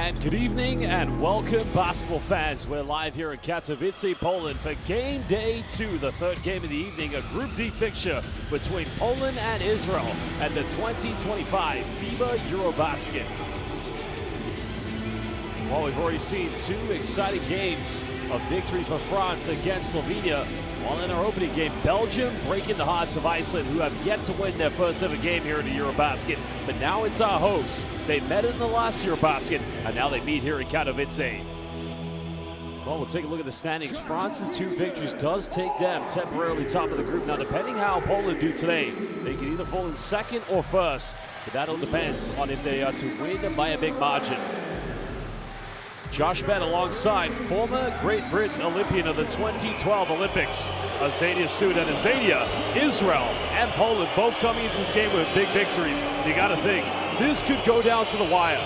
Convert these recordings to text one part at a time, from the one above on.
And good evening and welcome, basketball fans. We're live here in Katowice, Poland for game day 2, the third game of the evening, a Group D fixture between Poland and Israel at the 2025 FIBA EuroBasket. Well, we've already seen 2 exciting games of victories for France against Slovenia. While in our opening game, Belgium breaking the hearts of Iceland, who have yet to win their first ever game here in the EuroBasket. But now it's our hosts. They met in the last EuroBasket, and now they meet here in Katowice. Well, we'll take a look at the standings. France's 2 victories does take them temporarily top of the group. Now, depending how Poland do today, they can either fall in second or first. But that all depends on if they are to win by a big margin. Josh Ben alongside former Great Britain Olympian of the 2012 Olympics, Azania Sud and Azania, Israel and Poland both coming into this game with big victories. You got to think, this could go down to the wire.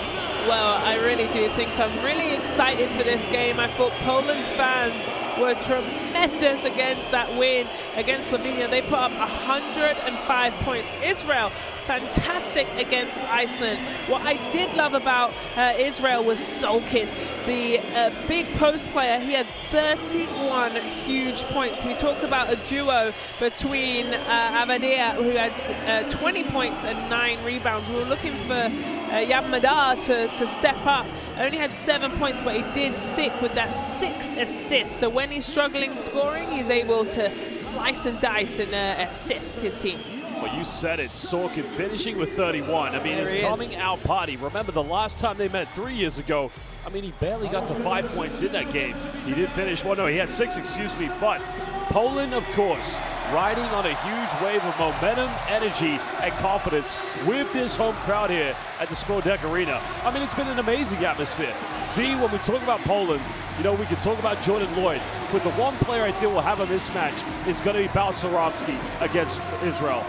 Well, I really do think so. I'm really excited for this game. I thought Poland's fans were tremendous against that win against Slovenia. They put up 105 points. Israel, fantastic against Iceland. What I did love about Israel was Solkin, the big post player. He had 31 huge points. We talked about a duo between Avadia, who had 20 points and 9 rebounds. We were looking for Yamada to step up. Only had 7 points, but he did stick with that 6 assists. So when he's struggling scoring, he's able to slice and dice and assist his team. Well, you said it, Sorkin finishing with 31. I mean, his coming out party. Remember the last time they met 3 years ago, I mean, he barely got to 5 points in that game. He did finish, well, no, he had 6, excuse me. But Poland, of course, riding on a huge wave of momentum, energy, and confidence with this home crowd here at the Spodek Arena. I mean, it's been an amazing atmosphere. See, when we talk about Poland, you know, we can talk about Jordan Lloyd, but the one player I think will have a mismatch is going to be Balcerowski against Israel.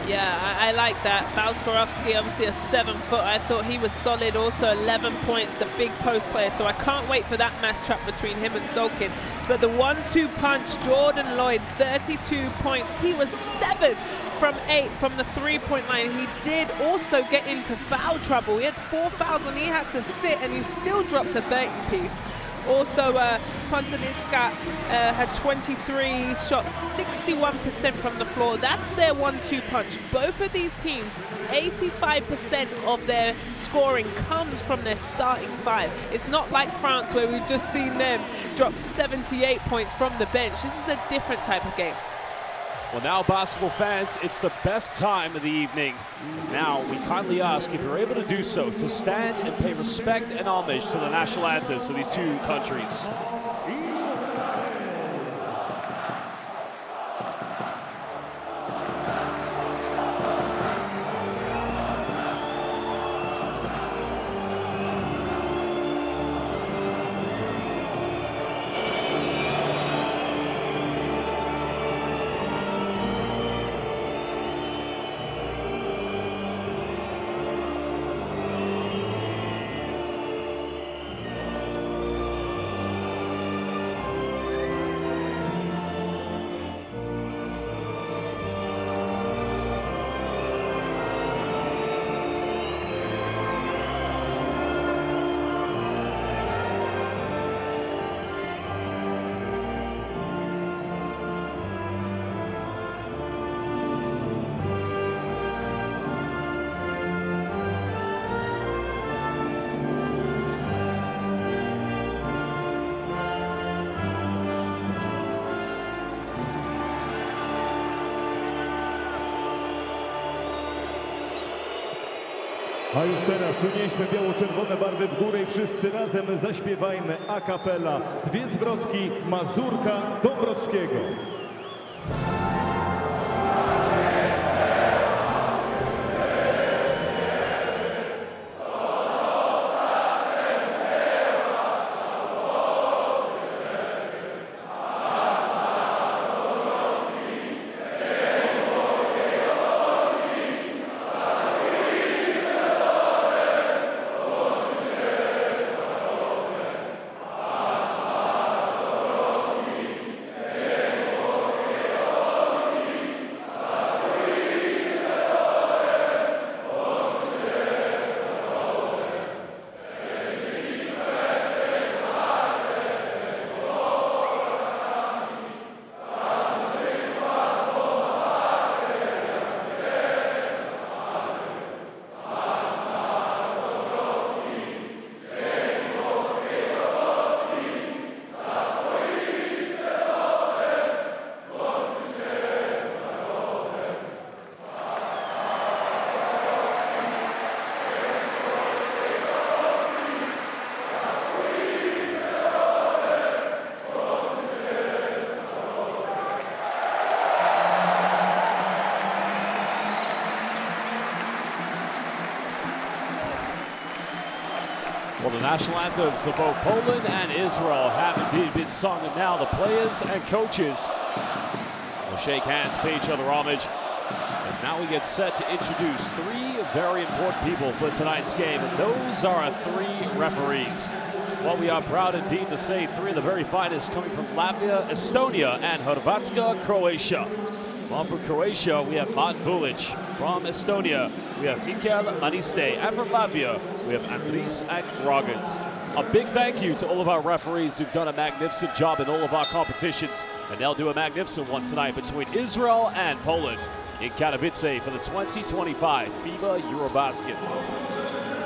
Yeah, I like that. Balcerowski, obviously a 7-foot. I thought he was solid. Also 11 points, the big post player. So I can't wait for that matchup between him and Solkin. But the 1-2 punch, Jordan Lloyd, 32 points. He was 7 from 8 from the 3-point line. He did also get into foul trouble. He had 4 fouls and he had to sit, and he still dropped a 30-piece. Also, Ponsanitska had 23, shot 61% from the floor. That's their 1-2 punch. Both of these teams, 85% of their scoring comes from their starting 5. It's not like France, where we've just seen them drop 78 points from the bench. This is a different type of game. Well, now, basketball fans, it's the best time of the evening. Because now we kindly ask, if you're able to do so, to stand and pay respect and homage to the national anthems of these 2 countries. A już teraz unieśmy biało-czerwone barwy w górę i wszyscy razem zaśpiewajmy a cappella 2 zwrotki Mazurka Dąbrowskiego. the national anthems of both Poland and Israel have indeed been sung, and now the players and coaches will shake hands, pay each other homage, as now we get set to introduce three very important people for tonight's game, and those are our three referees. Well, we are proud indeed to say three of the very finest coming from Latvia, Estonia, and Hrvatska, Croatia. Well, for Croatia, we have Martin Vulic. From Estonia, we have Mikel Maniste. And from Latvia, we have Andris Rogens. A big thank you to all of our referees who've done a magnificent job in all of our competitions. And they'll do a magnificent one tonight between Israel and Poland in Katowice for the 2025 FIBA EuroBasket.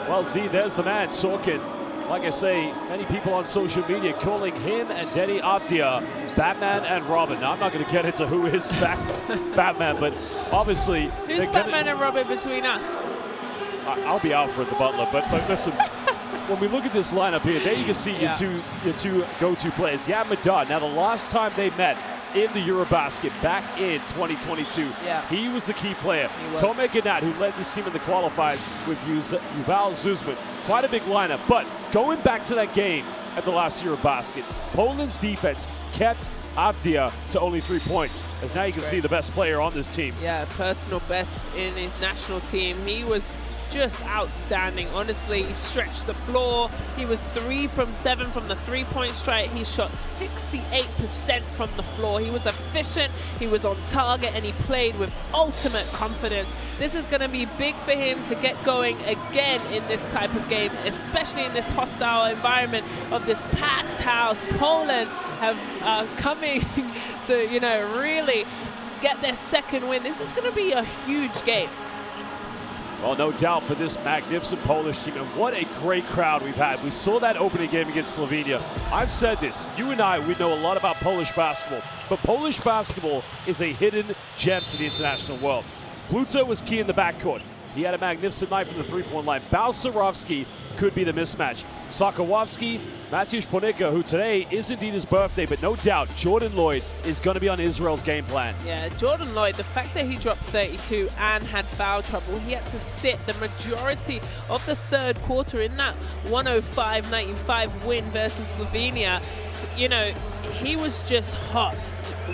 Well, Z, there's the man, Sorkin. Like I say, many people on social media calling him and Deni Avdia Batman and Robin. Now, I'm not going to get into who is Batman, but obviously... Who's Batman and Robin between us? I'll be Alfred the Butler, but listen, when we look at this lineup here, there you can see your two go-to players. Yeah, Madad. Now, the last time they met in the EuroBasket back in 2022, he was the key player. Tomek Ginat, who led this team in the qualifiers with Yuval Zuzman. Quite a big lineup, but going back to that game at the last EuroBasket, Poland's defense kept Avdia to only 3 points, as now you can see the best player on this team. Yeah, personal best in his national team. He was just outstanding. Honestly, he stretched the floor. He was 3 from 7 from the three-point strike. He shot 68% from the floor. He was efficient, he was on target, and he played with ultimate confidence. This is going to be big for him to get going again in this type of game, especially in this hostile environment of this packed house. Poland have coming to, you know, really get their second win. This is going to be a huge game. Well, no doubt for this magnificent Polish team, and what a great crowd we've had. We saw that opening game against Slovenia. I've said this, you and I, we know a lot about Polish basketball, but Polish basketball is a hidden gem to the international world. Bluto was key in the backcourt. He had a magnificent night from the three-point line. Balcerowski could be the mismatch. Sokołowski, Mateusz Ponica, who today is indeed his birthday, but no doubt Jordan Lloyd is going to be on Israel's game plan. Yeah, Jordan Lloyd, the fact that he dropped 32 and had foul trouble, he had to sit the majority of the third quarter in that 105-95 win versus Slovenia. You know, he was just hot.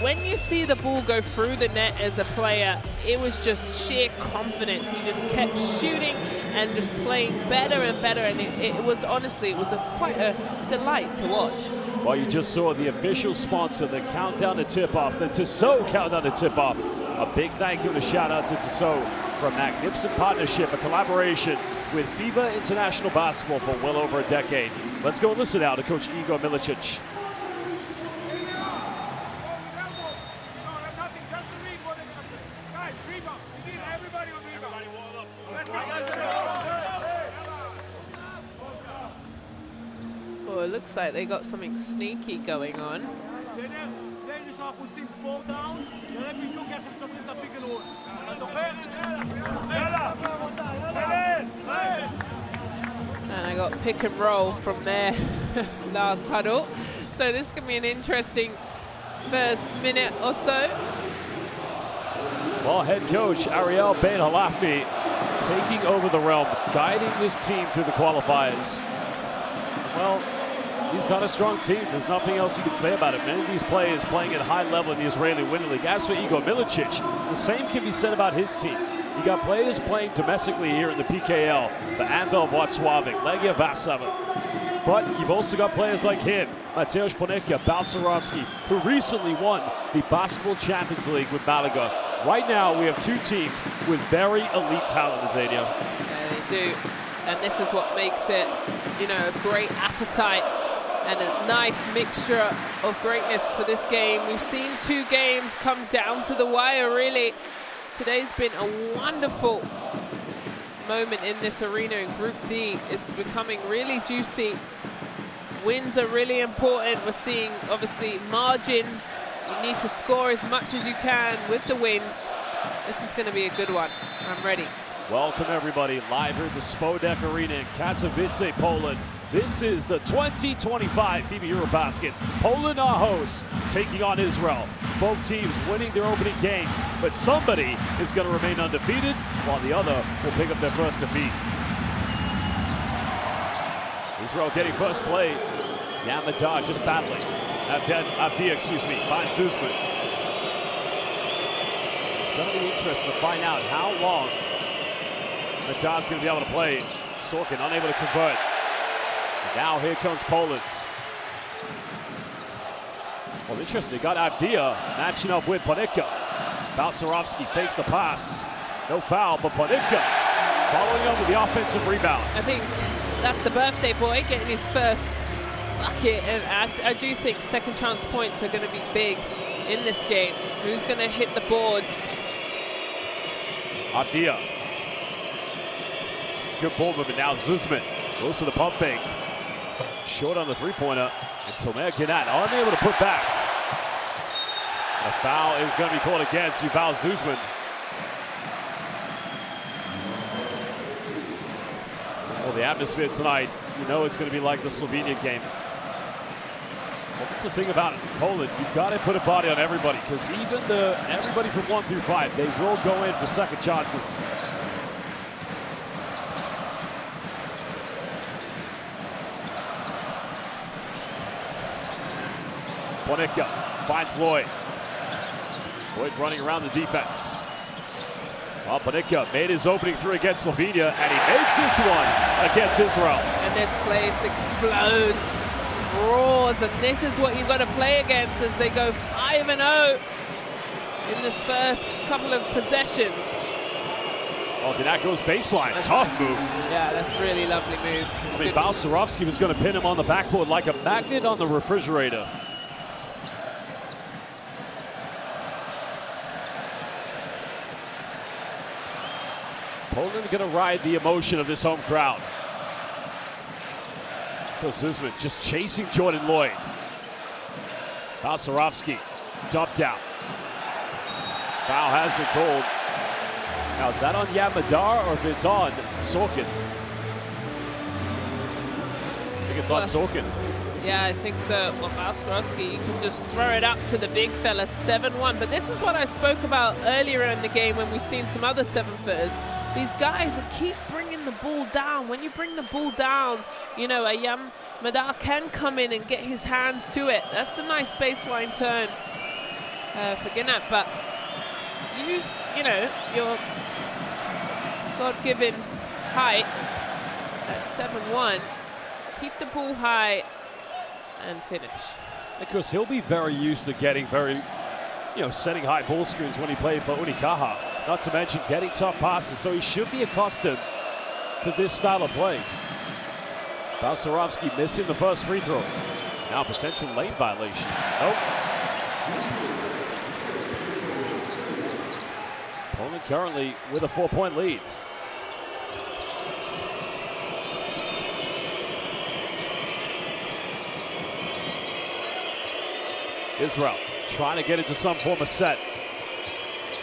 When you see the ball go through the net as a player, it was just sheer confidence. He just kept shooting and just playing better and better, and it was honestly, it was quite a delight to watch. Well, you just saw the official sponsor, the countdown to tip-off, the Tissot countdown to tip-off. A big thank you and a shout-out to Tissot for a magnificent partnership, a collaboration with FIBA International Basketball for well over a decade. Let's go and listen now to Coach Igor Milicic. Oh, it looks like they got something sneaky going on. And I got pick and roll from their last huddle. So this could be an interesting first minute or so. Well, head coach Ariel Ben Halafni taking over the realm, guiding this team through the qualifiers. Well, he's got a strong team. There's nothing else you can say about it. Many of these players playing at a high level in the Israeli Winter League. As for Igor Milicic, the same can be said about his team. You got players playing domestically here in the PKL, the Anvel Włocławek, Legia Warszawa. But you've also got players like him, Mateusz Ponica, Balcerowski, who recently won the Basketball Champions League with Malaga. Right now, we have two teams with very elite talent, Azania. Yeah, they do. And this is what makes it, you know, a great appetite and a nice mixture of greatness for this game. We've seen two games come down to the wire, really. Today's been a wonderful moment in this arena in Group D. It's becoming really juicy. Wins are really important. We're seeing, obviously, margins. You need to score as much as you can with the wins. This is going to be a good one. I'm ready. Welcome, everybody, live here at the Spodek Arena in Katowice, Poland. This is the 2025 FIBA EuroBasket. Poland are hosts, taking on Israel. Both teams winning their opening games, but somebody is going to remain undefeated, while the other will pick up their first defeat. Israel getting first play. Now Madar just battling. Abdi, excuse me, finds Zuzman. It's going to be interesting to find out how long Madar's going to be able to play. Sorkin unable to convert. And now here comes Poland. Well, interesting, they got Avdia matching up with Ponitka. Balcerowski fakes the pass. No foul, but Ponitka following up with the offensive rebound. I think that's the birthday boy getting his first bucket, and I do think second chance points are going to be big in this game. Who's going to hit the boards? Avdia. This is a good ball movement now. Zuzman goes for the pump fake. Short on the three-pointer. And Tomer Ginat unable to put back. A foul is going to be called against Yuval Zuzman. Well, the atmosphere tonight, you know it's going to be like the Slovenia game. Well, that's the thing about Poland. You've got to put a body on everybody, because even everybody from 1 through 5, they will go in for second chances. Ponitka finds Lloyd. Lloyd running around the defense. Well, Ponitka made his opening three against Slovenia, and he makes this one against Israel. And this place explodes, roars, and this is what you've got to play against as they go 5-0 in this first couple of possessions. Oh, that goes baseline. That's tough nice move. Yeah, that's really lovely move. I mean, Balcerowski was going to pin him on the backboard like a magnet on the refrigerator. Poland going to ride the emotion of this home crowd. Zuzman just chasing Jordan Lloyd. Balcerowski dumped out. Foul has been called. Now, is that on Yam Madar or if it's on Sorkin? I think it's on Sorkin. Yeah, I think so. Well, Balcerowski, you can just throw it up to the big fella, 7-1. But this is what I spoke about earlier in the game when we've seen some other 7-footers. These guys keep bringing the ball down. When you bring the ball down, you know, a Yam Madar can come in and get his hands to it. That's the nice baseline turn for Ginat. But use, you know, your God-given height at 7-1. Keep the ball high and finish. Because he'll be very used to getting setting high ball screens when he played for Unicaja. Not to mention getting tough passes, so he should be accustomed to this style of play. Balcerowski missing the first free throw. Now potential lane violation. Nope. Poland currently with a 4-point lead. Israel trying to get into some form of set.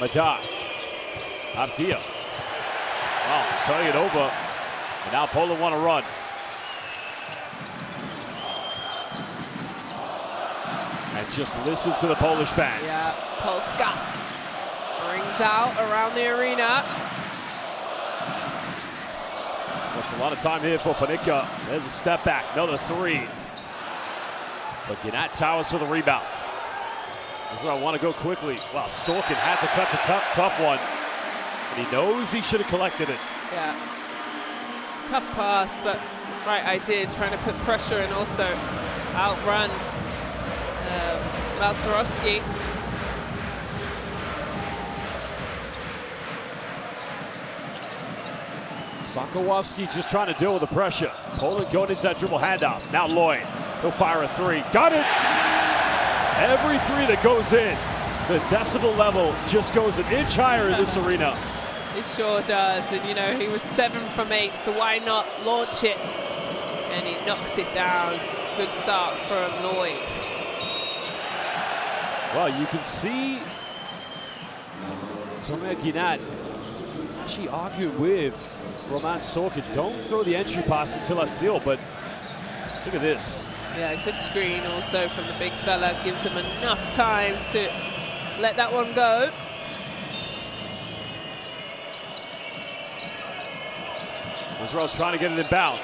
Madar. Avdia. Wow, turning it over. And now Poland want to run. And just listen to the Polish fans. Yeah, Polska rings out around the arena. That's a lot of time here for Ponitka. There's a step back, another three. But Ginat towers for the rebound. Israel want to go quickly. Wow, Sorkin had to catch a tough one. And he knows he should have collected it. Yeah. Tough pass, but right idea, trying to put pressure and also outrun Balcerowski. Sokołowski just trying to deal with the pressure. Poland going into that dribble handoff. Now Lloyd, he'll fire a three. Got it! Every three that goes in, the decibel level just goes an inch higher in this arena. It sure does, and you know, he was 7 from 8, so why not launch it? And he knocks it down. Good start from Lloyd. Well, you can see Tomer Ginat actually argued with Roman Sorkin. Don't throw the entry pass until I seal, but look at this. Yeah, good screen also from the big fella. Gives him enough time to let that one go. Israel trying to get it in bounds.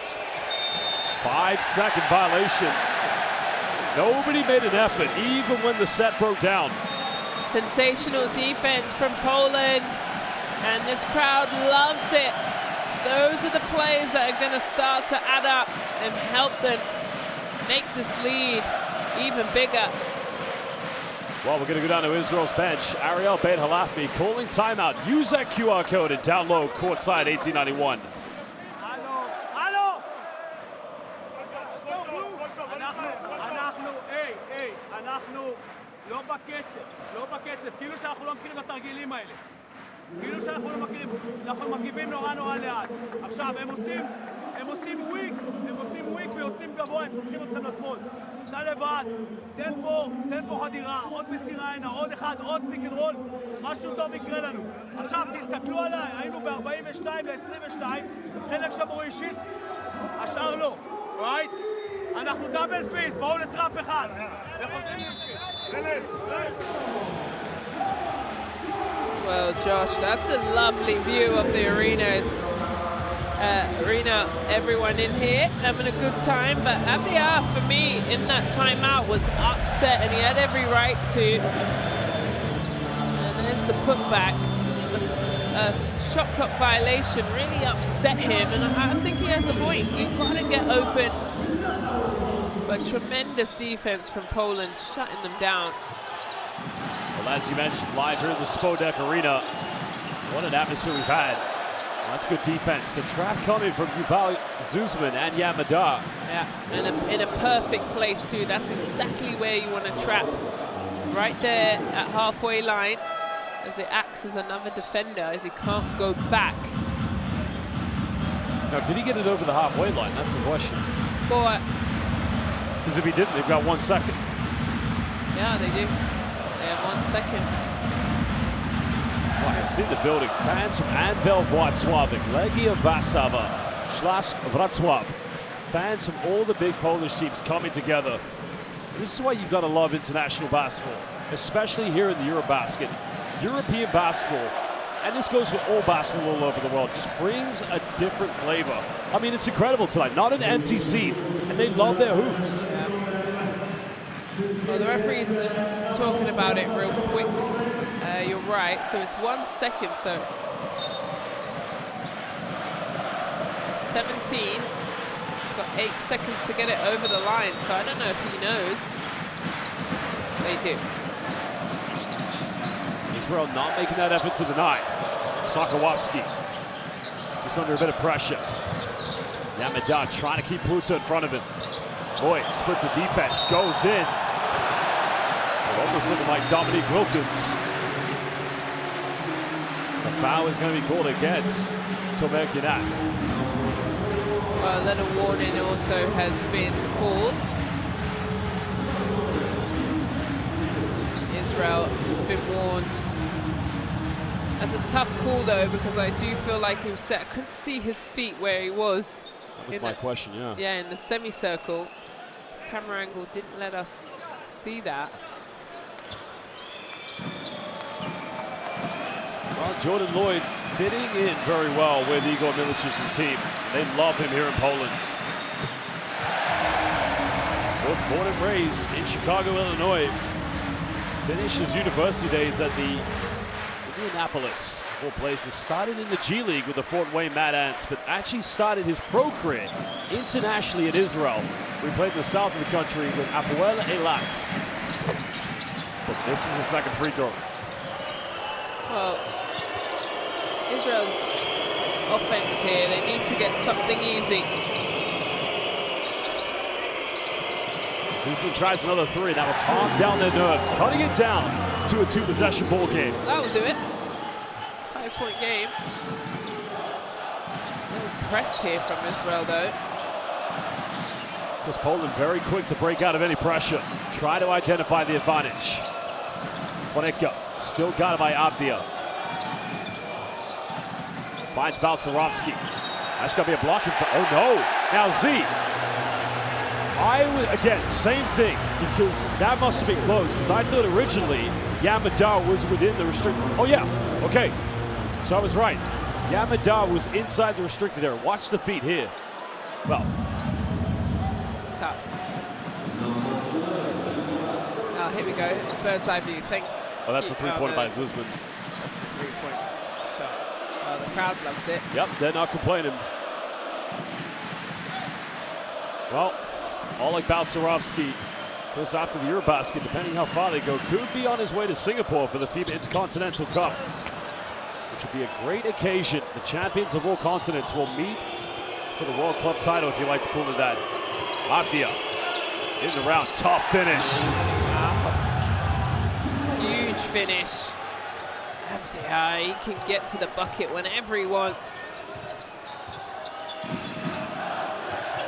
5-second violation. Nobody made an effort, even when the set broke down. Sensational defense from Poland, and this crowd loves it. Those are the plays that are going to start to add up and help them make this lead even bigger. Well, we're going to go down to Israel's bench. Ariel Beit-Halafmi calling timeout. Use that QR code and down low, courtside 1891. לא בקצב, כאילו שאנחנו לא מכירים את התרגילים האלה. כאילו שאנחנו לא מכירים, אנחנו מגיבים נורא לאט. עכשיו, הם עושים וויק ויוצאים גבוה, הם שולחים אתכם לשמאל. אתה לבד, תן פה חדירה, עוד מסירה הנה, עוד אחד, עוד פיק אנד רול, משהו טוב יקרה לנו. עכשיו, תסתכלו עליי, היינו ב-42 ל-22, חלק שברו אישית, השאר לא, רייט? אנחנו דאבל פיס, בואו לטראפ אחד. Well, Josh, that's a lovely view of the arena. Everyone in here having a good time, but Abdiar, for me, in that timeout was upset, and he had every right to. And there's the putback. Shot clock violation really upset him, and I think he has a point. You've got to get open. But tremendous defense from Poland, shutting them down. Well, as you mentioned, live here in the Spodek Arena, what an atmosphere we've had. Well, that's good defense. The trap coming from Yuval Zuzman and Yamada. Yeah, and in a perfect place too. That's exactly where you want to trap. Right there at halfway line, as it acts as another defender, as he can't go back. Now, did he get it over the halfway line? That's the question. Boy. Because if he didn't, they've got 1 second. Yeah, they do. They have 1 second. Well, I can see the building. Fans from Anvel Wrocławek, Legia Warszawa, Śląsk Wrocław. Fans from all the big Polish teams coming together. This is why you've got to love international basketball, especially here in the EuroBasket. European basketball, and this goes for all basketball all over the world, just brings a different flavor. I mean, it's incredible tonight. Not an empty seat, and they love their hoops. Well, the referees are just talking about it real quick. You're right, so it's 1 second, so 17, got 8 seconds to get it over the line, so I don't know if he knows. They do. Israel not making that effort to deny. Sakowowski just under a bit of pressure. Yamada trying to keep Pluto in front of him. Boy, splits the defense, goes in. Almost looking like Dominique Wilkins. The foul is going to be called against Tomer Ginat. Well, then a warning also has been called. Israel has been warned. That's a tough call though, because I do feel like he was set. I couldn't see his feet where he was. That was my question, yeah. Yeah, in the semicircle. Camera angle didn't let us see that. Well, Jordan Lloyd fitting in very well with Igor Milicic's team. They love him here in Poland. Of course, born and raised in Chicago, Illinois. Finished his university days at the Indianapolis, of all places. Started in the G League with the Fort Wayne Mad Ants, but actually started his pro career internationally in Israel. We played in the south of the country with Hapoel Eilat. But this is the second free throw. Well, Israel's offense here, they need to get something easy. Zuzman tries another three. That will calm down their nerves, cutting it down to a two-possession ball game. That will do it. 5-point game. Little press here from Israel, though. Was Poland very quick to break out of any pressure. Try to identify the advantage. Konecka still got it by Abdia. Finds Balsarovsky. That's going to be a blocking. Oh no! Now Z. Again, same thing, because that must have been close, because I thought originally Yamada was within the restricted. Oh yeah, okay. So I was right. Yamada was inside the restricted area. Watch the feet here. Well, tough. Oh, here we go. Bird's eye view. Oh, that's a three-pointer by Zuzman. That's the three-point shot. Oh, the crowd loves it. Yep, they're not complaining. Well, Oleg Balcerovski, of course, after the EuroBasket, depending how far they go, could be on his way to Singapore for the FIBA Intercontinental Cup, which would be a great occasion. The champions of all continents will meet for the World Club title, if you like to call it that. Avdia in the round, tough finish. Huge finish. Avdia, he can get to the bucket whenever he wants.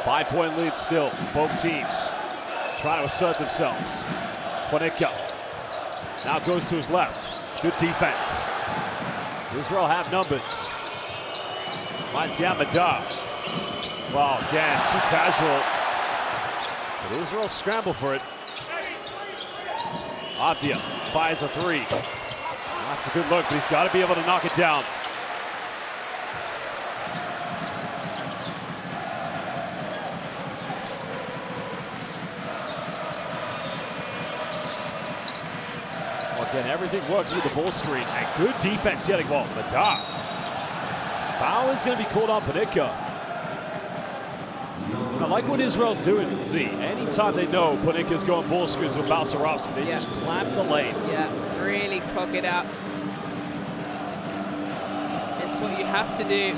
5-point lead still, both teams trying to assert themselves. Ponitka now goes to his left. Good defense. Israel have numbers. Finds Yamadar. Well, again, too casual. But Israel scramble for it. Avdia fires a three. That's a good look, but he's got to be able to knock it down. Again, everything working with the ball screen. And good defense yet. Well, Madar. Foul is going to be called on Ponitka. I like what Israel's doing, Z. Anytime they know Ponitka's going ball screens with Balcerovski, they just clamp the lane. Yeah, really clog it up. It's what you have to do.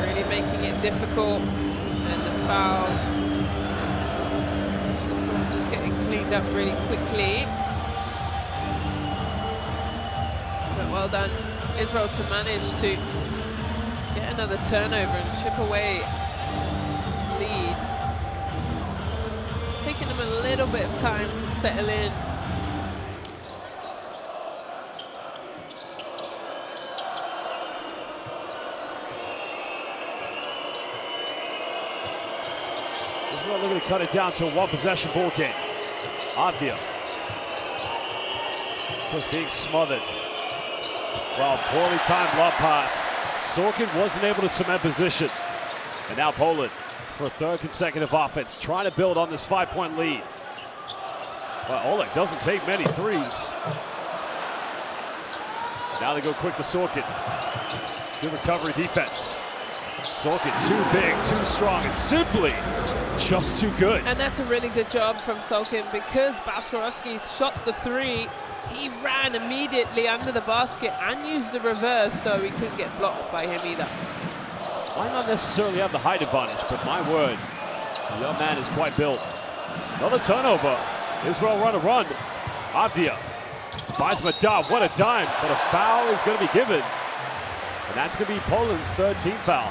Really making it difficult. And the foul. Just getting cleaned up really quickly. Well done, Israel, to manage to get another turnover and chip away this lead. Taking them a little bit of time to settle in. Israel looking to cut it down to a one-possession ball game. Avdia was being smothered. Well, poorly timed lob pass. Sorkin wasn't able to cement position. And now Poland for a third consecutive offense, trying to build on this 5-point lead. Well, Oleg doesn't take many threes. Now they go quick to Sorkin. Good recovery defense. Sorkin too big, too strong, and simply just too good. And that's a really good job from Sorkin because Balcerovski shot the three. He ran immediately under the basket and used the reverse, so he couldn't get blocked by him either. Might not necessarily have the height advantage, but my word, the young man is quite built. Another turnover. Israel run a run. Avdia finds Madar. What a dime, but a foul is going to be given. And that's going to be Poland's third team foul.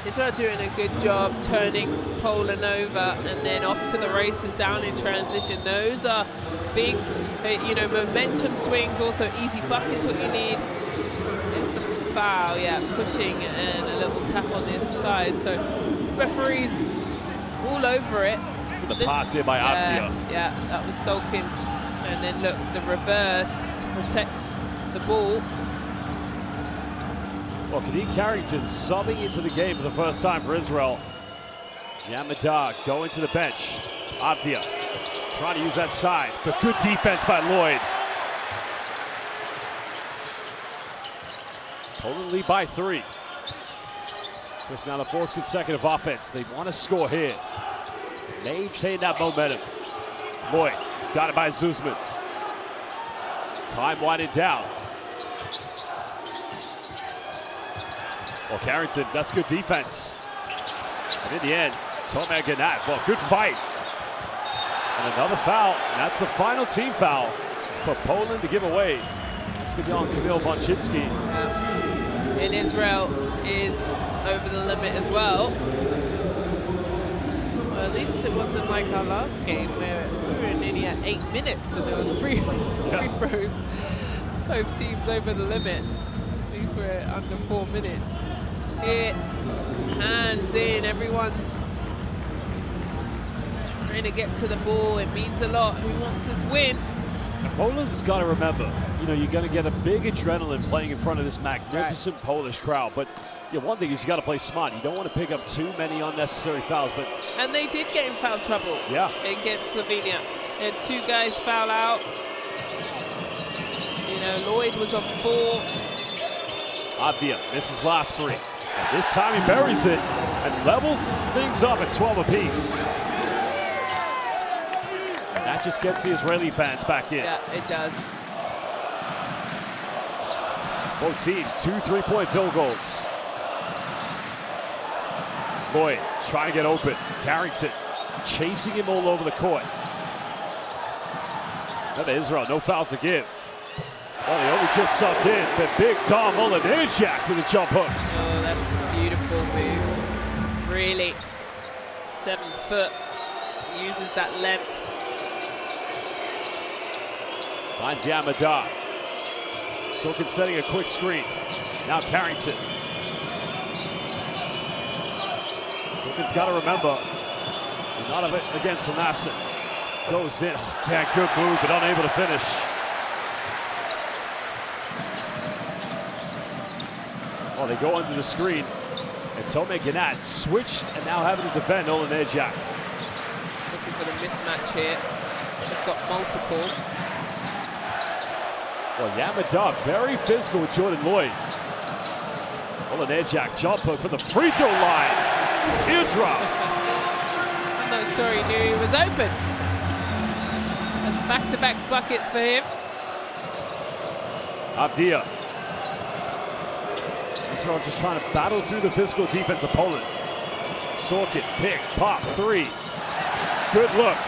Israel doing a good job turning Poland over and then off to the races down in transition. Those are big, momentum swings, also easy buckets what you need. There's the foul, pushing and a little tap on the inside. So referees all over it. The pass here by Avdia. Yeah, that was Sorkin. And then look, the reverse to protect the ball. Well, Kadeem Carrington subbing into the game for the first time for Israel. Yamadar going to the bench. Avdia trying to use that size, but good defense by Lloyd. Poland lead by 3. Just now the 4th consecutive offense. They want to score here. Maintain that momentum. Lloyd got it by Zuzman. Time winding down. Well, Carrington, that's good defense. And in the end, Tomer Ganat, well, good fight. And another foul, and that's the final team foul for Poland to give away. It's going to be on Kamil Bonczynski. And Israel is over the limit as well. Well, at least it wasn't like our last game where we were nearly at 8 minutes and there was free throws. Both teams over the limit. These were under 4 minutes. Here, hands in, everyone's trying to get to the ball. It means a lot. Who wants this win? Poland's got to remember, you know, you're going to get a big adrenaline playing in front of this magnificent Polish crowd. But one thing is you got to play smart. You don't want to pick up too many unnecessary fouls. And they did get in foul trouble against Slovenia. They had 2 guys foul out. You know, Lloyd was on 4. Avdia misses last 3. And this time he buries it and levels things up at 12 apiece. And that just gets the Israeli fans back in. Yeah, it does. Both teams, 2 3-point field goals. Lloyd trying to get open. Carrington chasing him all over the court. Another Israel, no fouls to give. Well, they only just subbed in, but big Tom Olenijak with a jump hook. Oh, that's a beautiful move. Really. 7 foot. Uses that length. Finds Yamada. Sorkin setting a quick screen. Now Carrington. Sorkin's got to remember, you're not against Lamassin. Goes in. Yeah, good move, but unable to finish. Oh, they go under the screen. And Tome Gannat switched and now having to defend Olenijak. Looking for the mismatch here. They've got multiple. Well, Yamada very physical with Jordan Lloyd. Olenijak jump hook for the free throw line. Teardrop. I'm not sure he knew he was open. That's back-to-back buckets for him. Avdia. Israel just trying to battle through the physical defense of Poland. Sorkin, pick, pop, 3. Good look,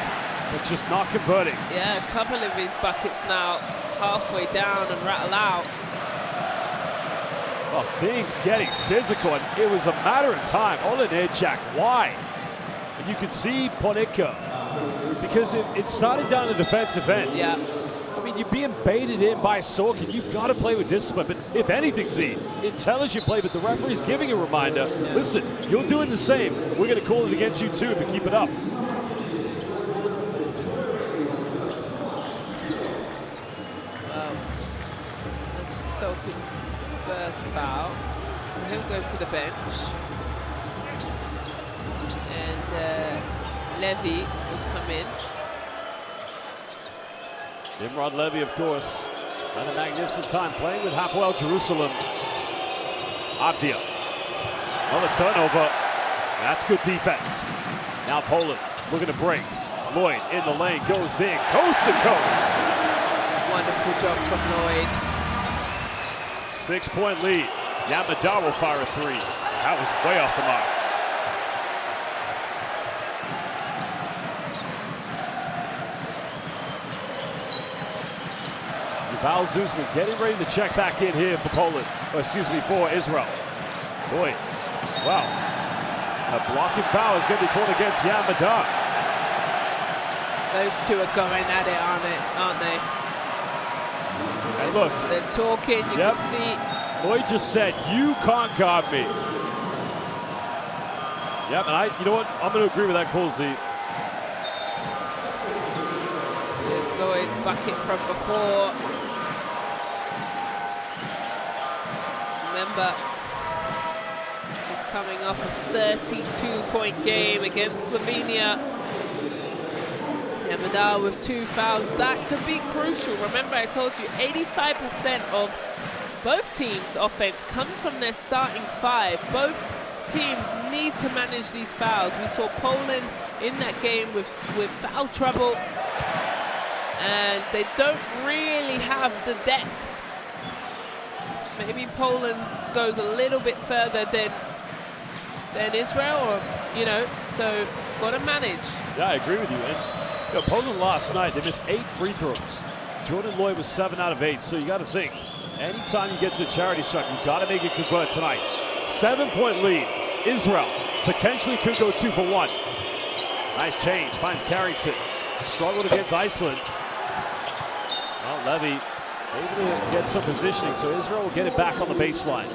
but just not converting. Yeah, a couple of his buckets now halfway down and rattle out. Well, things getting physical, and it was a matter of time. Olenijak, why? And you could see Ponica, because it started down the defensive end. Yeah. I mean, you're being baited in by Sorkin. You've got to play with discipline. But if anything, Z, intelligent play, but the referee's giving a reminder. Yeah. Listen, you're doing the same. We're going to call it against you too if you keep it up. That's Sorkin's first foul. So he'll go to the bench. And Levy will come in. Nimrod Levy, of course, had a magnificent time playing with Hapoel Jerusalem. Avdia, another turnover. That's good defense. Now Poland looking to break. Lloyd in the lane, goes in, coast to coast. Wonderful job from Lloyd. 6-point lead. Yamada will fire a 3. That was way off the mark. Val Zuzman getting ready to check back in here for Poland, or excuse me, for Israel. Boy, wow. A blocking foul is going to be called against Yamada. Those two are going at it, aren't they? And look. They're talking, you can see. Lloyd just said, you can't guard me. Yep, and you know what? I'm going to agree with that call, Z. There's Lloyd's bucket from before. Remember, he's coming off a 32-point game against Slovenia. Yamada with 2 fouls. That could be crucial. Remember, I told you 85% of both teams' offense comes from their starting 5. Both teams need to manage these fouls. We saw Poland in that game with foul trouble, and they don't really have the depth. Maybe Poland goes a little bit further than Israel, or so got to manage. Yeah, I agree with you. And Poland last night, they missed 8 free throws. Jordan Lloyd was 7 out of 8, so you got to think, anytime you get to the charity stripe, you got to make it convert tonight. 7-point lead. Israel potentially could go 2 for 1. Nice change, finds Carrington. Struggled against Iceland. Well, Levy able to get some positioning, so Israel will get it back on the baseline.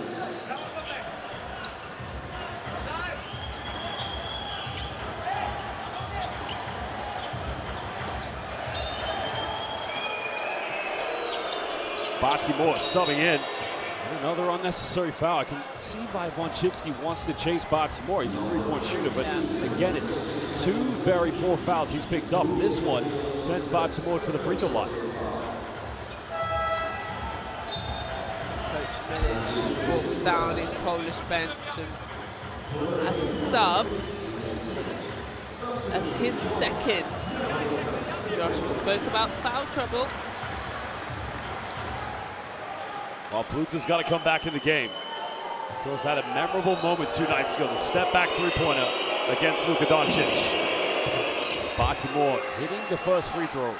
Baltimore subbing in. And another unnecessary foul. I can see why Vonchitsky wants to chase Baltimore. He's a three-point shooter, but again, it's two very poor fouls he's picked up. This one sends Baltimore to the free throw line. Coach Milic walks down his Polish bench and as the sub. That's his second. Joshua spoke about foul trouble. Well, Pluta's got to come back in the game. Of course, had a memorable moment 2 nights ago. The step-back three-pointer against Luka Doncic. It's Baltimore hitting the first free throw.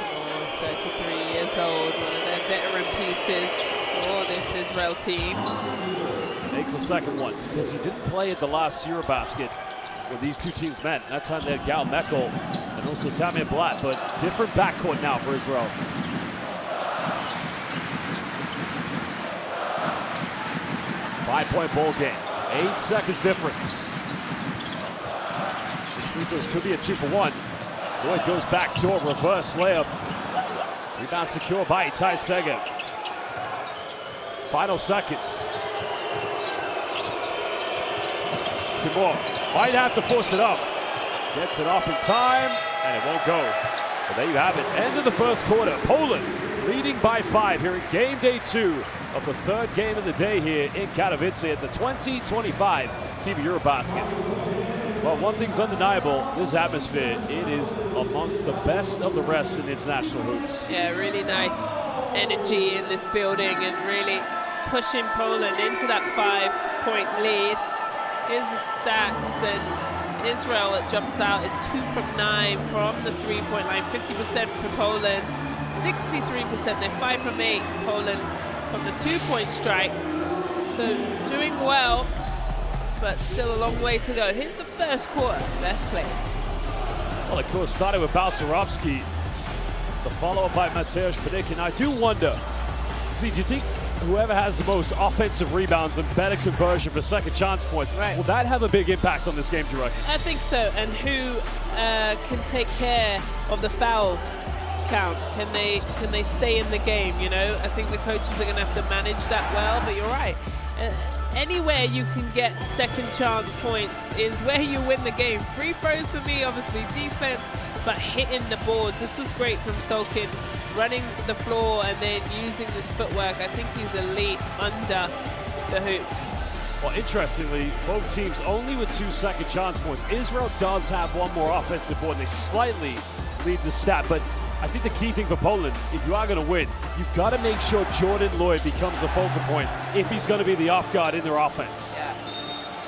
Oh, 33 years old, one of their veteran pieces for this Israel team. Makes a second one because he didn't play at the last EuroBasket when these two teams met. That time they had Gal Meckel and also Tamir Blatt, but different backcourt now for Israel. Five-point ball game, 8 seconds difference. These free throws could be a 2 for 1. Boyd goes back door, reverse layup. Rebound secure by Itai Segev. Final seconds. Timur might have to force it up. Gets it off in time, and it won't go. But there you have it. End of the first quarter. Poland leading by 5 here in game day 2 of the third game of the day here in Katowice at the 2025 FIBA EuroBasket. Well, one thing's undeniable, this atmosphere, it is amongst the best of the rest in international hoops. Yeah, really nice energy in this building and really pushing Poland into that 5-point lead. Here's the stats, and Israel, it jumps out, is 2 from 9 from the three-point line, 50% for Poland, 63%, they're 5 from 8, Poland, from the two-point strike. So doing well, but still a long way to go. Here's the first quarter, best place. Well, of course, started with Balcerowski, the follow-up by Mateusz Panikin. I do wonder, do you think whoever has the most offensive rebounds and better conversion for second chance points, will that have a big impact on this game, do you reckon? I think so. And who can take care of the foul count? Can they stay in the game, you know? I think the coaches are going to have to manage that well, but you're right. Anywhere you can get second chance points is where you win the game. Free throws for me, obviously defense, but hitting the boards. This was great from Solkin, running the floor and then using this footwork. I think he's elite under the hoop. Well, interestingly, both teams only with 2 second chance points. Israel does have one more offensive board, and they slightly lead the stat, but I think the key thing for Poland, if you are going to win, you've got to make sure Jordan Lloyd becomes the focal point if he's going to be the off guard in their offense. Yeah.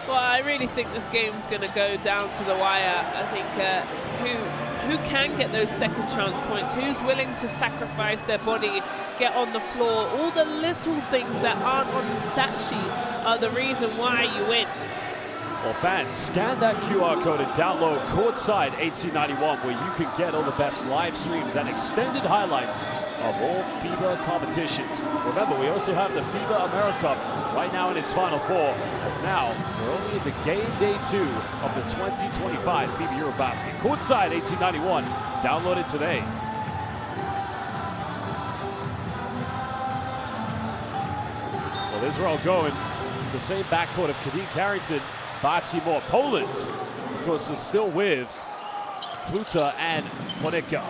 Well, I really think this game's going to go down to the wire. I think who can get those second chance points, who's willing to sacrifice their body, get on the floor, all the little things that aren't on the stat sheet are the reason why you win. Well, fans, scan that QR code and download Courtside 1891, where you can get all the best live streams and extended highlights of all FIBA competitions. Remember, we also have the FIBA America right now in its Final Four, as now we're only in the game day 2 of the 2025 FIBA EuroBasket. Courtside 1891, download it today. Well, Israel going the same backcourt of Kadeem Carrington, Baltimore. Poland, of course, is still with Pluta and Monika.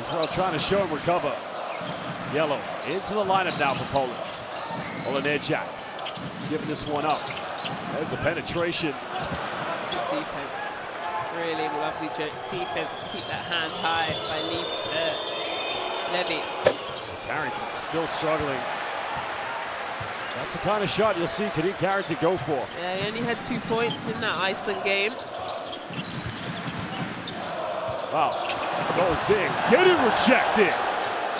Israel trying to show him recover. Yellow into the lineup now for Poland. Olenerjak giving this one up. There's a penetration. Good defense. Really lovely defense to keep that hand high by Levy. Carrington still struggling. That's the kind of shot you'll see Kadeem Carrington go for. Yeah, he only had 2 points in that Iceland game. Wow, goes in, getting rejected.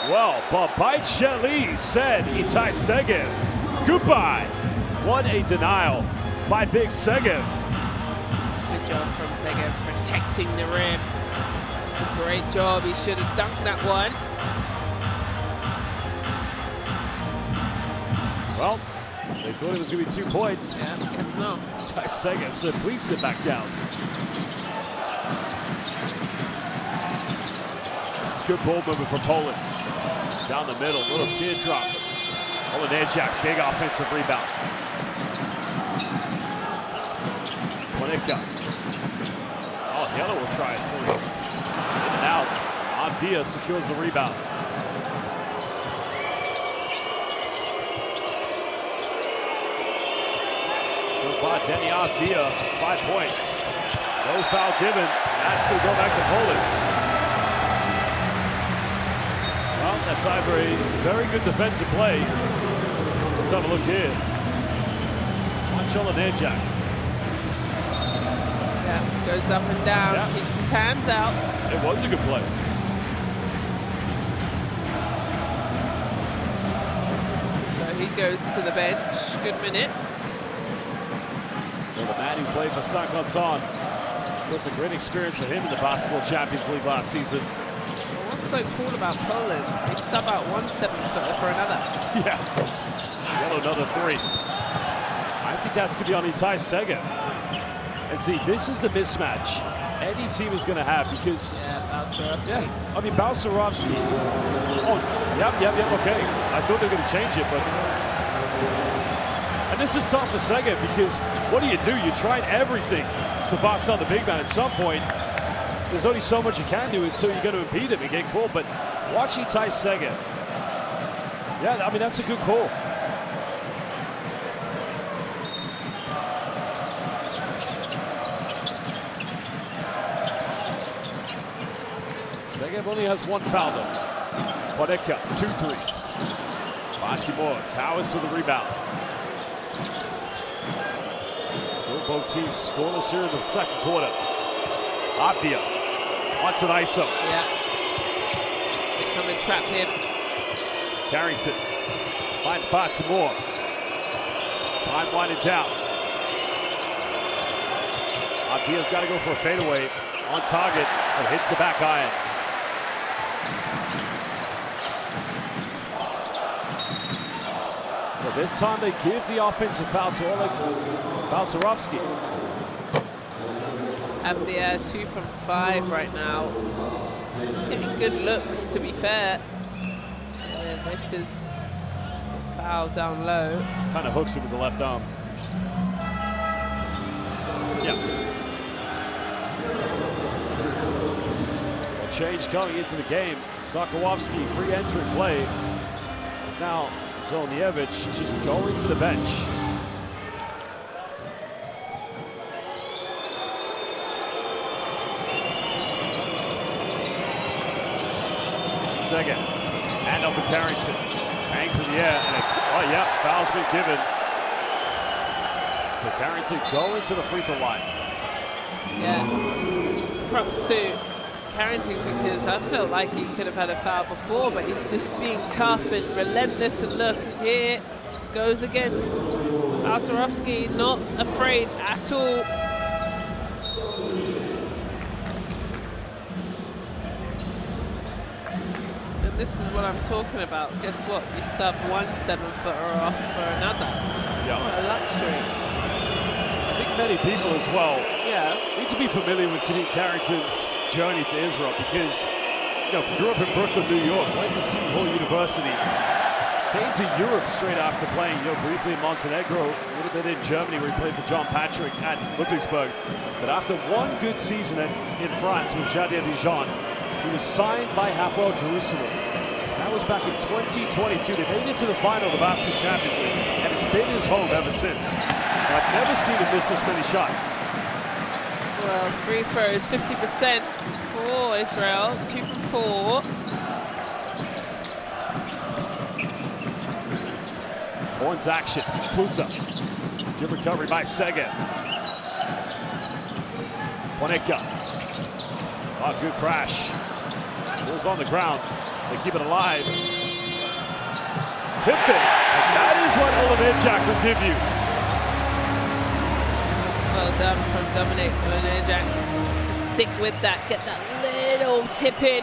Well, but by Shelley said Itai Segev, goodbye. What a denial by Big Segev. Good job from Segev protecting the rim. It's a great job, he should have dunked that one. Well, They thought it was going to be 2 points. Yeah, guess not. Ty Segev said, please sit back down. This is good ball movement for Poland. Down the middle, little teardrop. Olenerjak, big offensive rebound. Monica. Oh, Heller will try it 3. In and out. Avdia secures the rebound. So far, Denny Avdia, 5 points. No foul given. That's going to go back to Poland. Well, that's either a very good defensive play. Let's have a look here. Watch Olenerjak. Yeah, goes up and down, keeps his hands out. It was a good play. So he goes to the bench. Good minutes. So the man who played for Saint-Quentin, was a great experience for him in the Basketball Champions League last season. What's so cool about Poland? They sub out one 7-footer for another. Yeah. Yellow, another 3. I think that's going to be on Ty Segev. And see, this is the mismatch any team is going to have because... Yeah, Balcerovski. Yeah, I mean, Balcerovski. Oh, yep, okay. I thought they were going to change it, but... And this is tough for Segev because what do? You tried everything to box out the big man. At some point, there's only so much you can do until you're going to impede him and get caught. But watching Ty Segev, yeah, I mean, that's a good call. Segev only has 1 foul though. Bodeka, 2 threes. Baltimore towers for the rebound. Still both teams scoreless here in the second quarter. Avdia wants an ISO. Yeah. They come and trap him. Carrington finds Baltimore. Time winding down. Avdia's got to go for a fadeaway on target and hits the back iron. But this time they give the offensive foul to Oleg Balcerovski. Avdia 2 from 5 right now. Getting good looks, to be fair. And this is a foul down low. Kind of hooks him with the left arm. Yeah. A change coming into the game. Sokolowski re-entering play. It's now Zolniewicz just going to the bench. Second, hand off to Carrington. Hangs in the air, and oh yeah, foul's been given. So Carrington going to the free throw line. Yeah, props to Carrington because I felt like he could have had a foul before, but he's just being tough and relentless. And look, here goes against Balcerovski, not afraid at all. This is what I'm talking about. Guess what? You sub one 7-footer off for another. Yeah. What a luxury. I think many people as well Yeah. need to be familiar with Kenny Carrington's journey to Israel because, you know, grew up in Brooklyn, New York, went to Seton Hall University, came to Europe straight after playing, you know, briefly in Montenegro, a little bit in Germany where he played for John Patrick at Ludwigsburg. But after one good season in France with Jadea Dijon, he was signed by Hapoel Jerusalem. That was back in 2022. They made it to the final of the Basketball Champions League, and it's been his home ever since. And I've never seen him miss this many shots. Well, free throws 50% for Israel, 2 from 4. Horns action, Puta. Good recovery by Segev. Poneka. Oh, good crash. Ball's on the ground. They keep it alive. Tip it. And that is what Olenerjak will give you. Well done from Dominic Olenerjak to stick with that, get that little tip in.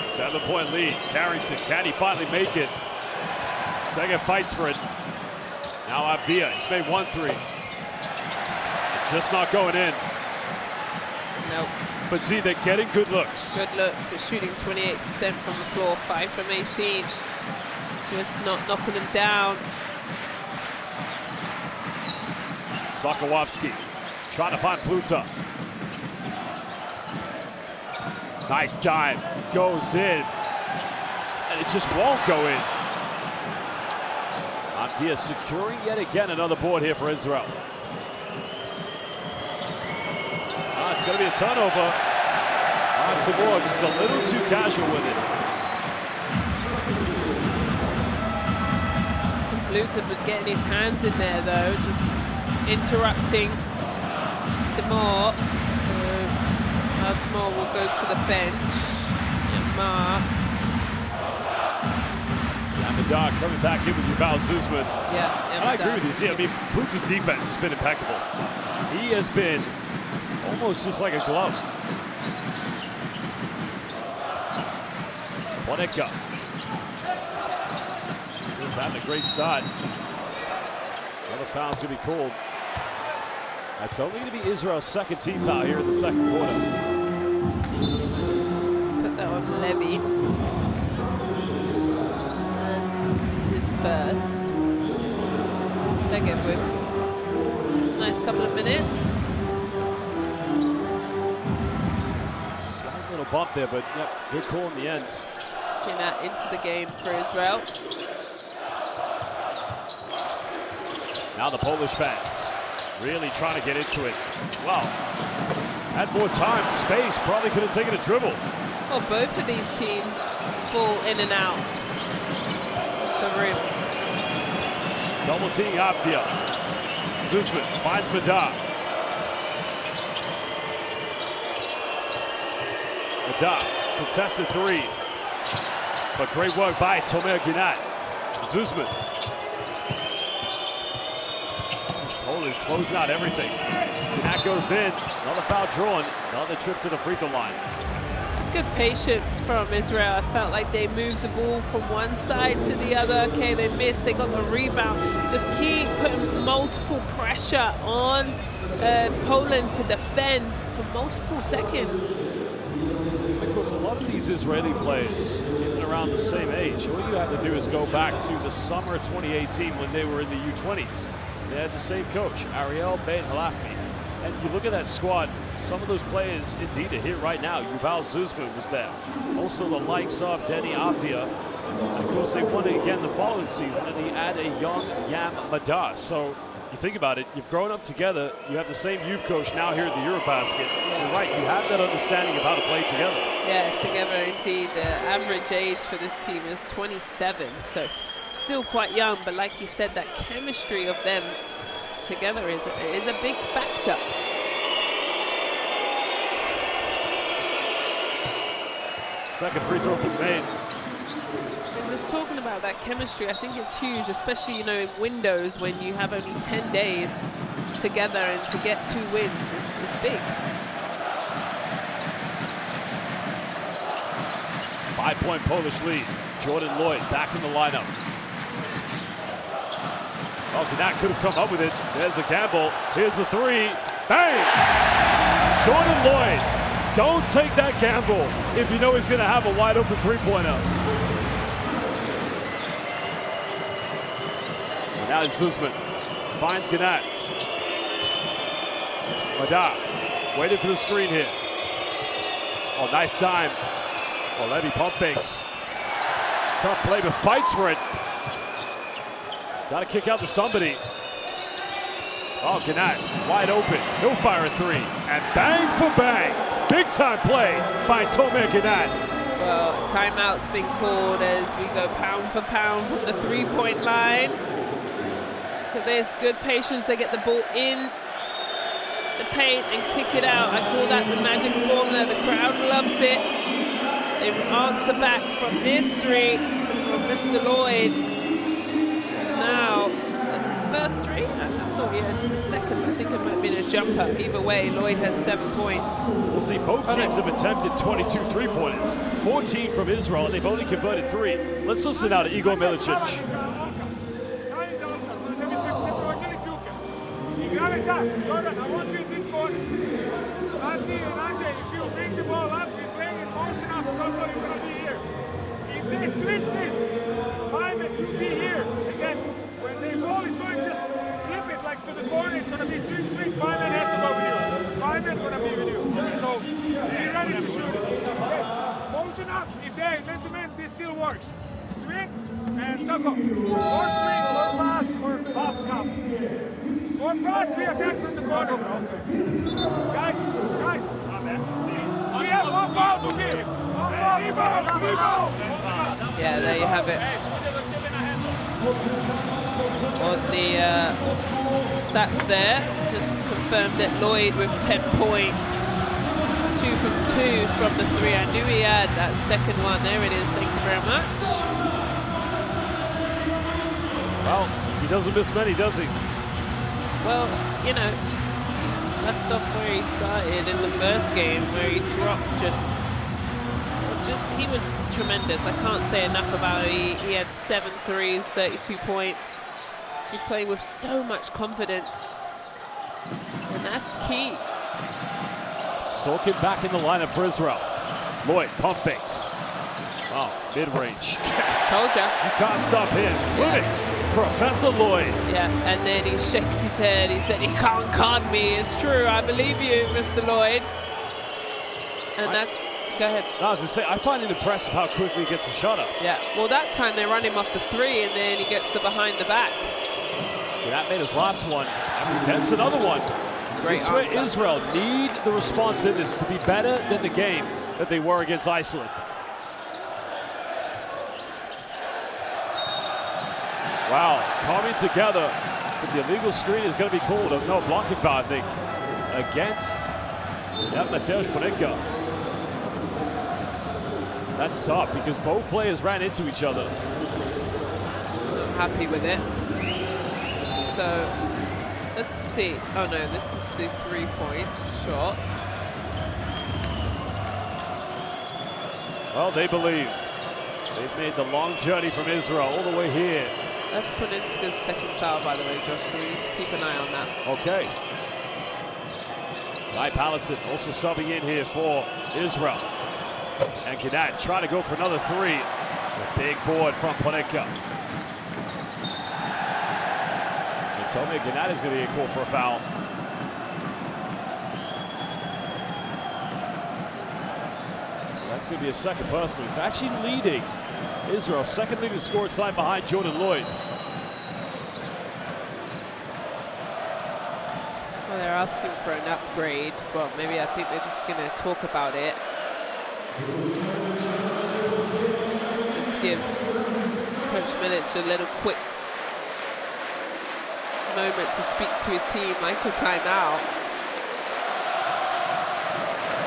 7-point lead. Carrington, can he finally make it? Sega fights for it. Now Abdia, he's made 1 3. Just not going in. Nope. But see, they're getting good looks. Good looks, but shooting 28% from the floor, 5 from 18. Just not knocking them down. Sokolowski trying to find Pluta. Nice dive, goes in, and it just won't go in. Abdia securing yet again another board here for Israel. It's going to be a turnover. Timur is a little too casual with it. Pluta was getting his hands in there though, just interrupting Timur. So Timur will go to the bench. Madar coming back in with Yuval Zuzman. Yeah, I agree with you. See, I mean, Pluta's defense has been impeccable. He has been almost just like a glove. Boneka. Just having a great start. Another foul's going to be called. That's only going to be Israel's second team foul here in the second quarter. Put that on Levy. That's his first. Second with nice couple of minutes. Slight little bump there, but yep, good call in the end. Getting that into the game for Israel. Now the Polish fans really trying to get into it. Wow. Had more time, space, probably could have taken a dribble. Well, both of these teams fall in and out the rim. Double teaming Abdia. Zuzman finds Madar. Madar, contested 3. But great work by Tomer Ginat. Zuzman. Polish closing out everything. Ginat goes in. Another foul drawn. Another trip to the free throw line. It's good patience from Israel. I felt like they moved the ball from one side to the other. Okay, they missed. They got the rebound. Just keep putting multiple pressure on Poland to defend for multiple seconds. Because a lot of these Israeli players, even around the same age, all you have to do is go back to the summer of 2018 when they were in the U20s. They had the same coach, Ariel Ben Halafmi. And you look at that squad, some of those players indeed are here right now. Yuval Zuzman was there. Also the likes of Denny Abdia. And of course they won it again the following season, and they add a young Yam Madar. So you think about it, you've grown up together, you have the same youth coach now here at the EuroBasket. You're right, you have that understanding of how to play together. Yeah, together indeed. The average age for this team is 27, so still quite young, but like you said, that chemistry of them together is a big factor. Second free throw made. And just talking about that chemistry, I think it's huge, especially, you know, in windows when you have only 10 days together, and to get 2 wins is big. 5-point Polish lead. Jordan Lloyd back in the lineup. Oh, Ginat could have come up with it. There's a gamble. Here's the 3. Bang! Jordan Lloyd. Don't take that gamble if you know he's going to have a wide open 3-pointer. Now Zuzman finds Ginat. Madar waiting for the screen here. Oh, nice time. Oh, Levy pump fakes. Tough play, but fights for it. Got to kick out to somebody. Oh, Ginat wide open. He'll fire a 3. And bang for bang. Big time play by Tomer Ginat. Well, timeout's been called as we go pound for pound from the 3-point line. There's good patience. They get the ball in the paint and kick it out. I call that the magic formula. The crowd loves it. They answer back from this 3 from Mr. Lloyd. Now, that's his first 3. I thought he had the second. I think it might have been a jumper. Either way, Lloyd has 7 points. We'll see, both teams have attempted 22 3-pointers. 14 from Israel, and they've only converted 3. Let's listen now to Igor Milicic. grab it up. Jordan, I want you in this corner. Nancy and Ajay, if you bring the ball up, we're playing in motion up, Soko, you're going to be here. If they switch this, Fireman, you be here. Again, when the ball is going, just slip it like to the corner, it's going to be swing. Fireman has to go with you. Fireman's going to be with you. So, be ready to shoot it. Okay. Motion up. If they man-to-man, this still works. Swing and Soko. Or swing, or pass, or half cup. Or pass, we attack from the corner. Guys, we have one foul to give. Yeah, there you have it. On the stats there, just confirmed that Lloyd with 10 points, 2 from 2 from the 3. I knew he had that second one. There it is. Thank you very much. Well, he doesn't miss many, does he? Well, you know, he's left off where he started in the first game, where he dropped he was tremendous. I can't say enough about it. He had 7 threes, 32 points. He's playing with so much confidence, and that's key. Sorkin back in the lineup for Israel. Lloyd, pump fakes. Oh, mid-range. Told ya. You can't stop him. Yeah. Professor Lloyd. Yeah, and then he shakes his head. He said, he can't guard me. It's true. I believe you, Mr. Lloyd. And that... Go ahead. No, I was going to say, I find it impressive how quickly he gets a shot up. Yeah, well, that time they run him off the 3, and then he gets the behind the back. Yeah, that made his last one. That's another one. Great I swear answer. Israel need the response in this to be better than the game that they were against Iceland. Wow, coming together. But the illegal screen is going to be called. No, blocking foul, I think, against Mateusz Panicka. That's tough because both players ran into each other. He's not happy with it. So, let's see. Oh no, this is the 3-point shot. Well, they believe. They've made the long journey from Israel all the way here. That's Paninska's second foul, by the way, Josh, so we need to keep an eye on that. Okay. Guy Palatin also subbing in here for Israel. And Ginat trying to go for another 3. A big board from Panicka. And Tommy Ginat is going to get called for a foul. That's going to be a second personal. He's actually leading Israel, second leading scorer tonight behind Jordan Lloyd. Well, they're asking for an upgrade, but maybe I think they're just going to talk about it. This gives Coach Milic a little quick moment to speak to his team, like a timeout.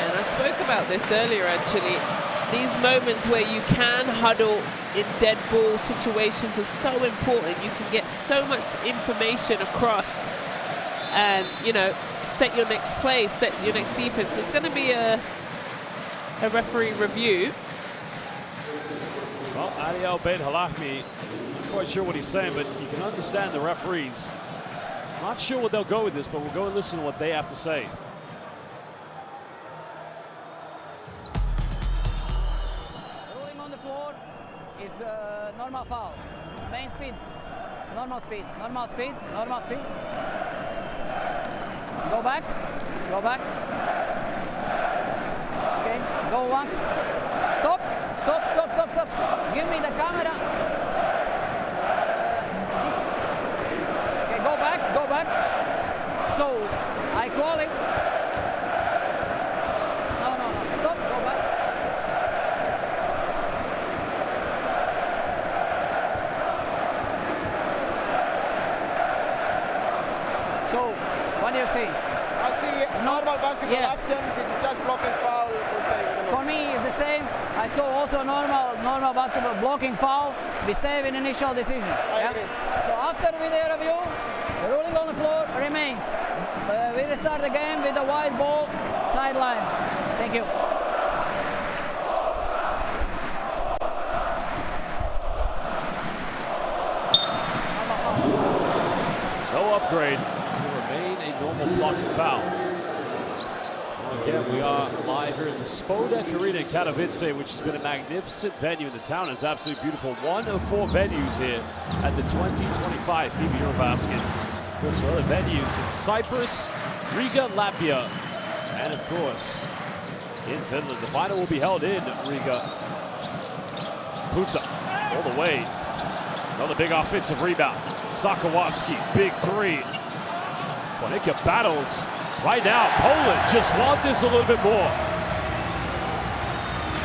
And I spoke about this earlier, actually. These moments where you can huddle in dead ball situations are so important. You can get so much information across and, you know, set your next play, set your next defense. It's going to be a referee review. Well, Ariel Ben Halachmi, not quite sure what he's saying, but you can understand the referees. Not sure what they'll go with this, but we'll go and listen to what they have to say. Rolling on the floor is normal foul. Main speed, normal speed, normal speed, normal speed. Go back, go back. Okay, go once. Stop, stop, stop, stop, stop. Give me the camera. Okay, go back, go back. So, I call it. No, no, no, stop, go back. So, what do you say? I see normal basketball action. This is just blocking foul. For me, it's the same. I saw also normal basketball blocking foul. We stay with initial decision. I agree. So after video review, the ruling on the floor remains. We restart the game with the white ball sideline. Thank you. No upgrade to remain a normal blocking foul. Again, we are live here in the Spodek Arena in Katowice, which has been a magnificent venue in the town. It's absolutely beautiful. One of 4 venues here at the 2025 FIBA EuroBasket. Of course, there are other venues in Cyprus, Riga, Latvia, and of course, in Finland. The final will be held in Riga. Puta all the way. Another big offensive rebound. Sakowowski, big 3. Bonica battles. Right now, Poland just want this a little bit more.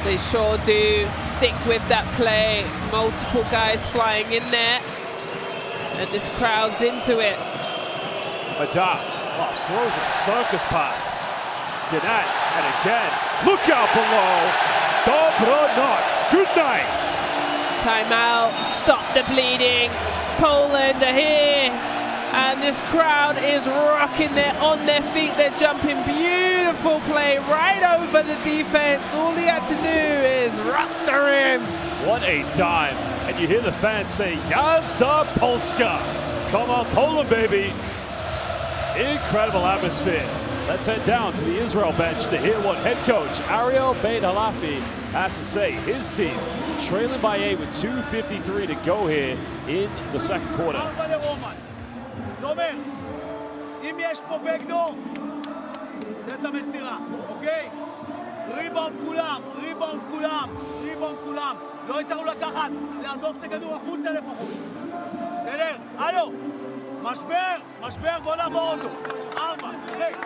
They sure do. Stick with that play. Multiple guys flying in there. And this crowd's into it. Madar throws a circus pass. Gannett, and again, look out below. Dobronoc, good night. Timeout, stop the bleeding. Poland are here. And this crowd is rocking. They're on their feet. They're jumping. Beautiful play right over the defense. All he had to do is rock the rim. What a dime. And you hear the fans say, Jazda Polska. Come on, Poland, baby. Incredible atmosphere. Let's head down to the Israel bench to hear what head coach Ariel Beit-Halafi has to say. His team trailing by 8 with 2:53 to go here in the second quarter. תומר, אם יש פה בקדור, זה את המסירה, אוקיי? ריבאונד כולם, ריבאונד כולם, ריבאונד כולם. לא יצטרכו לקחת, להדוף את הכדור החוצה לפחות. בסדר? הלו, משבר, משבר, בוא נעבור אותו. 4, רגע.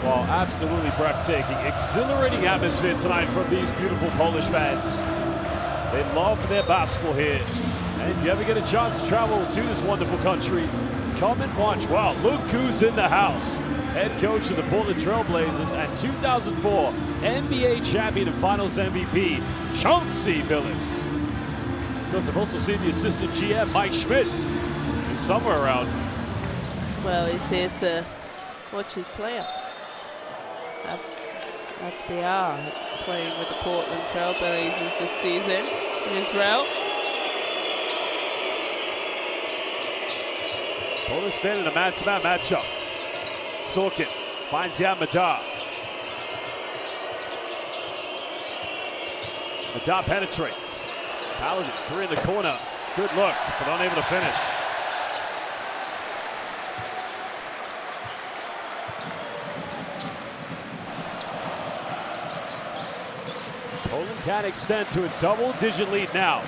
Well, absolutely breathtaking, exhilarating atmosphere tonight from these beautiful Polish fans. They love their basketball here. And if you ever get a chance to travel to this wonderful country, come and watch. Wow, look who's in the house. Head coach of the Portland Trail Blazers and 2004 NBA champion and finals MVP, Chauncey Billups. Of course, I've also seen the assistant GM, Mike Schmitz. He's somewhere around. Well, he's here to watch his player. FDR playing with the Portland Trail Blazers this season in Israel. Poland staying in a man-to-man matchup. Sorkin finds Madar. Madar penetrates. Paladin, 3 in the corner. Good look, but unable to finish. Poland can extend to a double-digit lead now.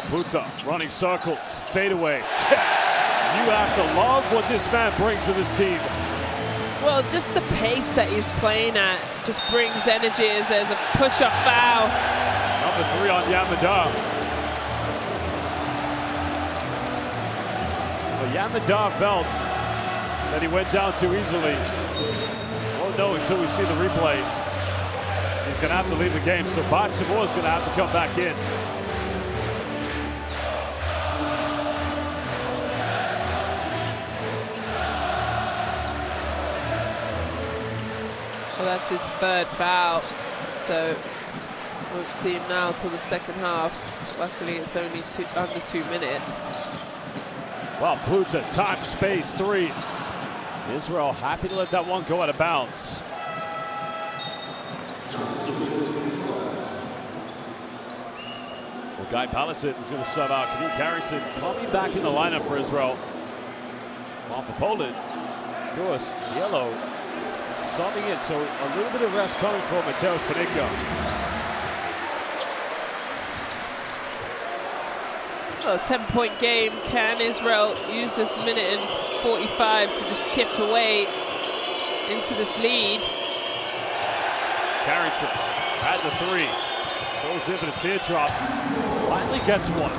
Puta running circles, fade away. You have to love what this man brings to this team. Well, just the pace that he's playing at just brings energy as there's a push-up foul. Number 3 on Madar. Well, Madar felt that he went down too easily. Won't know until we see the replay. He's going to have to leave the game, so Batsivor is going to have to come back in. Well, that's his 3rd foul, so won't see him now till the second half. Luckily, it's only under 2 minutes. Well, Puta, time, space, 3. Israel happy to let that one go out of bounds. Well, Guy Paladin is going to sub out. Khalil Carrington coming back in the lineup for Israel. Well, for Poland, of course, yellow subbing it, so a little bit of rest coming from Mateusz Panicka. Well, 10-point game. Can Israel use this minute and 45 to just chip away into this lead? Carrington had the 3. Goes in for the teardrop. Finally gets one.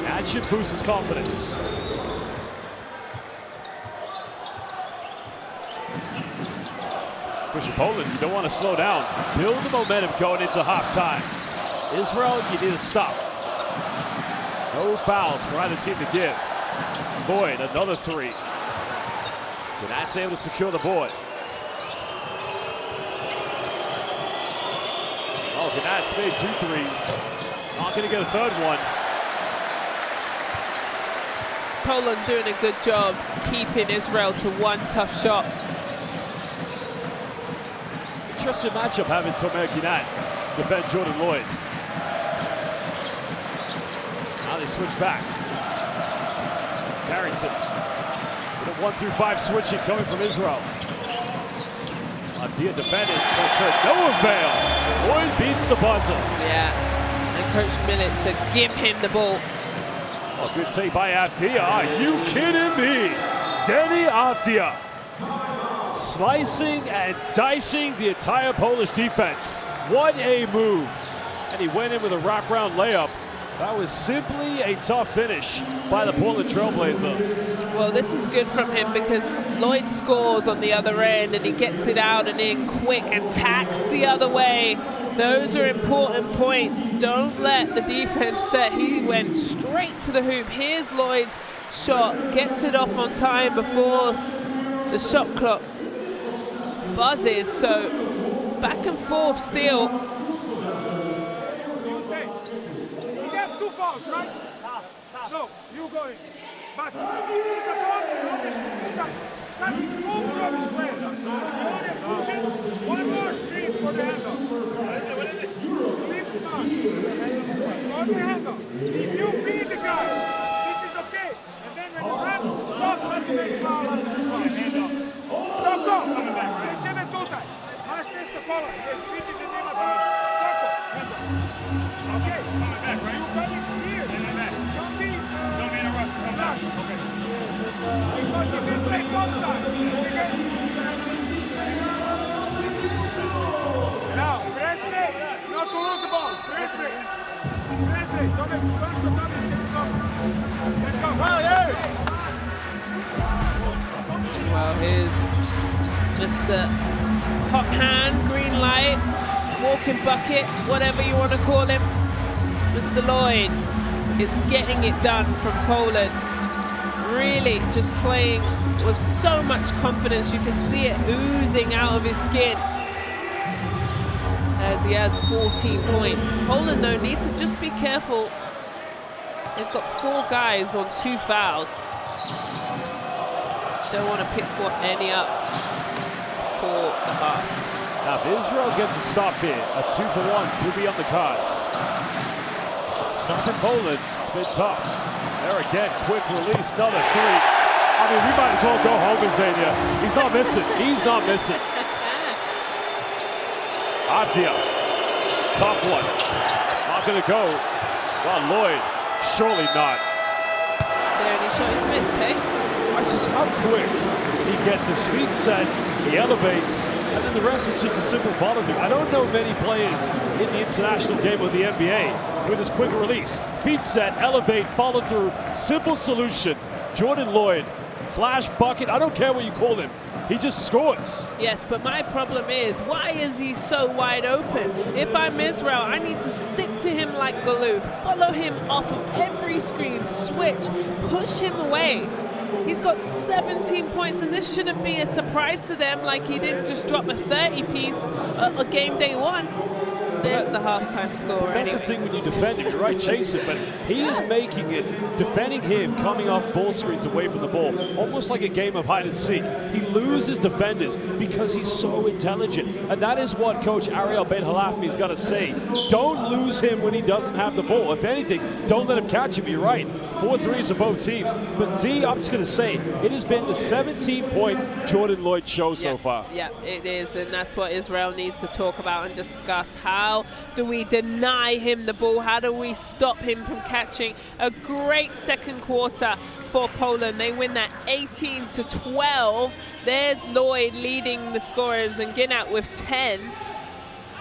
That should boost his confidence. Pushing Poland, you don't want to slow down. Build the momentum going into halftime. Israel, you need to stop. No fouls for either team to give. Lloyd, another three. Gnat's able to secure the board. Oh, Gnat's made 2 threes. Not going to get a third one. Poland doing a good job keeping Israel to one tough shot. Interesting matchup having Tomer Gnat defend Jordan Lloyd. Now they switch back. Carrington with a 1 through 5 switching coming from Israel. Dia defended, but for no avail. Lloyd beats the buzzer. Yeah, and Coach Millett said give him the ball. Oh, good take by Avdia. Are you kidding me? Denny Avdia slicing and dicing the entire Polish defense. What a move. And he went in with a wraparound layup. That was simply a tough finish by the Portland Trailblazer. Well, this is good from him because Lloyd scores on the other end and he gets it out and in quick and tacks the other way. Those are important points. Don't let the defense set. He went straight to the hoop. Here's Lloyd's shot. Gets it off on time before the shot clock buzzes. So back and forth still. Two fouls, right? So, you go in. But if it's a foul, that is both rubbish players. You only have 2 chances. One more screen for the handoff. Leave the start. On the handoff. If you beat the guy, this is okay. And then when you run, stop letting him make foul on the handoff. So go. Rečeme tutaj. Masz też Sokola. Jest widzisz, że nie ma tam. Soko. Okay. Are you coming here? Don't be. Don't interrupt. Come back. Okay. Because you can play both sides. Okay? Now, press me. Not to lose the ball. Press me. Press me. Don't let Let's go. Well, here's Mr. Hot Hand, green light, walking bucket, whatever you want to call him. Mr. Lloyd is getting it done from Poland. Really just playing with so much confidence. You can see it oozing out of his skin as he has 14 points. Poland, though, need to just be careful. They've got 4 guys on 2 fouls. Don't want to pick any up for the half. Now, if Israel gets a stop here, a 2-for-1 could be on the cards. Stopping Poland, it's been tough. There again, quick release, another 3. I mean, we might as well go home with Zania. He's not missing. He's not missing. Avdia, tough one. Not gonna go. Well, Lloyd, surely not. So only shows missed, hey? That's just how quick he gets his feet set, he elevates, and then the rest is just a simple follow through. I don't know many players in the international game of the NBA with this quick release. Feet set, elevate, follow through, simple solution. Jordan Lloyd, flash bucket, I don't care what you call him. He just scores. Yes, but my problem is, why is he so wide open? If I'm Israel, I need to stick to him like glue, follow him off of every screen, switch, push him away. He's got 17 points, and this shouldn't be a surprise to them, like he didn't just drop a 30-piece a game day 1. There's the halftime score. That's anyway. the thing when you defend him, you're right, chase him, but he is making it, defending him, coming off ball screens away from the ball, almost like a game of hide and seek. He loses defenders because he's so intelligent, and that is what Coach Ariel Ben-Halafmi's got to say. Don't lose him when he doesn't have the ball. If anything, don't let him catch him. You're right. 4 threes for both teams. But Z, I'm just going to say, it has been the 17-point Jordan Lloyd show so far. Yeah, it is, and that's what Israel needs to talk about and discuss. How do we deny him the ball? How do we stop him from catching? A great second quarter for Poland. They win that 18-12. There's Lloyd leading the scorers and Ginat with 10.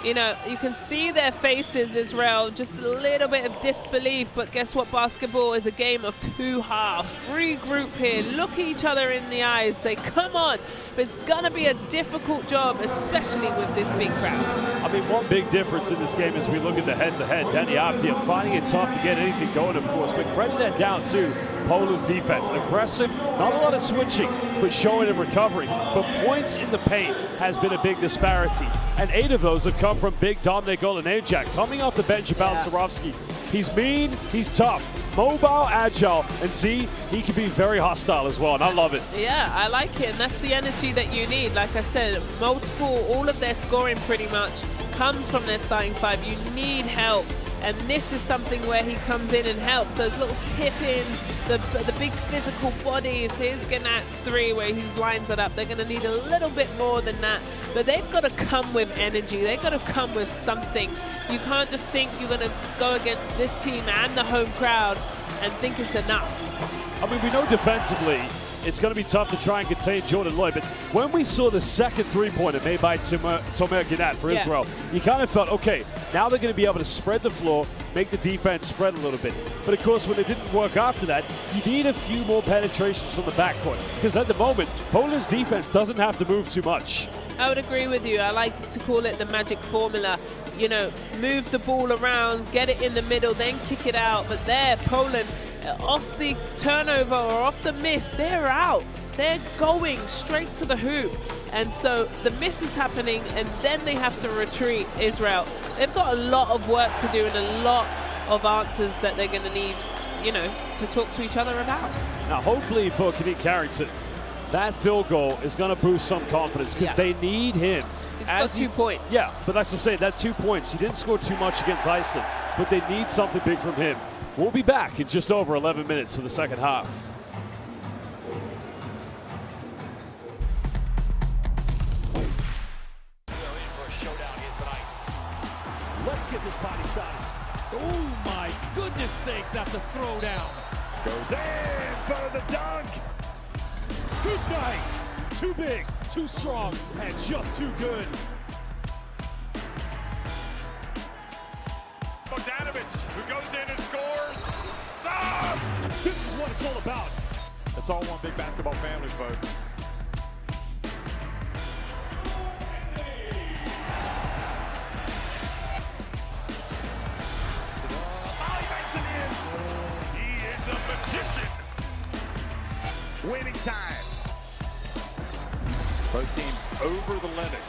You know, you can see their faces, Israel, just a little bit of disbelief, but guess what? Basketball is a game of 2 halves. Regroup here, look at each other in the eyes, say, come on. It's going to be a difficult job, especially with this big crowd. I mean, one big difference in this game is we look at the head-to-head. Danny Avdia finding it tough to get anything going, of course, but credit that down to Poland's defense. Aggressive, not a lot of switching, but showing and recovering. But points in the paint has been a big disparity. And 8 of those have come from big Dominic Olenejczak. Coming off the bench about Swarovski. He's mean, he's tough, mobile, agile, and see, he can be very hostile as well, and I love it. Yeah, I like it, and that's the energy that you need. Like I said, all of their scoring pretty much comes from their starting 5. You need help. And this is something where he comes in and helps. Those little tip-ins, the big physical bodies. Here's Ganat's 3 where he lines it up. They're going to need a little bit more than that. But they've got to come with energy. They've got to come with something. You can't just think you're going to go against this team and the home crowd and think it's enough. I mean, we know defensively it's going to be tough to try and contain Jordan Lloyd, but when we saw the second three-pointer made by Tomer Ganat for Israel, you kind of felt, okay, now they're going to be able to spread the floor, make the defense spread a little bit. But of course, when it didn't work after that, you need a few more penetrations from the backcourt, because at the moment, Poland's defense doesn't have to move too much. I would agree with you. I like to call it the magic formula. You know, move the ball around, get it in the middle, then kick it out. But there, Poland, off the turnover or off the miss, they're out. They're going straight to the hoop. And so the miss is happening, and then they have to retreat, Israel. They've got a lot of work to do and a lot of answers that they're going to need, you know, to talk to each other about. Now, hopefully for Kenneth Carrington, that field goal is going to boost some confidence because they need him. He's got 2 points. Yeah, but that's what I'm saying, that 2 points. He didn't score too much against Iceland, but they need something big from him. We'll be back in just over 11 minutes for the second half. Let's get this party started. Oh my goodness sakes, that's a throwdown. Goes in for the dunk. Good night. Too big, too strong, and just too good. Bogdanovic, who goes in and scores. Ah! This is what it's all about. It's all one big basketball family, folks. He is a magician. Winning time. Both teams over the limit.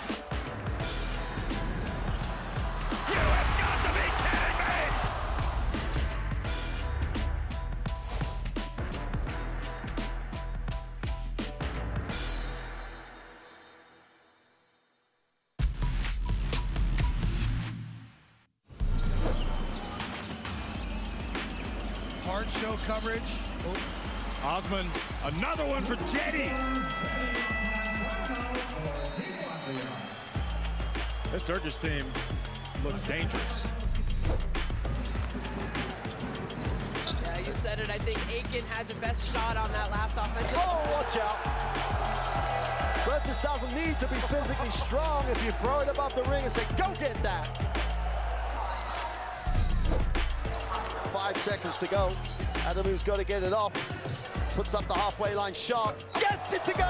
You have got to be kidding me! Hard show coverage. Osman, another one for Jetty. This Turkish team looks dangerous. Yeah, you said it. I think Aiken had the best shot on that last offensive. Oh, watch out. Bertus doesn't need to be physically strong if you throw it above the ring and say, go get that. 5 seconds to go. Adamu's got to get it off. Puts up the halfway line shot. Gets it to go!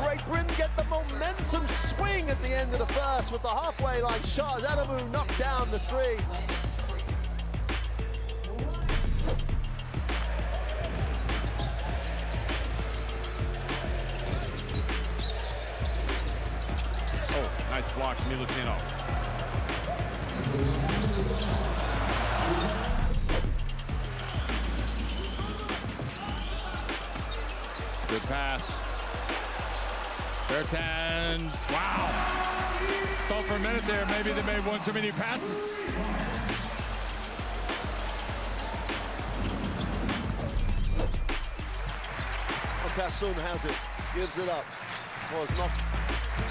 Great Britain get the momentum swing at the end of the first with the halfway line shot as Adamu knocked down the 3. Oh, nice block from Milutinov. Good pass. Bertans. Wow. Thought for a minute there maybe they made one too many passes. Okassun has it, gives it up. Was knocks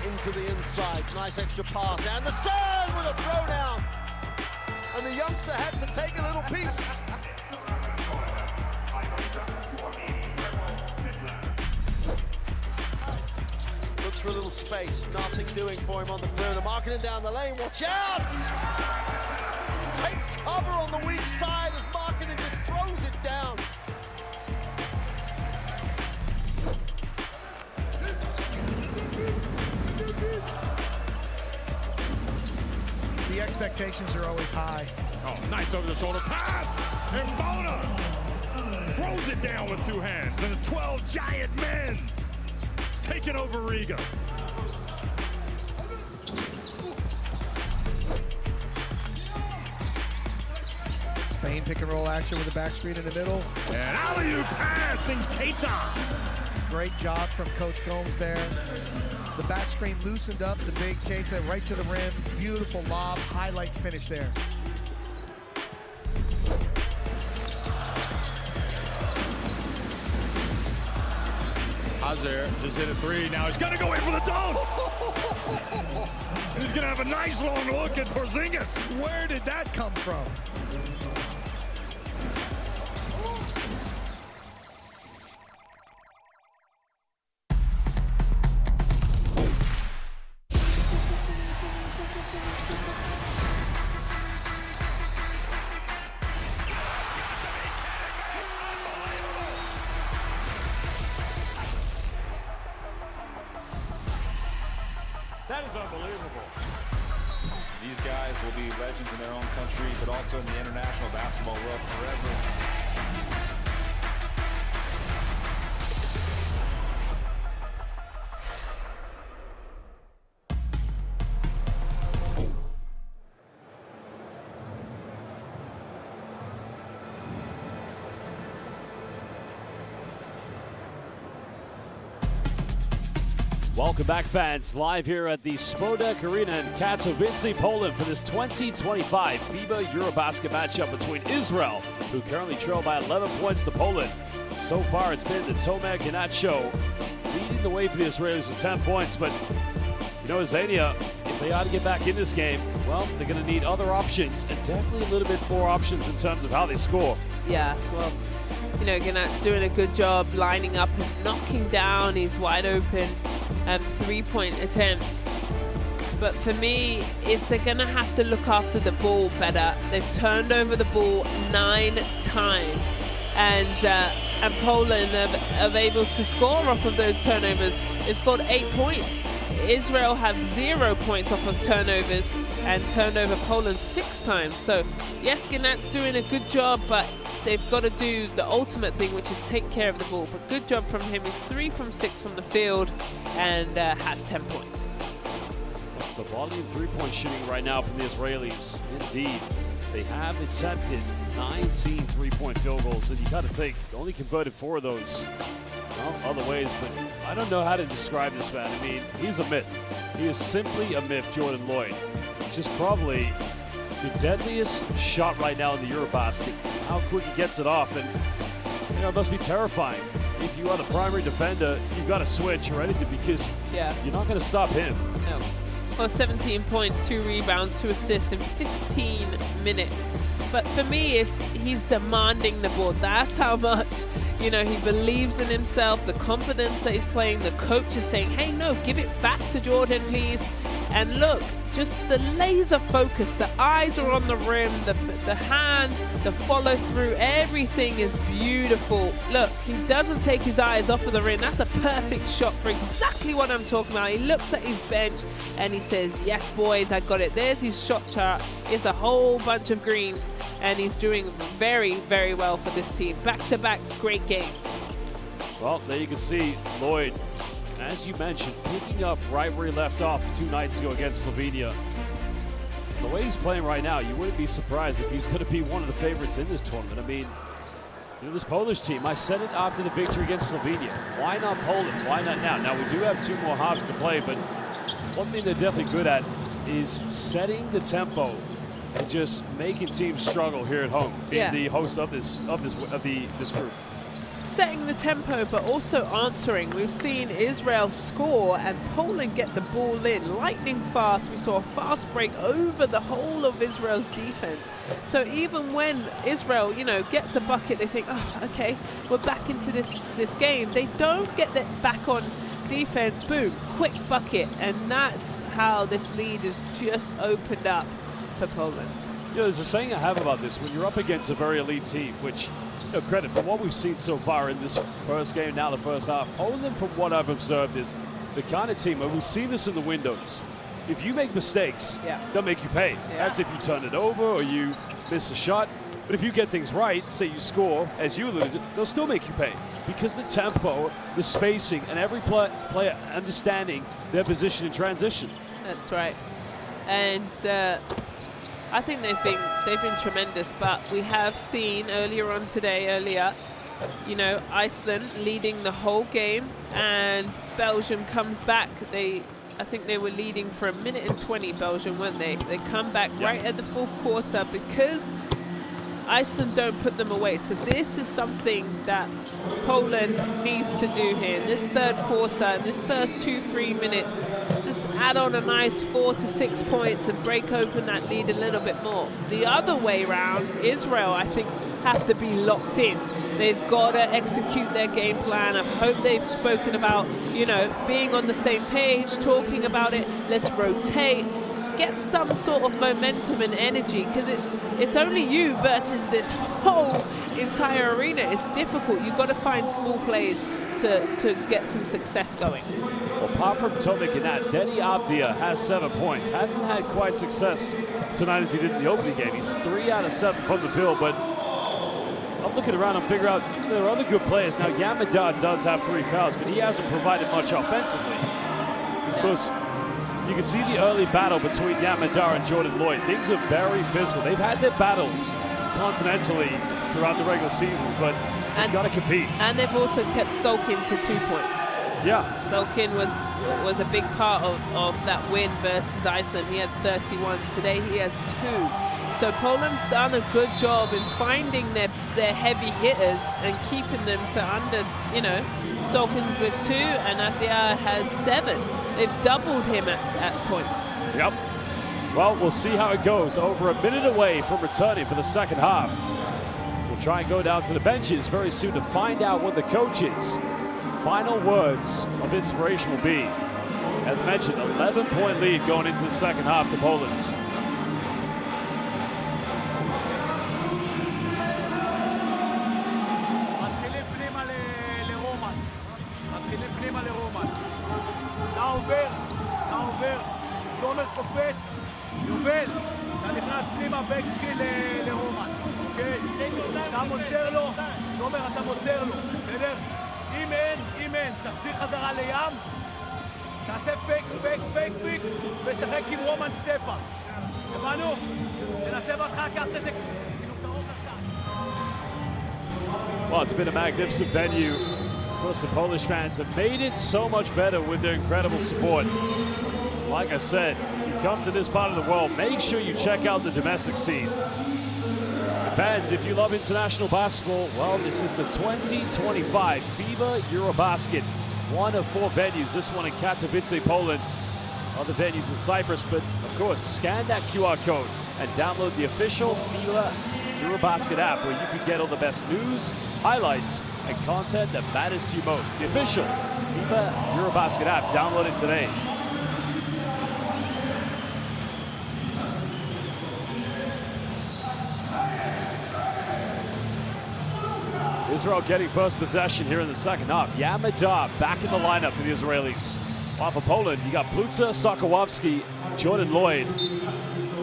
into the inside. Nice extra pass. And the Sun with a throwdown. And the youngster had to take a little piece. Looks for a little space. Nothing doing for him on the perimeter. Marking it down the lane. Watch out! Take cover on the weak side as Markkinen just throws it down. The expectations are always high. Oh, nice over-the-shoulder pass. And Bona throws it down with 2 hands. And the 12 giant men taking over Riga. Spain pick and roll action with the back screen in the middle. And alley-oop pass and Keita. Great job from Coach Gomes there. The back screen loosened up the big Keita right to the rim. Beautiful lob, highlight finish there. Hazer just hit a 3. Now he's gonna go in for the dunk. And he's gonna have a nice long look at Porzingis. Where did that come from? That is unbelievable. These guys will be legends in their own country, but also in the international basketball world forever. Welcome back, fans. Live here at the Spodek Arena in Katowice, Poland for this 2025 FIBA EuroBasket matchup between Israel, who currently trail by 11 points to Poland. So far, it's been the Tomek Ganacho leading the way for the Israelis with 10 points. But, you know, Zania, if they ought to get back in this game, well, they're going to need other options and definitely a little bit more options in terms of how they score. Yeah, well, you know, Ganat's doing a good job lining up and knocking down his wide open three-point attempts. But for me, they're going to have to look after the ball better. They've turned over the ball 9 times. And Poland are able to score off of those turnovers. They've scored 8 points. Israel have 0 points off of turnovers and turned over Poland 6 times. So yes, Ganat's doing a good job, but they've got to do the ultimate thing, which is take care of the ball. But good job from him. He's 3 from 6 from the field and has 10 points. That's the volume three-point shooting right now from the Israelis. Indeed, they have attempted 19 three-point field goals, and you got to think they only converted 4 of those. Well, other ways, but I don't know how to describe this man. I mean, he's a myth. He is simply a myth, Jordan Lloyd. Just probably the deadliest shot right now in the EuroBasket. How quick he gets it off, and you know, it must be terrifying. If you are the primary defender, you've got to switch or anything because you're not going to stop him. No. Well, 17 points, 2 rebounds, 2 assists in 15 minutes. But for me, he's demanding the ball. That's how much, you know, he believes in himself, the confidence that he's playing. The coach is saying, hey, no, give it back to Jordan, please. And look, just the laser focus, the eyes are on the rim, the hand, the follow through, everything is beautiful. Look, he doesn't take his eyes off of the rim. That's a perfect shot for exactly what I'm talking about. He looks at his bench and he says, yes, boys, I got it. There's his shot chart. It's a whole bunch of greens, and he's doing very, very well for this team. Back-to-back great games. Well, there you can see Lloyd, as you mentioned, picking up right where he left off 2 nights ago against Slovenia. The way he's playing right now, you wouldn't be surprised if he's going to be one of the favorites in this tournament. I mean, you know, this Polish team, I said it after the victory against Slovenia. Why not Poland? Why not now? Now, we do have 2 more halves to play, but one thing they're definitely good at is setting the tempo and just making teams struggle here at home, being the host of this group. Setting the tempo, but also answering. We've seen Israel score and Poland get the ball in lightning fast. We saw a fast break over the whole of Israel's defense. So even when Israel, you know, gets a bucket, they think, oh, okay, we're back into this game. They don't get that back on defense. Boom, quick bucket, and that's how this lead is just opened up for Poland. You know, there's a saying I have about this: when you're up against a very elite team, which, you know, credit for what we've seen so far in this first game, now the first half, Poland, from what I've observed, is the kind of team, and we've seen this in the windows, if you make mistakes, they'll make you pay. That's if you turn it over or you miss a shot. But if you get things right, say you score, as you alluded, they'll still make you pay. Because the tempo, the spacing, and every player understanding their position in transition. That's right. And I think they've been tremendous, but we have seen earlier, you know, Iceland leading the whole game, and Belgium comes back. I think they were leading for 1:20, Belgium, weren't they? They come back right at the fourth quarter because Iceland don't put them away. So this is something that Poland needs to do here. In this third quarter, in this first 2-3 minutes, just add on a nice 4 to 6 points and break open that lead a little bit more. The other way around, Israel, I think, have to be locked in. They've got to execute their game plan. I hope they've spoken about, you know, being on the same page, talking about it. Let's rotate, get some sort of momentum and energy, because it's only you versus this whole entire arena. It's difficult. You've got to find small plays to get some success going. Well, apart from Tomic and that, Denny Abdia has 7 points. Hasn't had quite success tonight as he did in the opening game. He's 3 out of 7 from the field, but I'm looking around and figure out there are other good players. Now, Yamadad does have 3 fouls, but he hasn't provided much offensively. Because you can see the early battle between Yamadar and Jordan Lloyd. Things are very physical. They've had their battles continentally throughout the regular seasons, but you've got to compete. And they've also kept Solkin to 2 points. Yeah. Solkin was a big part of that win versus Iceland. He had 31. Today he has 2. So Poland's done a good job in finding their heavy hitters and keeping them to under, you know, Solkin's with 2 and Abdia has 7. They've doubled him at points. Yep. Well, we'll see how it goes. Over a minute away from returning for the second half. We'll try and go down to the benches very soon to find out what the coaches' final words of inspiration will be. As mentioned, 11-point lead going into the second half to Poland. תומר קופץ, יובל, אתה נכנס פנימה בקסקריל לרומן, אוקיי? אתה מוסר לו, תומר אתה מוסר לו, בסדר? אם אין, תחזיר חזרה לים, תעשה פייק, ושחק עם רומן סטפה. הבנו? תנסה בהתחלה, קח את זה כאילו קרוב לצד. Well, it's been a magnificent venue. Of course, the Polish fans have made it so much better with their incredible support. Like I said, if you come to this part of the world, make sure you check out the domestic scene. Fans, if you love international basketball, well, this is the 2025 FIBA EuroBasket. One of 4 venues, this one in Katowice, Poland. Other venues in Cyprus, but of course, scan that QR code and download the official FIBA EuroBasket app where you can get all the best news, highlights, and content that matters to you most. The official FIBA EuroBasket app, download it today. Israel getting first possession here in the second half. Yamadar back in the lineup for the Israelis. While for Poland, you got Plutza, Sokołowski, Jordan Lloyd,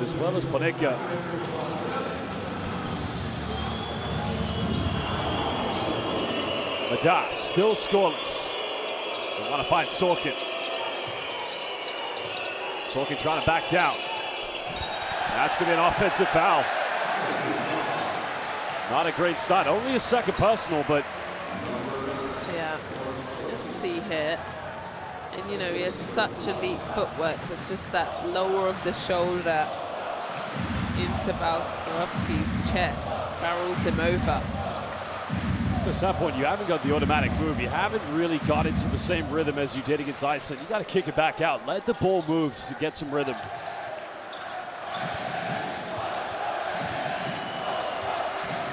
as well as Panika. Madar still scoreless. They want to find Sorkin. Sorkin trying to back down. That's going to be an offensive foul. Not a great start. Only a second personal, but... Yeah, let's see here. And, you know, he has such elite footwork with just that lower of the shoulder into Balskarovski's chest. Barrels him over. At that point, you haven't got the automatic move. You haven't really got into the same rhythm as you did against Iceland. You got to kick it back out. Let the ball move to get some rhythm.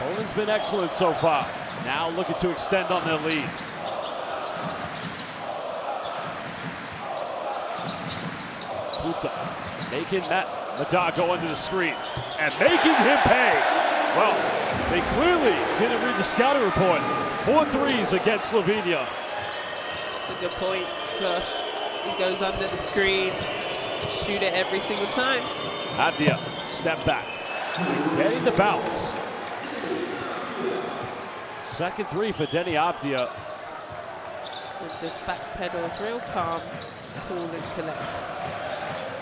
Poland's been excellent so far. Now looking to extend on their lead. Plutza making Madar go under the screen and making him pay. Well, they clearly didn't read the scouting report. 4 threes against Slovenia. That's a good point, Josh. He goes under the screen, shoot it every single time. Abdia, step back. getting the bounce. Second three for Denny Abdia. And just backpedals, real calm, cool and collect.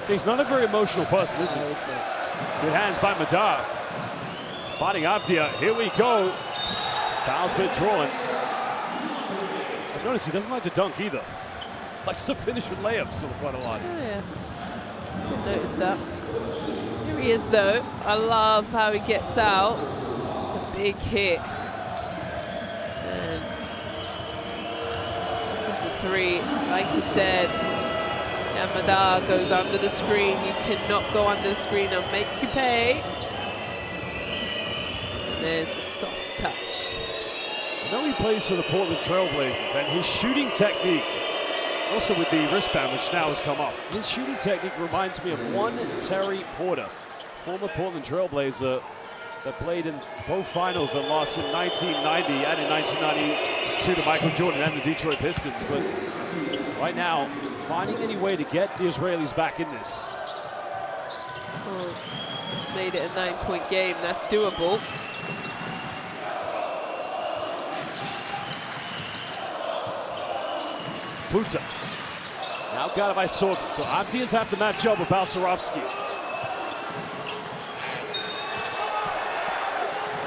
He's not a very emotional person, is he? No, he's not. Good hands by Madar. Fighting Abdia. Here we go. Foul's been drawn. I've noticed he doesn't like to dunk either. Likes to finish with layups quite a lot. Oh, yeah. Didn't notice that. Here he is, though. I love how he gets out. It's a big hit. And this is the three. Like you said, Madar goes under the screen. You cannot go under the screen. I'll make you pay. And there's a soft touch. I know he plays for the Portland Trail Blazers, and his shooting technique, also with the wristband, which now has come off, his shooting technique reminds me of one Terry Porter, former Portland Trail Blazer that played in both finals and lost in 1990 and in 1992 to Michael Jordan and the Detroit Pistons. But right now, finding any way to get the Israelis back in this. Oh, it's made it a 9-point game. That's doable. Puta. Now got it by Sorkin. So Abdias have to match up with Balsarovsky.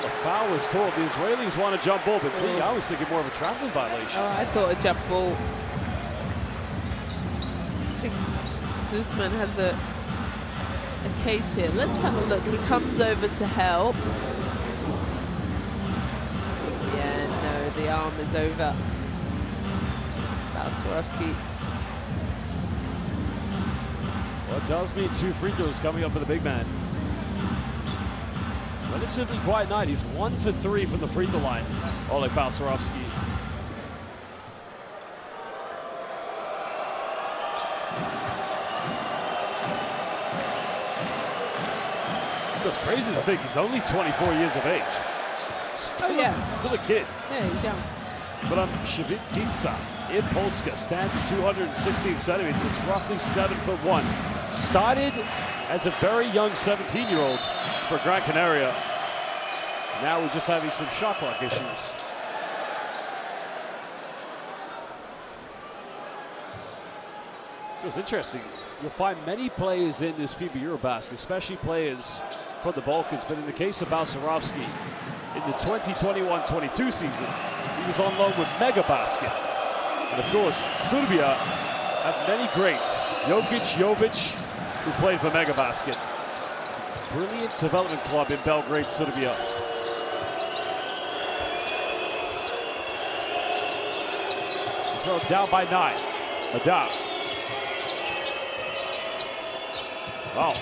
The foul was called. The Israelis want a jump ball, but see, I was thinking more of a traveling violation. Oh, I thought a jump ball. I think Zusman has a case here. Let's have a look. He comes over to help. Yeah, no, the arm is over. Swarovski. Well, it does mean 2 free throws coming up for the big man. Relatively quiet night. He's 1 for 3 from the free throw line. Oleg Balsarovsky. It's crazy to think he's only 24 years of age. Still, still a kid. Yeah, he's young. But Shevitsa in Polska stands at 216 centimeters. It's roughly 7'1". Started as a very young 17-year-old for Gran Canaria. Now we're just having some shot clock issues. It was interesting. You'll find many players in this FIBA EuroBasket, especially players from the Balkans. But in the case of Balsarovsky, in the 2021-22 season, he was on loan with MegaBasket. And of course, Serbia have many greats. Jokic, Jovic, who played for MegaBasket. Brilliant development club in Belgrade, Serbia. Throw down by 9. Madar. Wow.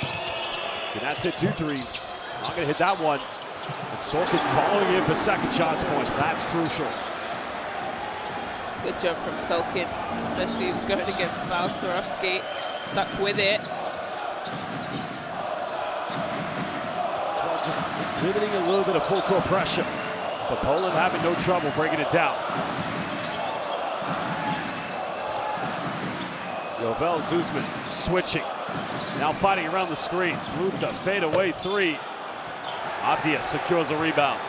And that's it, 2 threes. Not gonna hit that one. And Sorkin following in for second shots points. That's crucial. It's a good job from Sorkin, especially he was going against Balsarovsky. Stuck with it. Well, just exhibiting a little bit of full court pressure. But Poland having no trouble bringing it down. Yovel Zusman switching. Now fighting around the screen. Ruta fade away 3. Abdia secures a rebound.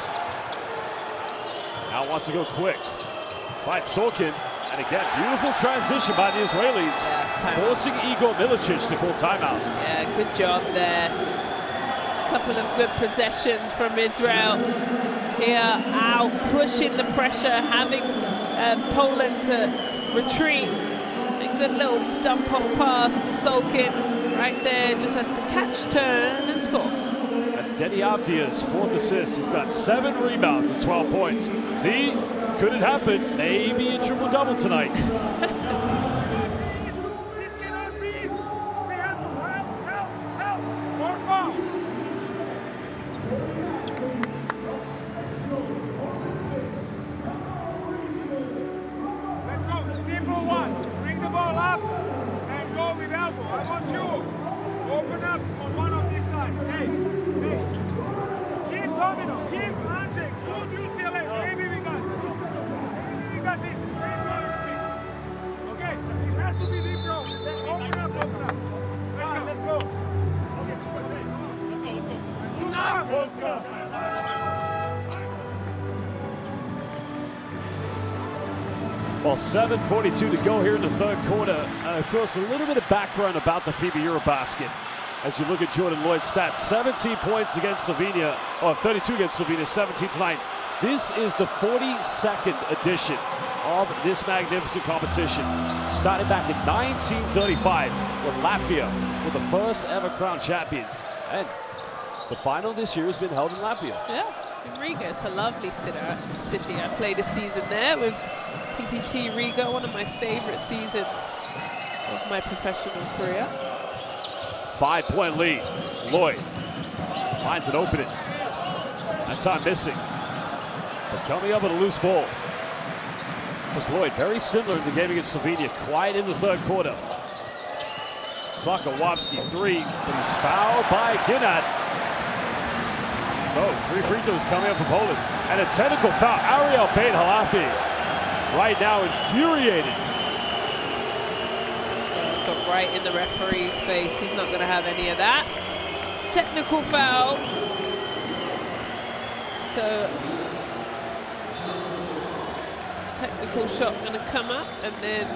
Now wants to go quick. Finds Sorkin. And again, beautiful transition by the Israelis. Yeah, forcing Igor Milicic to call timeout. Yeah, good job there. Couple of good possessions from Israel. Here, out, pushing the pressure, having Poland to retreat. A good little dump off pass to Sorkin. Right there, just has to catch, turn, and score. That's Denny Abdia's 4th assist. He's got 7 rebounds and 12 points. See, could it happen? Maybe a triple-double tonight. This cannot be. We have to help. More foul. Let's go. Simple one. Bring the ball up and go with elbow. I want you. Open up on one of these sides. Hey. Keep Domino. Keep launching. Good UCLA. Maybe we got this. Okay, it has to be deep row. Then open up. Let's go. Okay, let's go. let's go. Well, 7:42 to go here in the third quarter. Of course, a little bit of background about the FIBA EuroBasket. As you look at Jordan Lloyd's stats, 17 points against Slovenia, or 32 against Slovenia, 17 tonight. This is the 42nd edition of this magnificent competition. Started back in 1935 when Latvia were the first ever crowned champions. And the final this year has been held in Latvia. Yeah, in Riga. It's a lovely city. I played a season there with TTT Riga, one of my favorite seasons of my professional career. 5-point lead. Lloyd finds an opening. That time missing. But coming up with a loose ball. Was Lloyd very similar in the game against Slovenia. Quiet in the third quarter. Sakowowski 3, but he's fouled by Ginat. So 3 free throws coming up for Poland. And a technical foul. Ariel Beit-Halapi right now infuriated. Got right in the referee's face. He's not going to have any of that. Technical foul. So technical shot going to come up, and then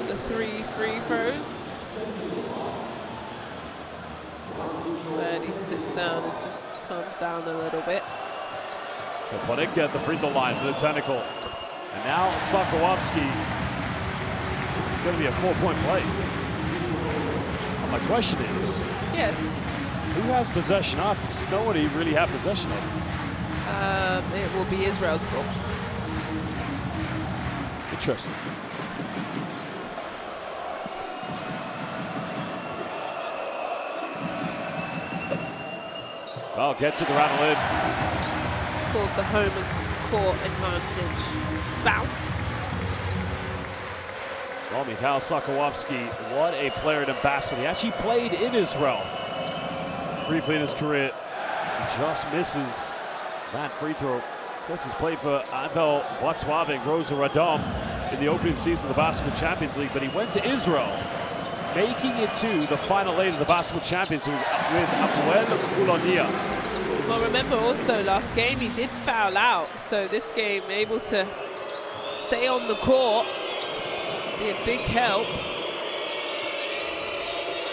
the 3 free throws. But he sits down and just calms down a little bit. So Podek at the free throw line for the technical. And now Sakowowski. This is going to be a 4-point play. My question is, yes, who has possession after this? Because nobody really had possession of it. It will be Israel's ball. Interesting. Well, gets it around the lid. It's called the home court advantage bounce. Well, Mikhail Sakowowski, what a player and ambassador. He actually played in Israel briefly in his career. He just misses that free throw. Of course, he's played for Anvel Wrocław and Rosa Radom in the opening season of the Basketball Champions League, but he went to Israel, making it to the final 8 of the Basketball Champions League with Hapoel Polonia. Well, remember also last game he did foul out, so this game able to stay on the court. Be a big help.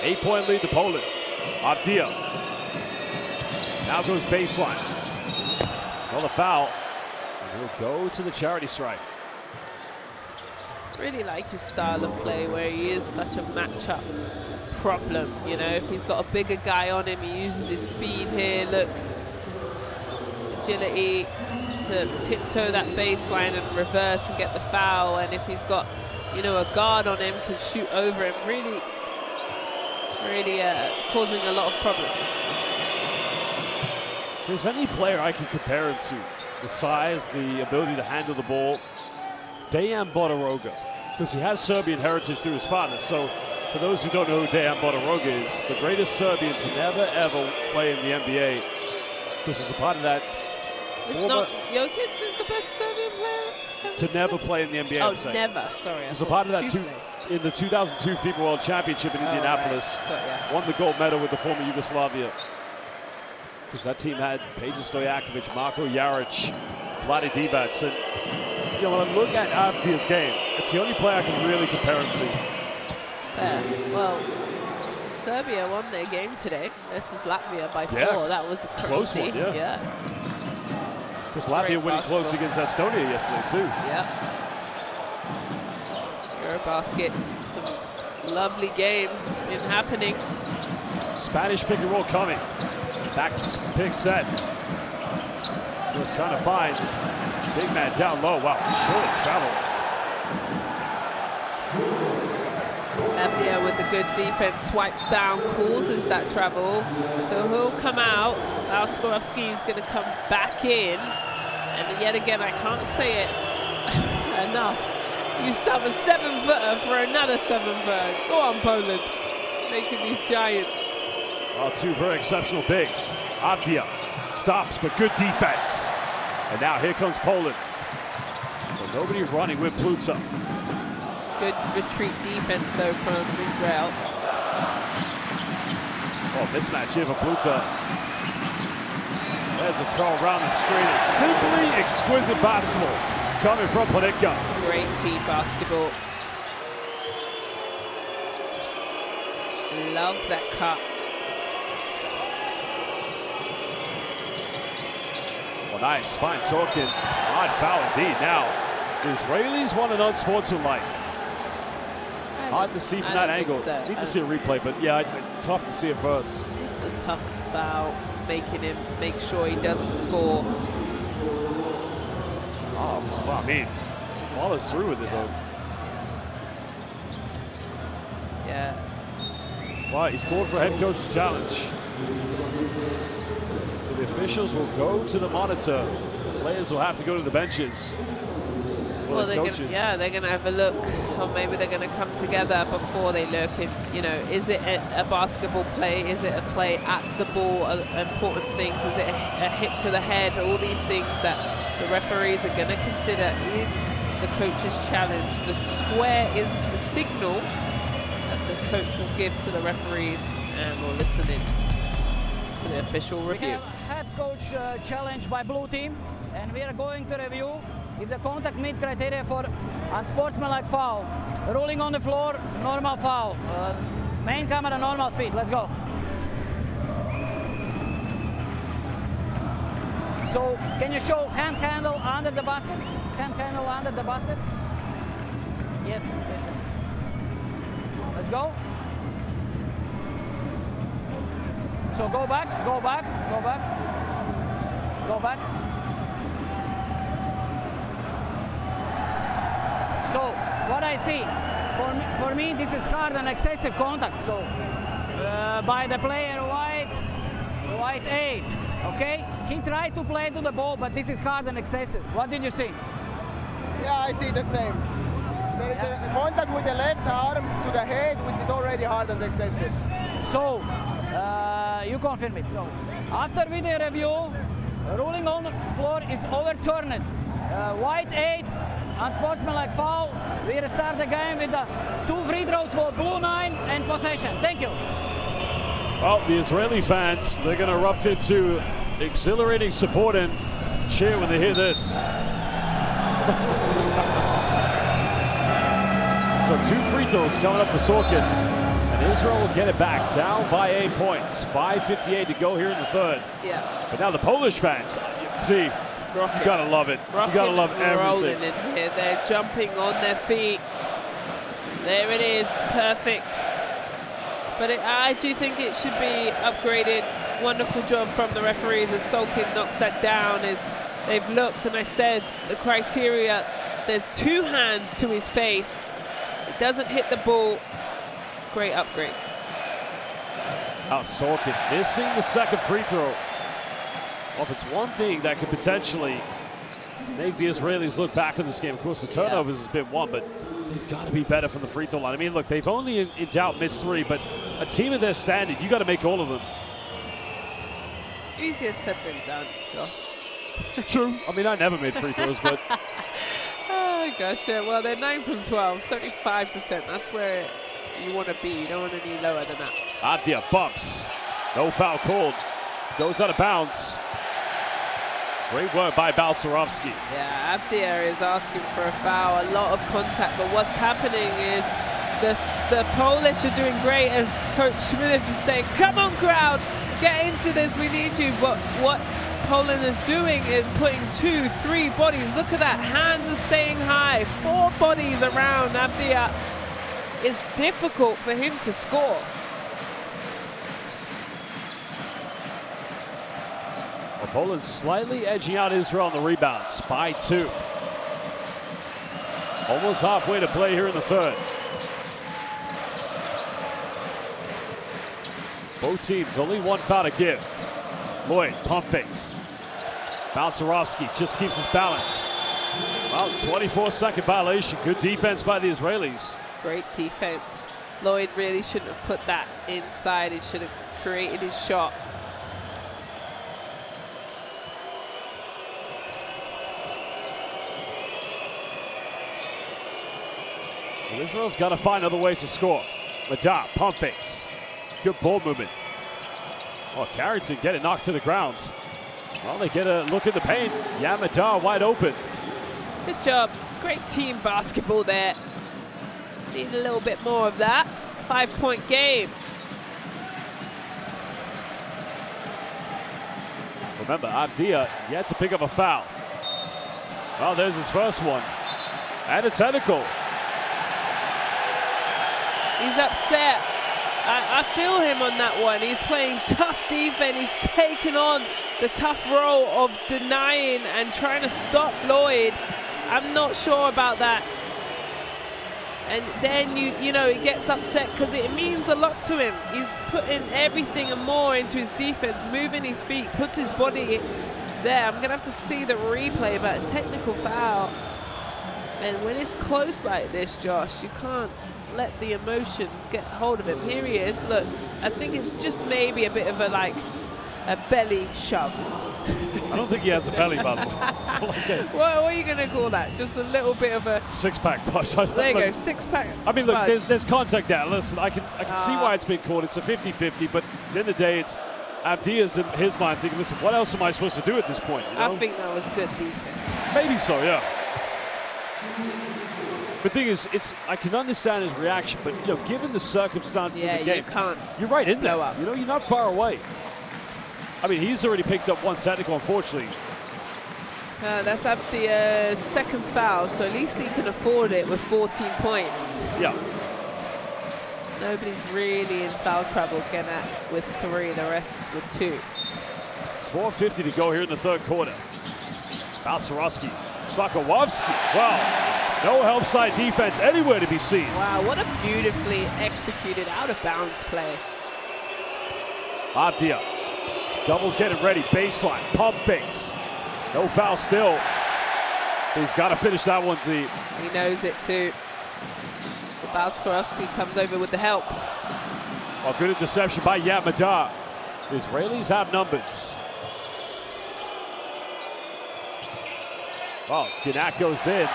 8-point lead to Poland. Avdia. Now goes baseline. Another foul. And he'll go to the charity strike. Really like his style of play where he is such a matchup problem. You know, if he's got a bigger guy on him, he uses his speed here. Look, agility to tiptoe that baseline and reverse and get the foul. And if he's got, you know, a guard on him, can shoot over him. Really causing a lot of problems. If there's any player I can compare him to, the size, the ability to handle the ball, Dejan Bodiroga, because he has Serbian heritage through his father. So for those who don't know who Dejan Bodiroga is, the greatest Serbian to never ever play in the NBA, because he's a part of that. It's not Jokic is the best Serbian player to never play in the NBA. Oh, I'm saying. never. Sorry. He was a part of that in the 2002 FIBA World Championship in Indianapolis. Right. Won the gold medal with the former Yugoslavia. Because that team had Peja Stojakovic, Marko Jaric, Vlade Divac. And you know, when I look at Avdija's game, it's the only player I can really compare him to. Fair. Well, Serbia won their game today. This is Latvia by 4. That was a close one, yeah. Because Latvia winning close against Estonia yesterday too. Yeah. EuroBasket, some lovely games been happening. Spanish pick and roll coming. Back pick set. Just trying to find big man down low. Wow, short travel. Latvia with the good defense, swipes down, causes that travel. So he'll come out. Alskorovsky is going to come back in. And yet again, I can't say it enough. You sub a 7-footer for another 7-footer. Go on, Poland. Making these giants. Well, 2 very exceptional bigs. Avdia stops, but good defense. And now here comes Poland. But nobody running with Pluta. Good retreat defense, though, from Israel. Oh, mismatch here for Pluta. There's a throw around the screen. It's simply exquisite basketball coming from Ponitka. Great team basketball. Love that cut. Well, nice. Fine Sorkin. Hard foul indeed. Now, the Israelis want an unsportsmanlike. Hard to see from that angle. So. Need to see a replay, but yeah, tough to see it first. Just a tough foul, making him make sure he doesn't score. Oh, well, I mean, follows through with it though. Yeah. Well, he's called for a head coach's challenge. So the officials will go to the monitor. Players will have to go to the benches. Well, they're gonna have a look, or maybe they're gonna come together before they look. And you know, is it a basketball play? Is it a play at the ball? Important things. Is it a hit to the head? All these things that the referees are gonna consider in the coach's challenge. The square is the signal that the coach will give to the referees, and we'll listen in to the official review. We have head coach challenge by blue team, and we are going to review if the contact meet criteria for unsportsmanlike foul. Rolling on the floor, normal foul. Main camera, normal speed. Let's go. So, can you show hand handle under the basket? Hand handle under the basket? Yes, yes, sir. Let's go. So go back, go back, go back, go back. So what I see, for me this is hard and excessive contact. So by the player white 8, okay? He tried to play to the ball, but this is hard and excessive. What did you see? Yeah, I see the same. There is a contact with the left arm to the head, which is already hard and excessive. So you confirm it. So after video review, ruling on the floor is overturned. White 8. Unsportsmanlike foul. We restart the game with the 2 free throws for blue 9 and possession. Thank you. Well, the Israeli fans, they're going to erupt into exhilarating support and cheer when they hear this. So 2 free throws coming up for Sorkin. And Israel will get it back, down by 8 points. 5:58 to go here in the third. Yeah. But now the Polish fans, see, you gotta love it. You gotta love everything. Rolling in here. They're jumping on their feet. There it is, perfect. But I do think it should be upgraded. Wonderful job from the referees as Solkin knocks that down. As they've looked, and I said the criteria. There's 2 hands to his face. It doesn't hit the ball. Great upgrade. Now Sorkin missing the second free throw. Well, if it's one thing that could potentially make the Israelis look back in this game, of course, the turnovers has been one, but they've got to be better from the free throw line. I mean, look, they've only in doubt missed 3, but a team of their standard, you got to make all of them. Easier said than done, Josh. True. I mean, I never made free throws, but... Oh, gosh, yeah. Well, they're 9 from 12, 75%. That's where you want to be. You don't want to be lower than that. Abdia bumps. No foul called. Goes out of bounds. Great work by Balcerowski. Yeah, Abdia is asking for a foul, a lot of contact, but what's happening is the Polish are doing great, as Coach Schmidt is saying, come on crowd, get into this, we need you. But what Poland is doing is putting 2, 3 bodies, look at that, hands are staying high, 4 bodies around Abdia. It's difficult for him to score. Poland slightly edging out Israel on the rebounds by 2. Almost halfway to play here in the third. Both teams only 1 foul to give. Lloyd, pump fakes. Balcerowski just keeps his balance. Well, 24-second violation. Good defense by the Israelis. Great defense. Lloyd really shouldn't have put that inside. He should have created his shot. Well, Israel's got to find other ways to score. Madar, pump fakes. Good ball movement. Oh, Carrington getting knocked to the ground. Well, they get a look at the paint. Yamada wide open. Good job. Great team basketball there. Need a little bit more of that. 5-point game. Remember, Abdia yet to pick up a foul. Well, there's his first one. And a technical. He's upset. I feel him on that one. He's playing tough defense. He's taking on the tough role of denying and trying to stop Lloyd. I'm not sure about that. And then, you know, he gets upset because it means a lot to him. He's putting everything and more into his defense, moving his feet, puts his body there. I'm going to have to see the replay, but a technical foul. And when it's close like this, Josh, you can't let the emotions get hold of him. Here he is. Look, I think it's just maybe a bit of a, like, a belly shove. I don't think he has a belly, by the way. What are you going to call that? Just a little bit of a... Six-pack push. There you go, six-pack. I mean, look, there's contact there. Listen, I can see why it's been called. It's a 50-50, but at the end of the day, it's Abdia's in his mind thinking, listen, what else am I supposed to do at this point? You know? I think that was good defense. Maybe so, yeah. The thing is, I can understand his reaction, but, you know, given the circumstances of the game, you're right in there. You know, you're not far away. I mean, he's already picked up one technical, unfortunately. That's up the second foul, so at least he can afford it with 14 points. Yeah. Nobody's really in foul trouble. Gannett with 3, the rest with 2. 4:50 to go here in the third quarter. Balcerowski, Sakowowski. Wow, no help side defense anywhere to be seen. Wow, what a beautifully executed out-of-bounds play. Abdia. Doubles getting ready, baseline, pump fakes. No foul still. He's got to finish that one, Z. He knows it too. Balcerowski comes over with the help. Oh, good interception by Yamada. The Israelis have numbers. Well, Gannett goes in.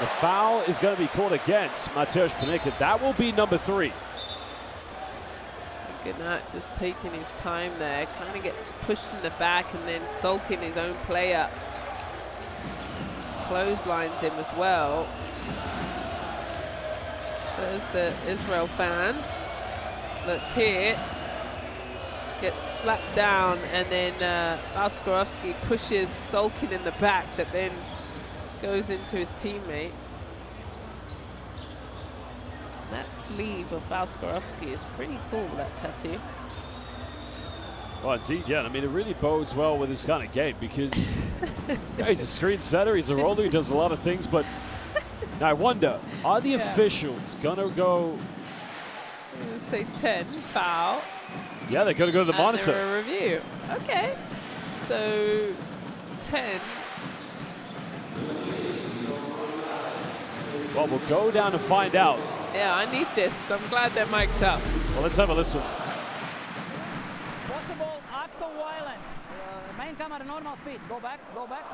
The foul is going to be called against Mateusz Panicka. That will be number 3. Gannett just taking his time there, kind of gets pushed in the back and then sulking his own player. Clotheslined him as well. There's the Israel fans. Look here. Gets slapped down and then Balcerowski pushes sulking in the back that then goes into his teammate. That sleeve of Balcerowski is pretty cool, that tattoo. Well, indeed, yeah. I mean, it really bodes well with this kind of game because yeah, he's a screen setter, he's a roller, he does a lot of things, but now I wonder, are the officials going to go... I'm going to say 10, foul. Yeah, they're going to go to the monitor. A review. Okay. So, 10. Well, we'll go down to find out. Yeah, I need this. I'm glad they're mic'd up. Well, let's have a listen. Possible act of violence. Main camera, normal speed. Go back, go back.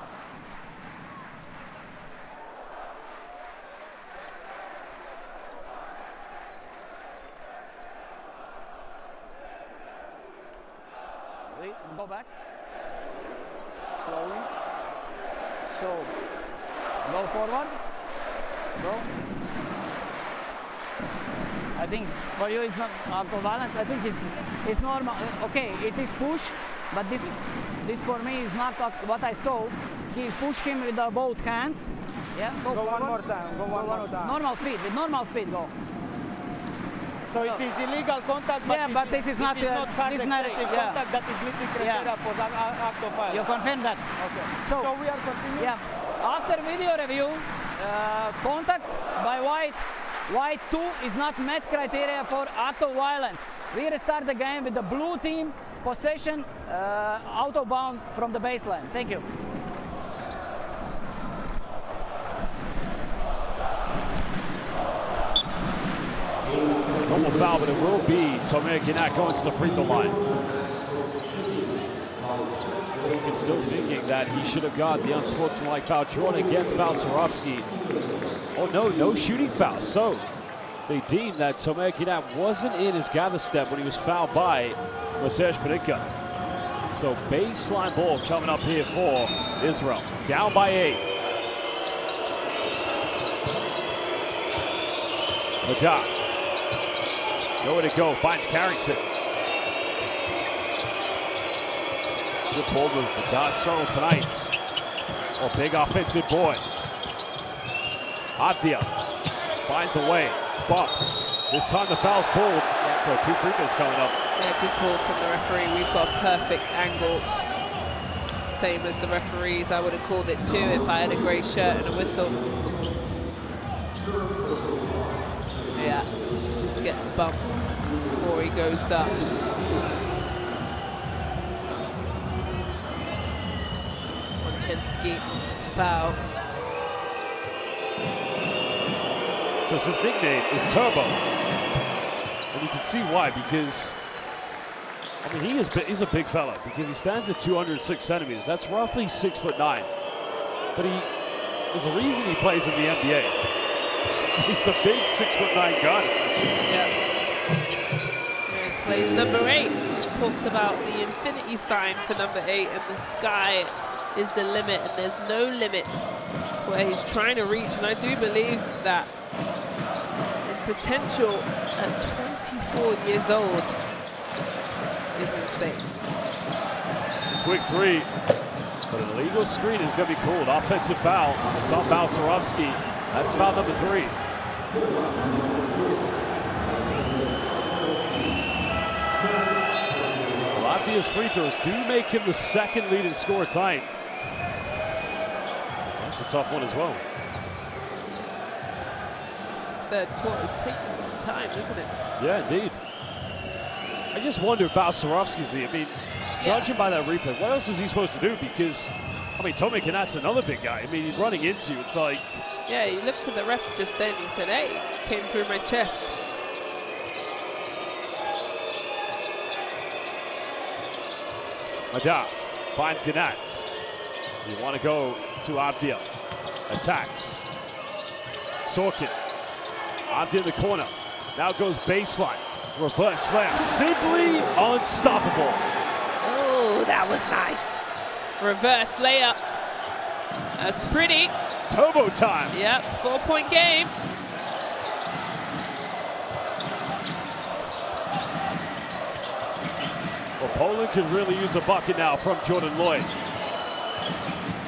Wait, go back. Slowly. So, go forward. Go. I think for you it's not act of violence. I think it's normal. Okay, it is push, but this for me is not what I saw. He pushed him with both hands. Yeah, go one more time. Go one more time. Normal speed. With normal speed, go. So it is illegal contact, but, yeah, but this is not hard excessive yeah. contact that is meeting criteria for that act of violence. You confirm that? Okay. So we are continuing. Yeah. After video review, contact by white 2 is not met criteria for act of violence. We restart the game with the blue team possession out of bound from the baseline. Thank you. Normal foul, but it will be Tomer Gannett going to the free throw line. Sokin still thinking that he should have got the unsportsmanlike foul drawn against Balcerowski. Oh no, no shooting foul. So they deemed that Tomer Gannett wasn't in his gather step when he was fouled by Mateusz Panicka. So baseline ball coming up here for Israel. Down by 8. Madar. Nowhere to go. Finds Carrington. Good ball move. Madar struggled tonight. Oh, big offensive board. Abdia finds a way. Bumps. This time the foul's called. So 2 free throws coming up. Yeah, good call from the referee. We've got a perfect angle. Same as the referees. I would have called it too if I had a grey shirt and a whistle. Yeah, just gets bumped before he goes up. Montensky, foul. Because his nickname is Turbo. And you can see why, because I mean, he's a big fella because he stands at 206 centimeters. That's roughly 6'9". But there's a reason he plays in the NBA. He's a big 6'9" guard. Yeah. And plays number 8, which talked about the infinity sign for number 8, and the sky is the limit, and there's no limits where he's trying to reach. And I do believe that his potential at 24 years old is insane. Quick 3, but an illegal screen is going to be called. Offensive foul. It's on Balcerowski. That's foul number 3. Latvia's free throws do make him the second leading scorer tonight. That's a tough one as well. This third quarter's taking some time, isn't it? Yeah, indeed. I just wonder about Balcerowski's. I mean, judging by that replay, what else is he supposed to do? Because, I mean, Tommy Kanat's another big guy. I mean, he's running into you. It's like... Yeah, he looked at the ref just then. He said, hey, came through my chest. Madar finds Ganat. You want to go to Abdia. Attacks. Sorkin. Abdia in the corner. Now goes baseline. Reverse slam. Simply unstoppable. Oh, that was nice. Reverse layup. That's pretty. Turbo time. Yep, 4-point game. Well, Poland could really use a bucket now from Jordan Lloyd.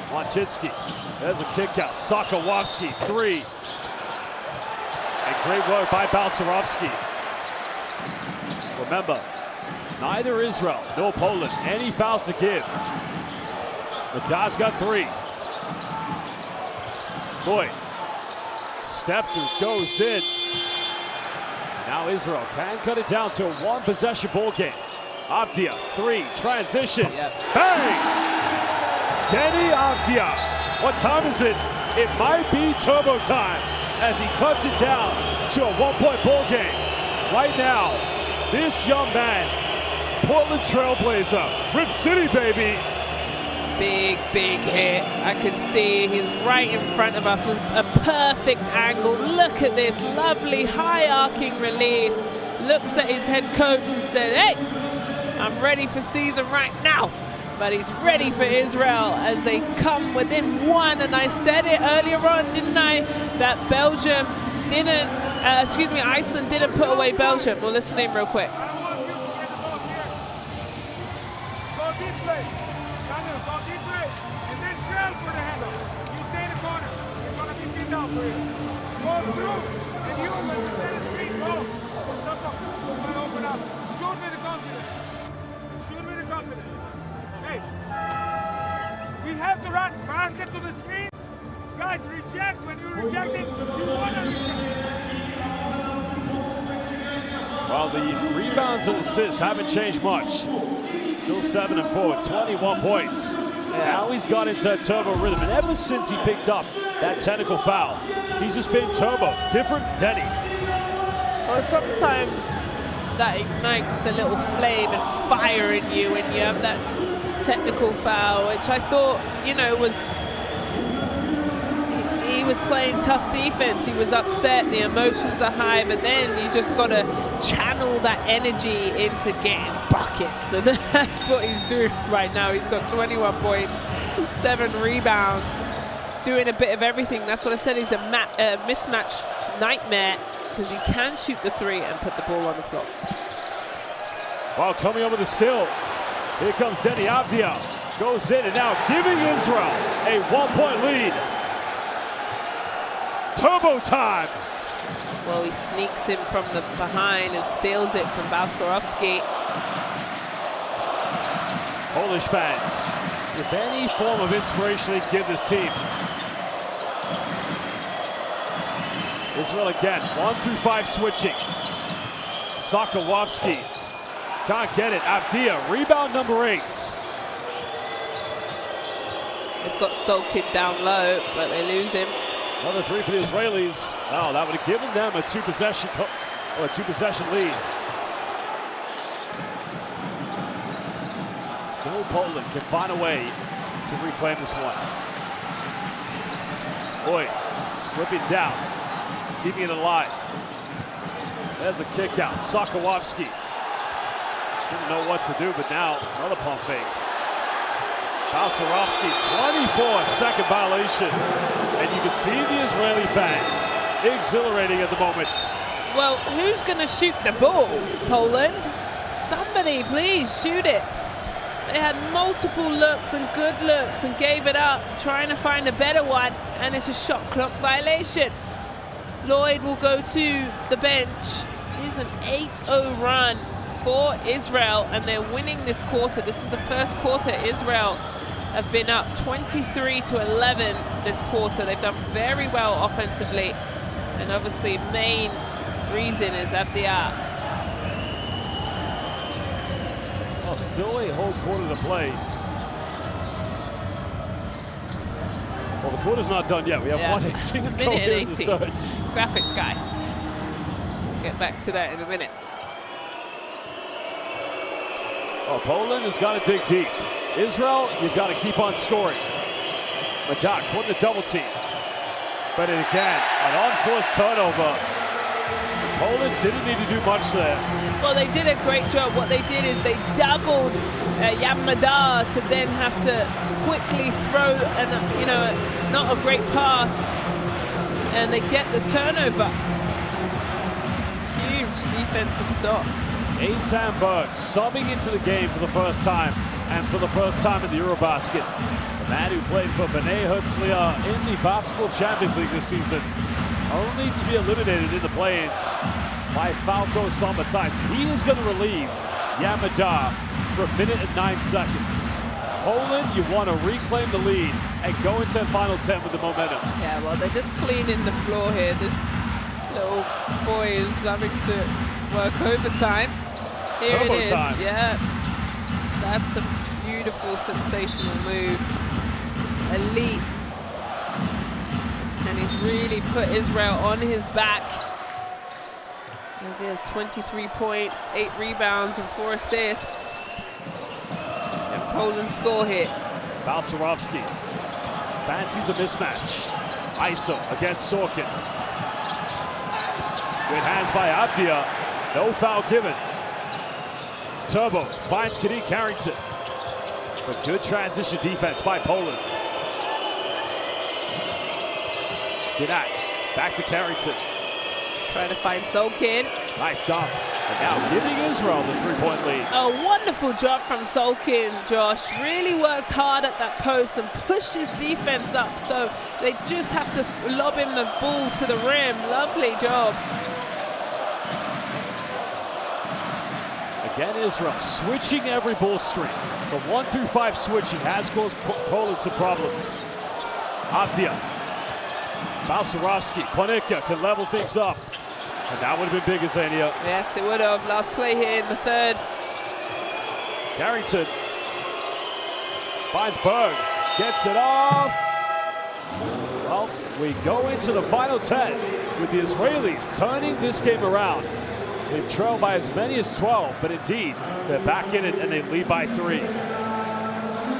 Montensky. There's a kick out. Sokolowski, 3. And great work by Balcerowski. Remember, neither Israel nor Poland any fouls to give. Madar's got 3. Lloyd stepped and goes in. Now Israel can cut it down to a 1-possession ball game. Abdia, 3, transition. Yep. Bang! Denny Abdia. What time is it? It might be turbo time as he cuts it down to a 1-point ball game. Right now, this young man, Portland Trailblazer, Rip City, baby. Big hit. I can see he's right in front of us. A perfect angle. Look at this lovely high arcing release. Looks at his head coach and said, hey, I'm ready for season right now. But he's ready for Israel as they come within 1. And I said it earlier on, didn't I? That Belgium didn't, Iceland didn't put away Belgium. Well, listen in real quick. Go this way. Daniel, go this way. And then trail for the handle. You stay in the corner. It's going to be beat down for you. Go through. And you, when you set a screen, go. Stop up. We're going to open up. Shoot with the confidence. Shoot with the confidence. Hey. We have to run faster to the screens. Guys, reject. When you reject it, you want to reject. Well, the rebounds and assists haven't changed much. Still 7 and 4, 21 points. Now he's got into that turbo rhythm, and ever since he picked up that technical foul, he's just been turbo, different Denny. Well, sometimes that ignites a little flame and fire in you when you have that technical foul, which I thought, you know, he was playing tough defense. He was upset, the emotions are high, but then you just got to channel that energy into getting buckets. And that's what he's doing right now. He's got 21 points, 7 rebounds, doing a bit of everything. That's what I said, he's a mismatch nightmare, because he can shoot the 3 and put the ball on the floor. Well, coming over the steal, here comes Denny Avdia. Goes in and now giving Israel a 1-point lead. Turbo time. Well, he sneaks him from the behind and steals it from Balskorovski. Polish fans, if any form of inspiration they can give this team. Israel again, 1 through 5 switching. Sokolowski can't get it. Avdia, rebound number 8. They've got Solkin down low, but they lose him. Another 3 for the Israelis. Oh, that would have given them a two-possession lead. Still Poland can find a way to reclaim this one. Boy, slipping down, keeping it alive. There's a kick out. Sokolowski didn't know what to do, but now another pump fake. Balskorovski, 24-second violation. And you can see the Israeli fans exhilarating at the moment. Well, who's going to shoot the ball, Poland? Somebody, please shoot it. They had multiple looks and good looks and gave it up, trying to find a better one, and it's a shot clock violation. Lloyd will go to the bench. Here's an 8-0 run for Israel, and they're winning this quarter. This is the first quarter Israel have been up 23-11 this quarter. They've done very well offensively, and obviously main reason is Avdia. Well, still a whole quarter to play. Well, the quarter's not done yet. We have 1:18 to go here in the third. Graphics guy. We'll get back to that in a minute. Well, Poland has got to dig deep. Israel, you've got to keep on scoring. Madak putting the double team. But again, an unforced turnover. Poland didn't need to do much there. Well, they did a great job. What they did is they doubled Yamada to then have to quickly throw, not a great pass, and they get the turnover. Huge defensive stop. Eitan Berg subbing into the game for the first time, and for the first time in the EuroBasket. The man who played for Bnei Herzliya in the Basketball Champions League this season, only to be eliminated in the play-ins by Falco Sambatais. He is going to relieve Yamada for 1 minute and 9 seconds. Poland, you want to reclaim the lead and go into the final 10 with the momentum. Yeah, well, they're just cleaning the floor here. This little boy is having to work overtime. Here it is. Yeah, that's a beautiful, sensational move. Elite. And he's really put Israel on his back. As he has 23 points, 8 rebounds, and 4 assists. And Poland score here. Balskorovski fancies a mismatch. ISO against Sorkin. Good hands by Avdia. No foul given. Turbo finds Kadeem Carrington. But good transition defense by Poland. Gennat back to Carrington. Trying to find Solkin. Nice dump. And now giving Israel the 3-point lead. A wonderful job from Solkin, Josh. Really worked hard at that post and pushed his defense up. So they just have to lob him the ball to the rim. Lovely job. Again, Israel switching every ball screen. The 1 through 5 switching has caused Poland some problems. Avdia. Balskorovski, Panicka can level things up. And that would have been big, Azania. Yes, it would have. Last play here in the third. Carrington finds Berg, gets it off. Well, we go into the final 10 with the Israelis turning this game around. They've trailed by as many as 12, but indeed, they're back in it and they lead by 3.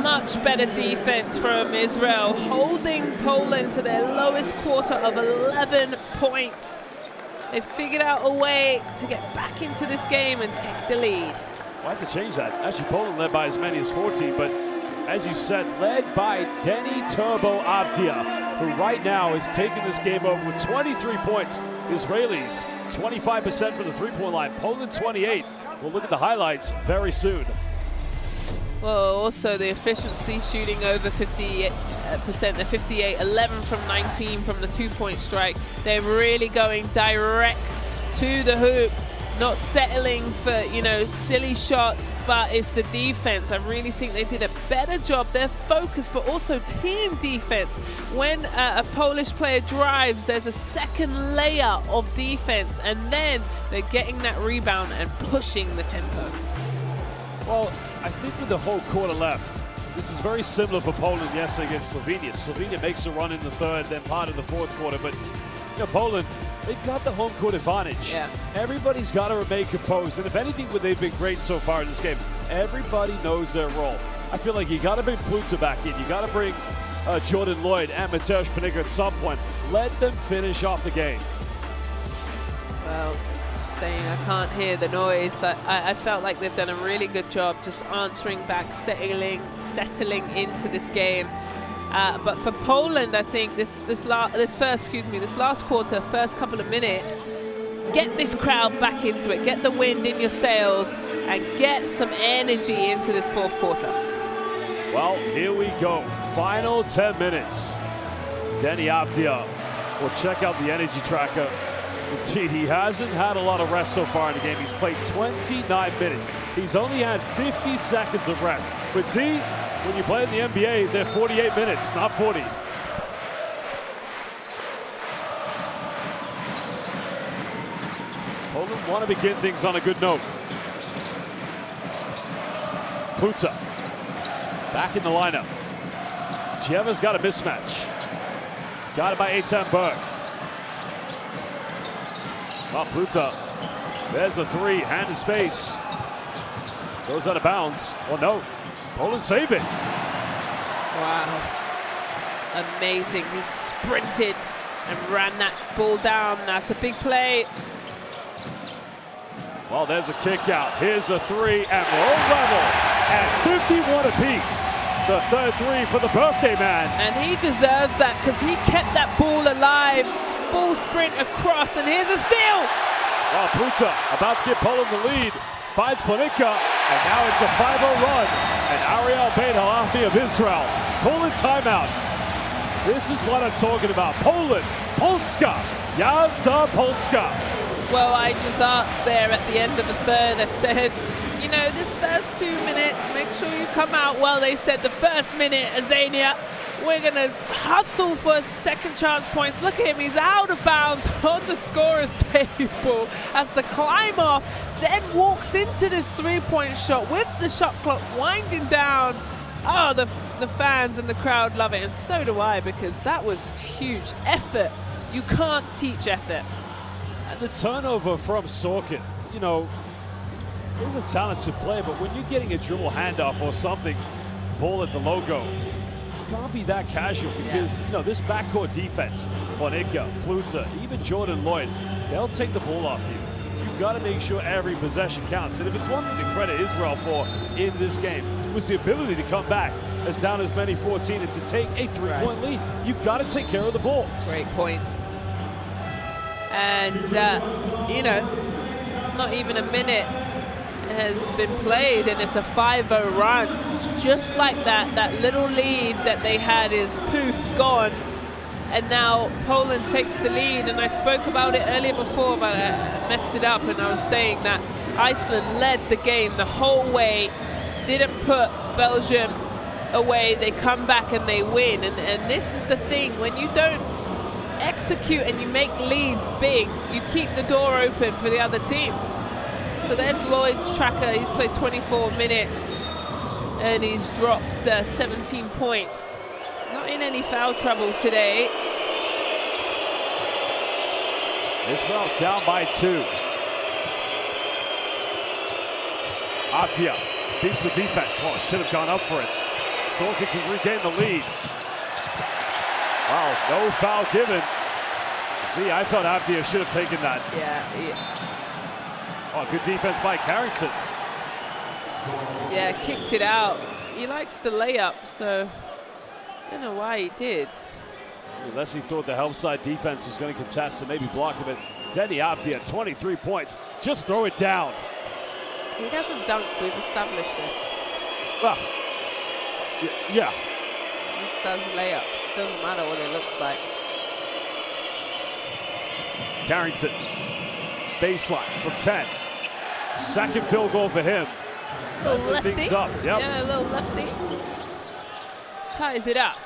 Much better defense from Israel, holding Poland to their lowest quarter of 11 points. They figured out a way to get back into this game and take the lead. We'll have to change that. Actually, Poland led by as many as 14, but as you said, led by Denny Turbo Avdia, who right now is taking this game over with 23 points. Israelis, 25% from the three-point line. Poland, 28. We'll look at the highlights very soon. Well, also the efficiency shooting over 58%. They're 58, 11 from 19 from the two-point strike. They're really going direct to the hoop, not settling for, you know, silly shots, but it's the defense. I really think they did a better job. Their focus, but also team defense. When a Polish player drives, there's a second layer of defense, and then they're getting that rebound and pushing the tempo. Well, I think with the whole quarter left, this is very similar for Poland yesterday against Slovenia. Slovenia makes a run in the third, then part of the fourth quarter, but you know, Poland, they've got the home court advantage. Yeah. Everybody's got to remain composed, and if anything, they've been great so far in this game. Everybody knows their role. I feel like you got to bring Plutza back in. You got to bring Jordan Lloyd and Mateusz Panicka at some point. Let them finish off the game. Well, saying I can't hear the noise. I felt like they've done a really good job just answering back, settling into this game. But for Poland, I think this last quarter, first couple of minutes, get this crowd back into it, get the wind in your sails, and get some energy into this fourth quarter. Well, here we go. Final 10 minutes. Denny Avdia will check out the energy tracker. Indeed, he hasn't had a lot of rest so far in the game. He's played 29 minutes. He's only had 50 seconds of rest. But see, when you play in the NBA, they're 48 minutes, not 40. Poland want to begin things on a good note. Plutza back in the lineup. Jeva's got a mismatch. Got it by Eitan Berg. Well, Plutza, there's a three, hand his face. Goes out of bounds. Oh no, Poland save it. Wow, amazing. He sprinted and ran that ball down. That's a big play. Well, there's a kick out. Here's a three at roll level at 51 apiece. The third three for the birthday man. And he deserves that because he kept that ball alive. Full sprint across, and here's a steal. Well, Plutza about to get Poland the lead. Finds Panicka, and now it's a 5-0 run. And Ariel Ben-Halami of Israel. Poland timeout. This is what I'm talking about. Poland, Polska, Jazda Polska. Well, I just asked there at the end of the third, I said, you know, this first 2 minutes, make sure you come out well. They said the first minute, Azania, we're going to hustle for second chance points. Look at him, he's out of bounds on the scorer's table as the climb off, then walks into this three-point shot with the shot clock winding down. Oh, the fans and the crowd love it, and so do I, because that was huge effort. You can't teach effort. And the turnover from Sorkin, you know, he's a talented player, but when you're getting a dribble handoff or something, ball at the logo, can't be that casual because, you know, this backcourt defense, Panicka, Plutza, even Jordan Lloyd, they'll take the ball off you. You've got to make sure every possession counts. And if it's one thing to credit Israel for in this game, it was the ability to come back as down as many 14 and to take a three-point lead. You've got to take care of the ball. Great point. And, you know, not even a minute has been played, and it's a 5-0 run. Just like that, that little lead that they had is poof, gone. And now Poland takes the lead, and I spoke about it earlier before, but I messed it up, and I was saying that Iceland led the game the whole way, didn't put Belgium away, they come back and they win. And this is the thing, when you don't execute and you make leads big, you keep the door open for the other team. So there's Lloyd's tracker. He's played 24 minutes and he's dropped 17 points. Not in any foul trouble today. Israel down by 2. Avdia beats the defense. Well, should have gone up for it. Sorkin can regain the lead. Wow, no foul given. See, I thought Avdia should have taken that. Yeah. Oh, good defense by Carrington. Yeah, kicked it out. He likes the layup, so don't know why he did. Unless he thought the help side defense was going to contest and maybe block him. Denny Avdia, 23 points. Just throw it down. He doesn't dunk. We've established this. Well, yeah. He just does layups. Doesn't matter what it looks like. Carrington, baseline from 10. Second field goal for him. A little lefty. Things up. Yep. Yeah, a little lefty. Ties it up.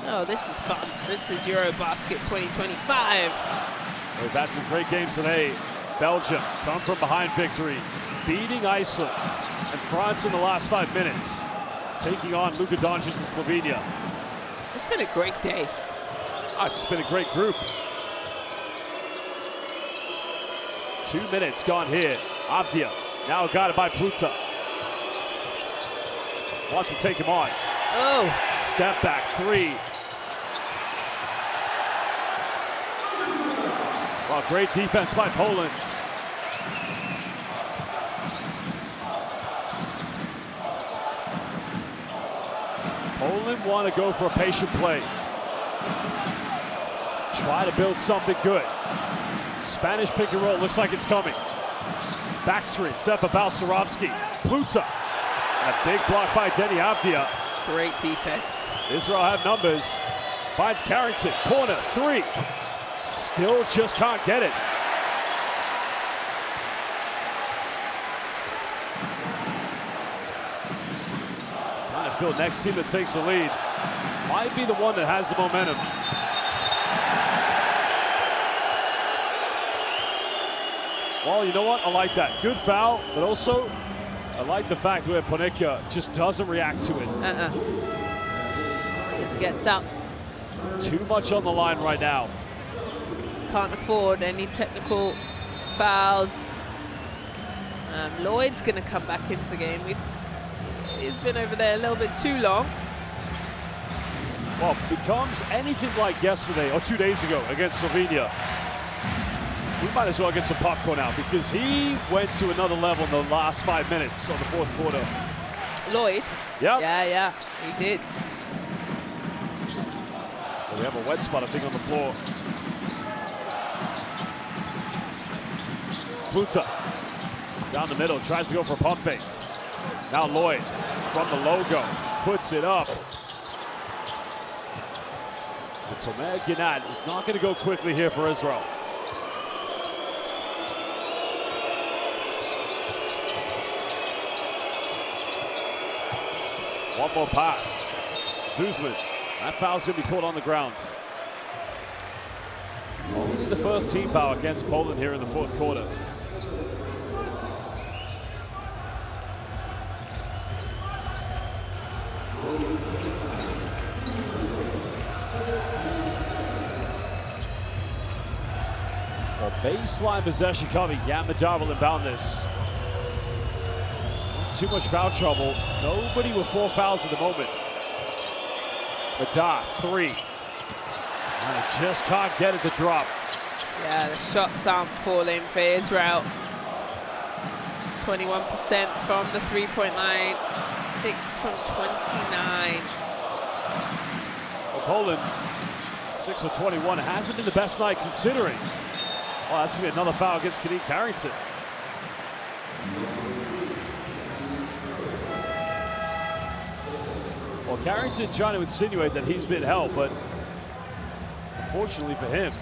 Oh, this is fun. This is EuroBasket 2025. We've had some great games today. Belgium come from behind victory, beating Iceland and France in the last 5 minutes, taking on Luka Doncic and Slovenia. It's been a great day. It's been a great group. 2 minutes gone here. Avdia now guarded by Pluta. Wants to take him on. Oh. Step back three. Well, great defense by Poland. Poland want to go for a patient play. Try to build something good. Spanish pick and roll looks like it's coming. Back screen, set for Balcerovski. Pluta. And a big block by Denny Avdia. Great defense. Israel have numbers. Finds Carrington, corner, three. Still just can't get it. Trying to feel next team that takes the lead. Might be the one that has the momentum. Well, you know what? I like that. Good foul, but also I like the fact where Ponica just doesn't react to it. Just gets up. Too much on the line right now. Can't afford any technical fouls. Lloyd's going to come back into the game. He's been over there a little bit too long. Well, becomes anything like yesterday or 2 days ago against Slovenia, we might as well get some popcorn out because he went to another level in the last 5 minutes of the fourth quarter. Lloyd? Yep. Yeah, he did. Well, we have a wet spot, I think, on the floor. Pluta down the middle, tries to go for a pump fake. Now Lloyd from the logo, puts it up. And Tomer Ginat is not going to go quickly here for Israel. One more pass. Zuzman. That foul's going to be caught on the ground. Only the first team foul against Poland here in the fourth quarter. Well, baseline possession coming. Yamadar will inbound this. Too much foul trouble. Nobody with 4 fouls at the moment. Madar, 3. And he just can't get it to drop. Yeah, the shots aren't falling for Israel. 21% from the three-point line, 6 from 29. Well, Poland, 6 for 21. Hasn't been the best night considering. Oh, that's going to be another foul against Kadeem Carrington. Well, Carrington trying to insinuate that he's been held, but unfortunately for him,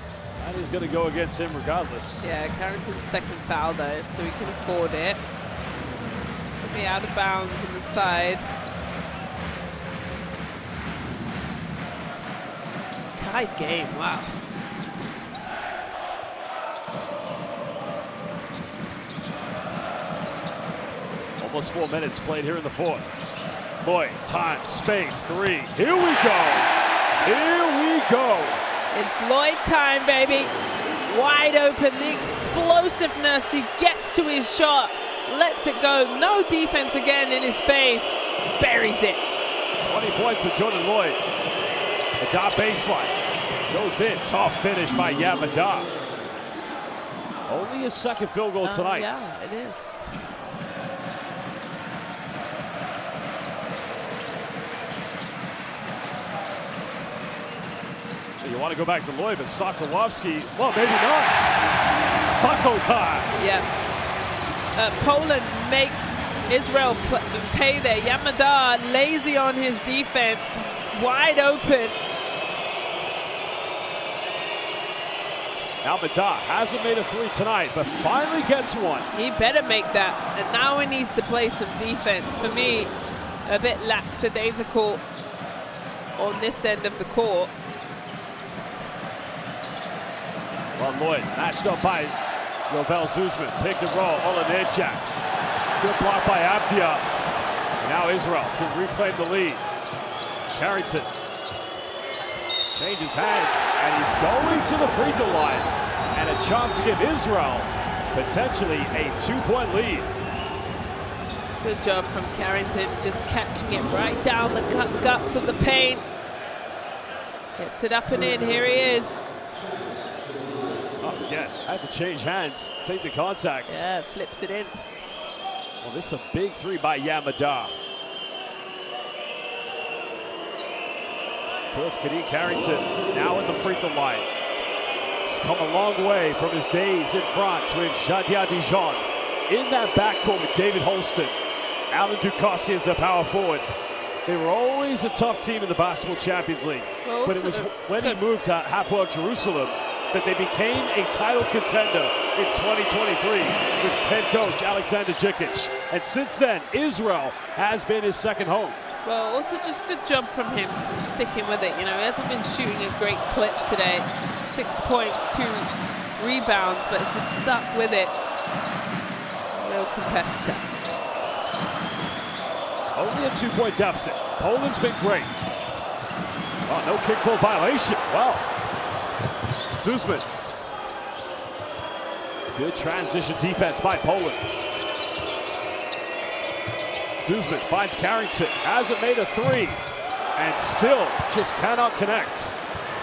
that is going to go against him regardless. Yeah, Carrington's second foul though, so he can afford it. Put me out of bounds on the side. Tied game, wow. Almost 4 minutes played here in the fourth. Boy, time, space, 3. Here we go. Here we go. It's Lloyd time, baby. Wide open, the explosiveness. He gets to his shot, lets it go. No defense again in his face. buries it. 20 points for Jordan Lloyd. Madar baseline. Goes in. Tough finish by Madar. Only his second field goal tonight. Yeah, it is. You want to go back to Lloyd, but Sokolovsky, well, maybe not. Soko time. Yeah. Poland makes Israel pay there. Madar lazy on his defense, wide open. Now Madar hasn't made a three tonight, but finally gets one. He better make that, and now he needs to play some defense. For me, a bit lackadaisical on this end of the court. Well, Lloyd matched up by Yovel Zuzman. Pick and roll, Olenechak. Good block by Avdia. Now Israel can reclaim the lead. Carrington changes hands, and he's going to the free throw line. And a chance to give Israel potentially a 2-point lead. Good job from Carrington, just catching it right down the guts of the paint. Gets it up and in, here he is. Oh, again, had to change hands, take the contact. Yeah, flips it in. Well, this is a big three by Madar. Chris Kadeem Carrington now at the free throw line. He's come a long way from his days in France with Jadia Dijon. In that backcourt with David Holston. Alan Ducassi as a power forward. They were always a tough team in the Basketball Champions League. Well, but it was when he moved to Hapoel Jerusalem that they became a title contender in 2023 with head coach Alexander Djikic. And since then, Israel has been his second home. Well, also just good job from him sticking with it. You know, he hasn't been shooting a great clip today. 6 points, 2 rebounds, but it's just stuck with it. Real competitor. Only a 2-point deficit. Poland's been great. Oh, no kickball violation. Well, Zuzman. Good transition defense by Poland. Zuzman finds Carrington, hasn't made a three, and still just cannot connect.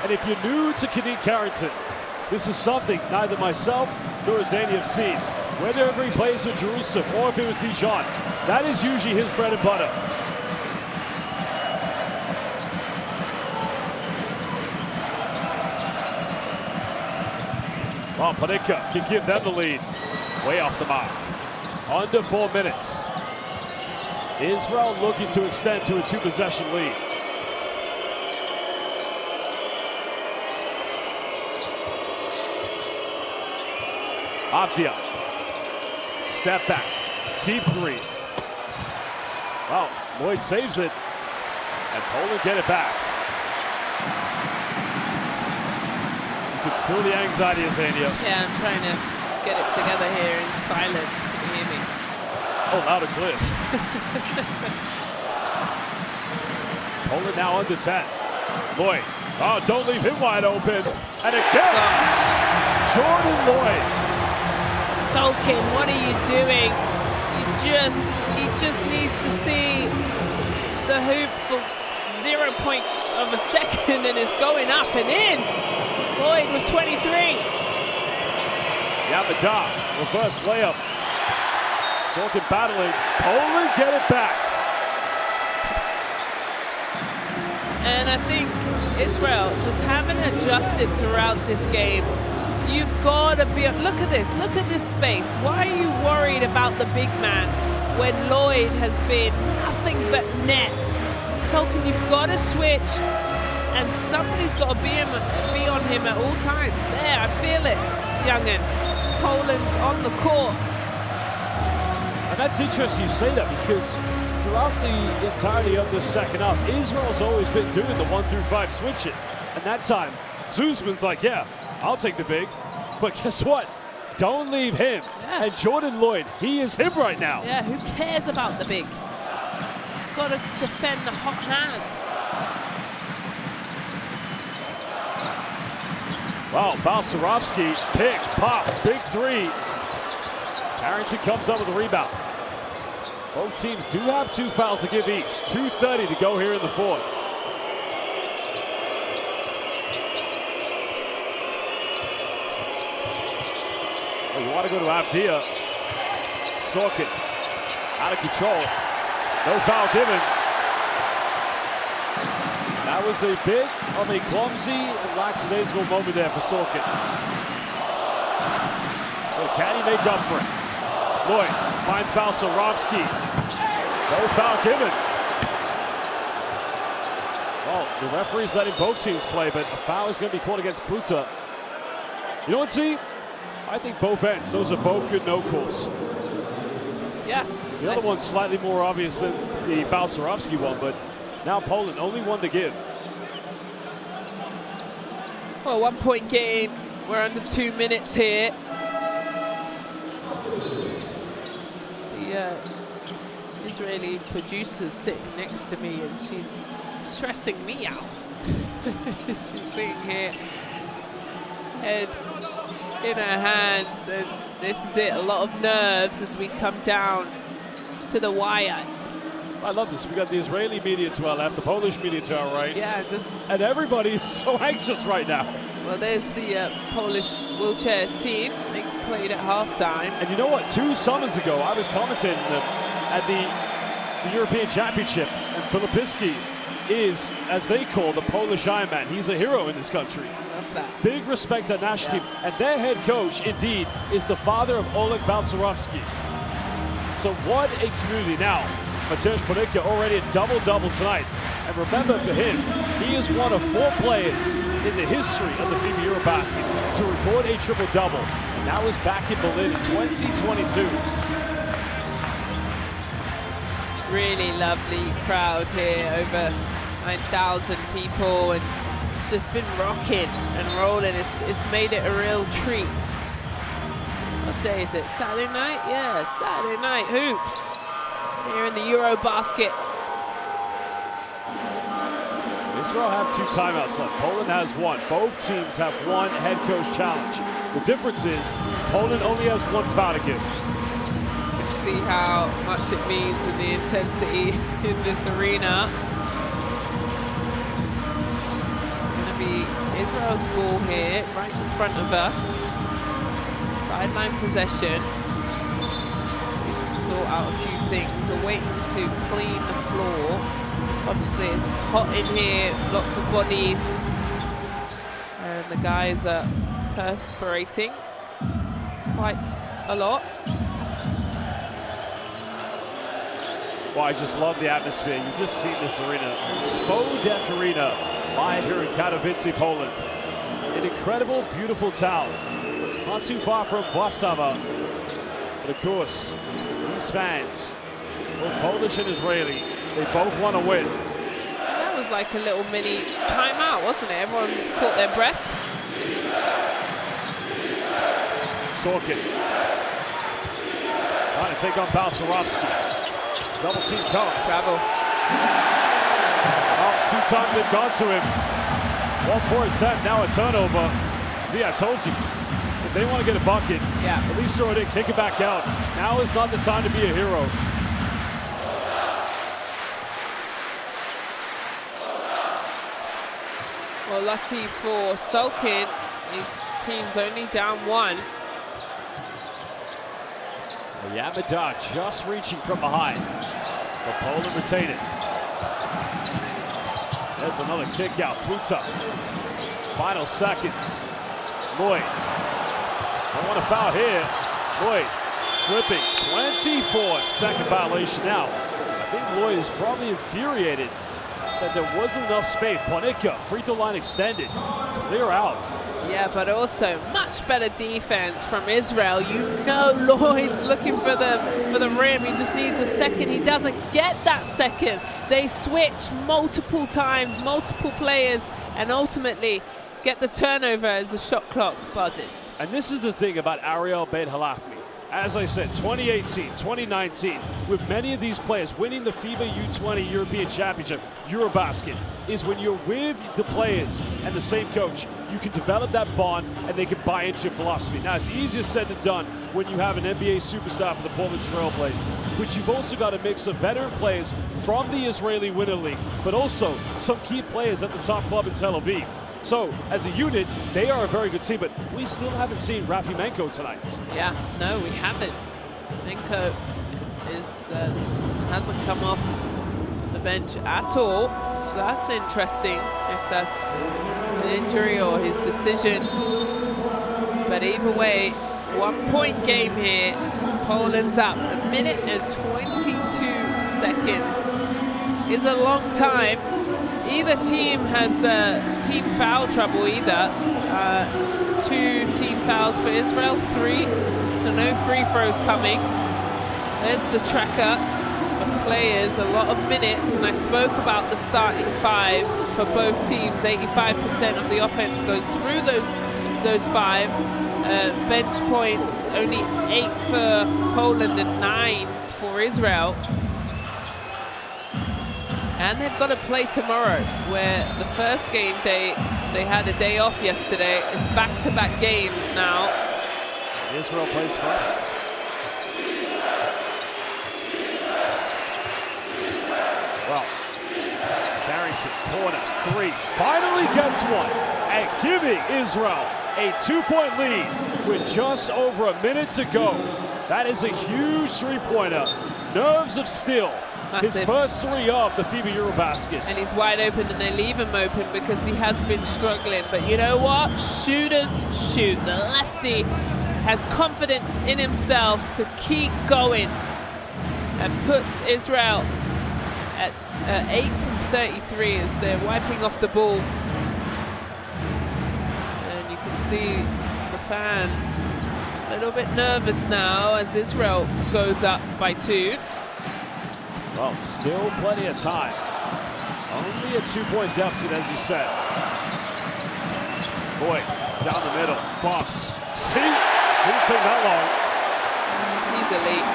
And if you're new to Kadeem Carrington, this is something neither myself nor Zany have seen. Whether he plays with Jerusalem or if it was Dijon, that is usually his bread and butter. Well, Panicka can give them the lead. Way off the mark. Under 4 minutes. Israel looking to extend to a 2-possession lead. Avdia. Step back. Deep three. Well, Lloyd saves it. And Poland get it back. You can feel the anxiety, Azania. Yeah, I'm trying to get it together here in silence. Can you hear me? Oh, loud and clear. Poland now under 10. Lloyd. Oh, don't leave him wide open. And again, Jordan Lloyd. Sulkin, what are you doing? He just needs to see the hoop for 0.1 second, and it's going up and in. Lloyd with 23. Madar, reverse layup. Sulkin battling. Poland get it back. And I think Israel just haven't adjusted throughout this game. You've got to be, look at this space. Why are you worried about the big man when Lloyd has been nothing but net? Sulkin, you've got to switch, and somebody's got to be on him at all times. There, I feel it, young'un. Poland's on the court. And that's interesting you say that, because throughout the entirety of the second half, Israel's always been doing the 1 through 5 switching. And that time, Zuzman's like, yeah, I'll take the big. But guess what? Don't leave him. Yeah. And Jordan Lloyd, he is him right now. Yeah, who cares about the big? Got to defend the hot hand. Wow, Balsarovsky, pick, pop, big three. Carrington comes up with a rebound. Both teams do have 2 fouls to give each. 2:30 to go here in the fourth. Oh, you want to go to Avdia. Sorkin out of control. No foul given. That was a bit of a clumsy and lackadaisical moment there for Sorkin. Well, can he make up for it? Lloyd finds Balcerowski. No foul given. Well, the referee's letting both teams play, but a foul is going to be called against Pluta. You know what, T? I think both ends. Those are both good no calls. Yeah. The other one's slightly more obvious than the Balcerowski one, but now Poland only one to give. Well, 1 point game. We're under 2 minutes here. The Israeli producer's sitting next to me and she's stressing me out. She's sitting here, head in her hands, and this is it. A lot of nerves as we come down to the wire. I love this. We got the Israeli media to our left, the Polish media to our right. Yeah, and everybody is so anxious right now. Well, there's the Polish wheelchair team. They played at halftime. And you know what? 2 summers ago, I was commentating at the European Championship, and Filipiski is, as they call, the Polish Iron Man. He's a hero in this country. Love that. Big respect to that national team. And their head coach, indeed, is the father of Oleg Balcerowski. So what a community. Now, Mateusz Panicka already a double-double tonight. And remember, for him, he is one of 4 players in the history of the FIBA EuroBasket to record a triple-double. And that was back in Berlin in 2022. Really lovely crowd here, over 9,000 people, and just been rocking and rolling. It's made it a real treat. What day is it? Saturday night? Yeah, Saturday night hoops here in the EuroBasket. Israel have 2 timeouts left. Poland has 1. Both teams have 1 head coach challenge. The difference is Poland only has 1 foul to give. See how much it means in the intensity in this arena. It's going to be Israel's ball here, right in front of us. Sideline possession. So we can sort out a few things. We're waiting to clean the floor. Obviously it's hot in here, lots of bodies. And the guys are perspirating quite a lot. Well, I just love the atmosphere. You've just seen this arena. Spodek Arena, live here in Katowice, Poland. An incredible, beautiful town. Not too far from Warszawa. But of course, these fans, both Polish and Israeli, they both want to win. That was like a little mini timeout, wasn't it? Everyone's caught their breath. Sorkin trying to take on Balcerowski. Double team comes. Travel. Oh, 2 times they've gone to him. 1-point attempt, now a turnover. See, I told you, if they want to get a bucket, at least throw it in, kick it back out. Now is not the time to be a hero. Well, lucky for Solkin, his team's only down 1. Yamada just reaching from behind. But Poland retain it. There's another kick out. Pluta. Final seconds. Lloyd. Don't want to foul here. Lloyd slipping. 24-second violation now. I think Lloyd is probably infuriated that there wasn't enough space. Panicka, free throw line extended. Clear out. Yeah, but also much better defense from Israel. You know Lloyd's looking for the rim. He just needs a second. He doesn't get that second. They switch multiple times, multiple players, and ultimately get the turnover as the shot clock buzzes. And this is the thing about Ariel Ben-Halafmi. As I said, 2018, 2019, with many of these players winning the FIBA U20 European Championship, EuroBasket, is when you're with the players and the same coach, you can develop that bond and they can buy into your philosophy. Now, it's easier said than done when you have an NBA superstar for the Portland Trail Blazers. But you've also got a mix of veteran players from the Israeli Winter League, but also some key players at the top club in Tel Aviv. So, as a unit, they are a very good team, but we still haven't seen Rafi Menko tonight. Yeah, no, we haven't. Menko hasn't come off the bench at all, so that's interesting if that's an injury or his decision. But either way, 1-point game here. Poland's up. 1 minute and 22 seconds is a long time. Either team has team foul trouble either. 2 team fouls for Israel, 3. So no free throws coming. There's the tracker of players, a lot of minutes, and I spoke about the starting 5s for both teams. 85% of the offense goes through those 5. Bench points, only 8 for Poland and 9 for Israel. And they've got to play tomorrow, where the first game they had a day off yesterday. It's back-to-back games now. Israel plays France. Well, Carrington, corner 3, finally gets one, and giving Israel a 2-point lead with just over a minute to go. That is a huge 3-pointer. Nerves of steel. Massive. His first 3 of the FIBA EuroBasket. And he's wide open, and they leave him open because he has been struggling. But you know what? Shooters shoot. The lefty has confidence in himself to keep going and puts Israel at 8 from 33 as they're wiping off the ball. And you can see the fans a little bit nervous now as Israel goes up by 2. Well, still plenty of time. Only a 2-point deficit, as you said. Boy, down the middle, bumps. See? Didn't take that long. He's elite.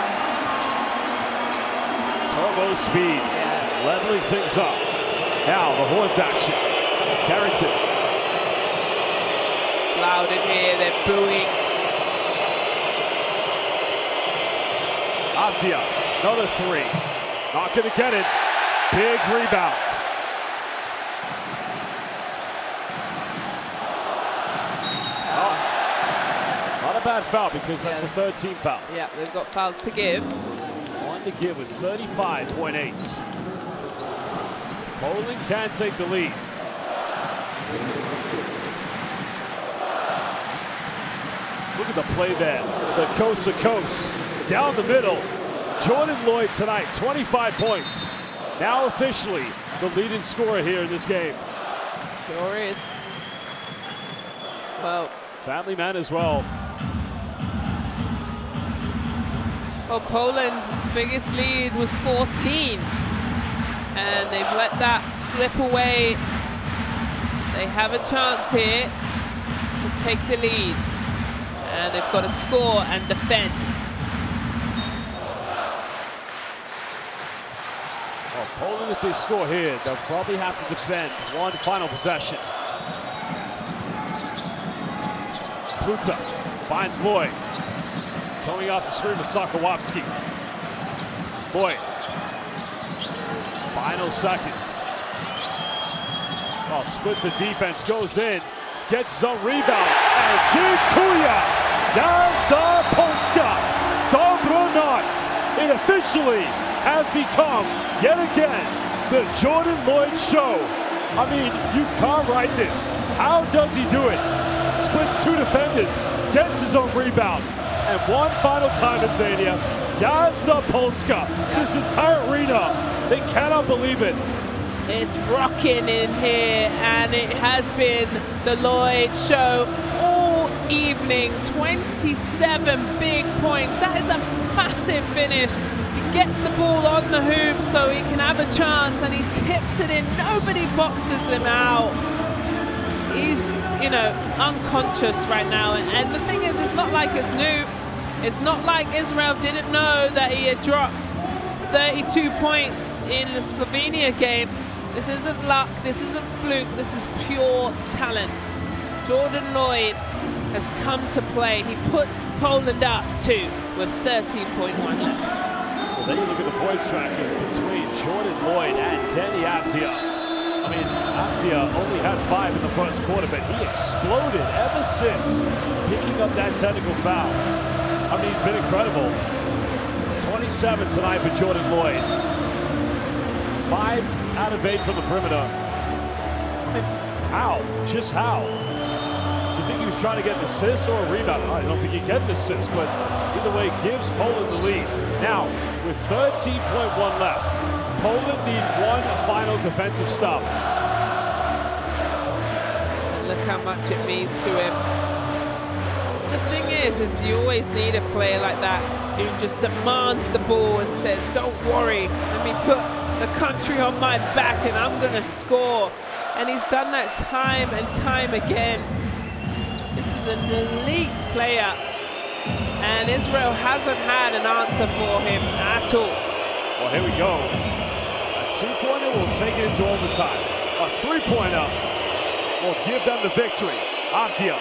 Turbo speed, yeah. Leveling things up. Now the horns action. Carrington. Loud in here, they're booing. Avdia, another 3. Not going to get it. Big rebound. Oh, not a bad foul because that's the 3rd team foul. Yeah, they've got fouls to give. 1 to give with 35.8. Poland can take the lead. Look at the play there. The coast to coast. Down the middle. Jordan Lloyd tonight, 25 points. Now officially the leading scorer here in this game. Sure is. Well, family man as well. Well, Poland's biggest lead was 14. And they've let that slip away. They have a chance here to take the lead. And they've got to score and defend. Well, Poland, if they score here, they'll probably have to defend one final possession. Pluta finds Lloyd. Coming off the screen with Sakowowski. Lloyd. Final seconds. Oh, splits the defense, goes in, gets his own rebound, and Dziękuję! There's the Polska! Dobronoc! It officially has become, yet again, the Jordan Lloyd show. I mean, you can't write this. How does he do it? Splits 2 defenders, gets his own rebound, and one final time in Zania. Jazda Polska. This entire arena, they cannot believe it. It's rocking in here, and it has been the Lloyd show all evening. 27 big points. That is a massive finish. He gets the ball on the hoop so he can have a chance, and he tips it in. Nobody boxes him out. He's, you know, unconscious right now. And the thing is, it's not like it's new. It's not like Israel didn't know that he had dropped 32 points in the Slovenia game. This isn't luck, this isn't fluke, this is pure talent. Jordan Lloyd has come to play. He puts Poland up 2 with 13.1 left. Well, then you look at the boys tracking between Jordan Lloyd and Denny Abdia. I mean, Abdia only had 5 in the first quarter, but he exploded ever since picking up that technical foul. I mean, he's been incredible. 27 tonight for Jordan Lloyd. 5 out of 8 from the perimeter. I mean, how? Just how? Do you think he was trying to get an assist or a rebound? I don't think he get an assist, but either way, gives Poland the lead. Now, with 13.1 left, Poland need one final defensive stop. And look how much it means to him. The thing is you always need a player like that who just demands the ball and says, don't worry, let me put the country on my back and I'm gonna score. And he's done that time and time again. This is an elite player. And Israel hasn't had an answer for him at all. Well, here we go. A 2-pointer will take it into overtime. A 3-pointer will give them the victory. Abdia.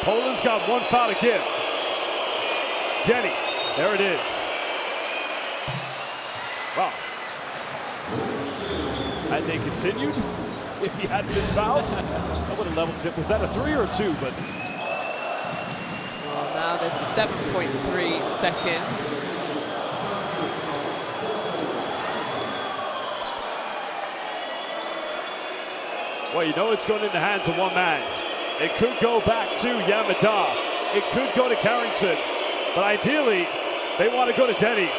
Poland's got 1 foul to give. Denny, there it is. Wow. And they continued. If he hadn't been fouled, that would have leveled it. Was that a 3 or a 2? But well, now there's 7.3 seconds. Well, you know it's going in the hands of one man. It could go back to Yamada. It could go to Carrington. But ideally, they want to go to Denny.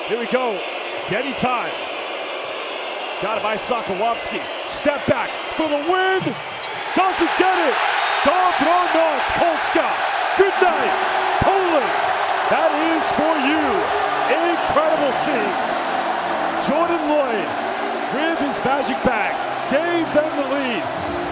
Here we go. Denny time. Got it by Sokolowski. Step back for the win. Doesn't get it. Dobronoc Polska. Good night, Poland. That is for you. Incredible scenes. Jordan Lloyd with his magic bag gave them the lead.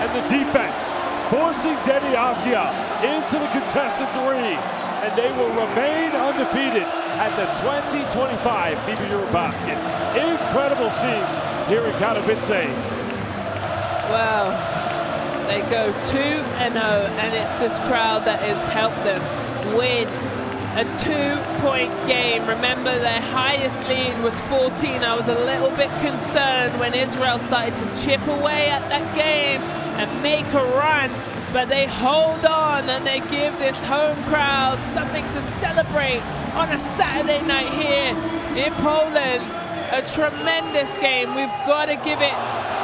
And the defense forcing Denny Abdia into the contested 3. And they will remain undefeated at the 2025 FIBA EuroBasket. Incredible scenes here in Katowice. Well, they go 2-0, and it's this crowd that has helped them win a 2-point game. Remember, their highest lead was 14. I was a little bit concerned when Israel started to chip away at that game and make a run, but they hold on and they give this home crowd something to celebrate on a Saturday night here in Poland. A tremendous game. We've got to give it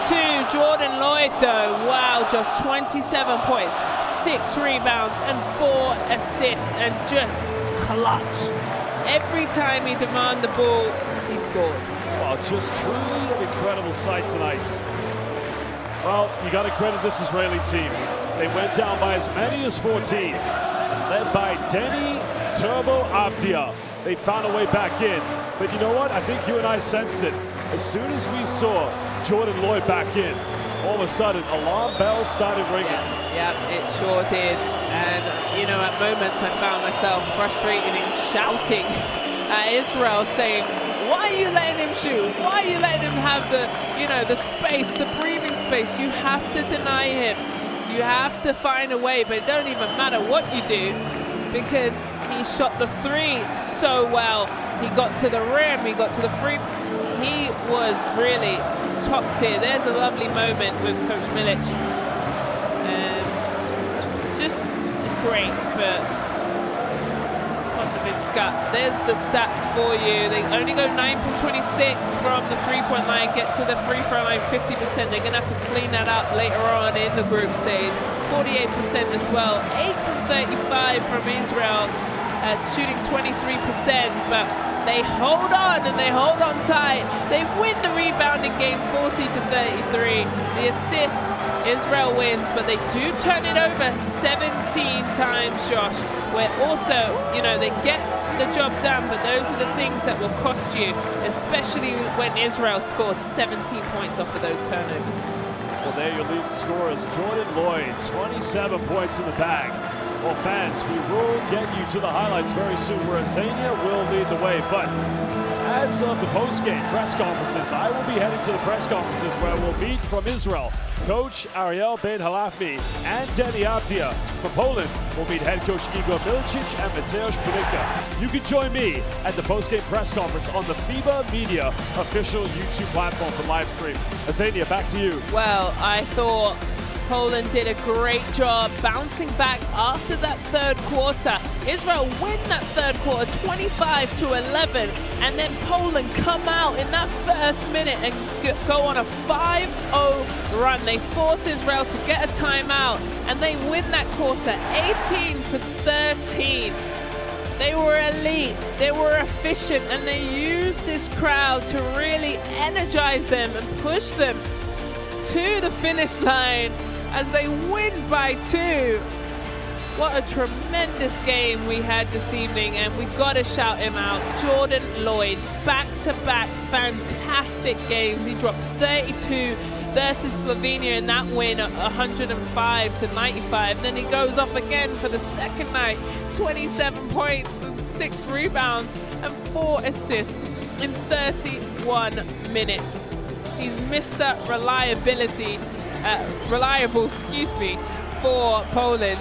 to Jordan Lloyd though. Wow, just 27 points, 6 rebounds and 4 assists, and just clutch. Every time he demanded the ball, he scored. Well, just truly an incredible sight tonight. Well, you got to credit this Israeli team. They went down by as many as 14, led by Denny Turbo Abdia. They found a way back in. But you know what? I think you and I sensed it. As soon as we saw Jordan Lloyd back in, all of a sudden, alarm bells started ringing. Yeah, it sure did. And, you know, at moments I found myself frustrated and shouting at Israel, saying, why are you letting him shoot? Why are you letting him have the, you know, the space, the breathing space? You have to deny him. You have to find a way, but it don't even matter what you do, because he shot the 3 so well. He got to the rim, he got to the free. He was really top tier. There's a lovely moment with Coach Milic. And just great for Kondovinska. There's the stats for you. They only go 9 from 26 from the 3-point line, get to the free throw line 50%. They're going to have to clean that up later on in the group stage. 48% as well. 8 from 35 from Israel, shooting 23%. But they hold on and they hold on tight. They win the rebounding game 40-33. The assist, Israel wins, but they do turn it over 17 times, Josh, where also, you know, they get the job done, but those are the things that will cost you, especially when Israel scores 17 points off of those turnovers. Well, there your leading scorers, Jordan Lloyd, 27 points in the bag. Well, fans, we will get you to the highlights very soon, where Azania will lead the way. But as of the post-game press conferences, I will be heading to the press conferences where we'll meet from Israel Coach Ariel Ben-Halafmi and Danny Avdia. From Poland, we'll meet head coach Igor Milicic and Mateusz Panicka. You can join me at the post-game press conference on the FIBA Media official YouTube platform for live stream. Azania, back to you. Well, I thought Poland did a great job bouncing back after that third quarter. Israel win that third quarter 25-11, and then Poland come out in that first minute and go on a 5-0 run. They force Israel to get a timeout, and they win that quarter 18-13. They were elite, they were efficient, and they used this crowd to really energize them and push them to the finish line as they win by 2. What a tremendous game we had this evening, and we got to shout him out. Jordan Lloyd, back-to-back fantastic games. He dropped 32 versus Slovenia in that win at 105-95. Then he goes off again for the second night, 27 points and 6 rebounds and 4 assists in 31 minutes. He's Mr. Reliable, for Poland.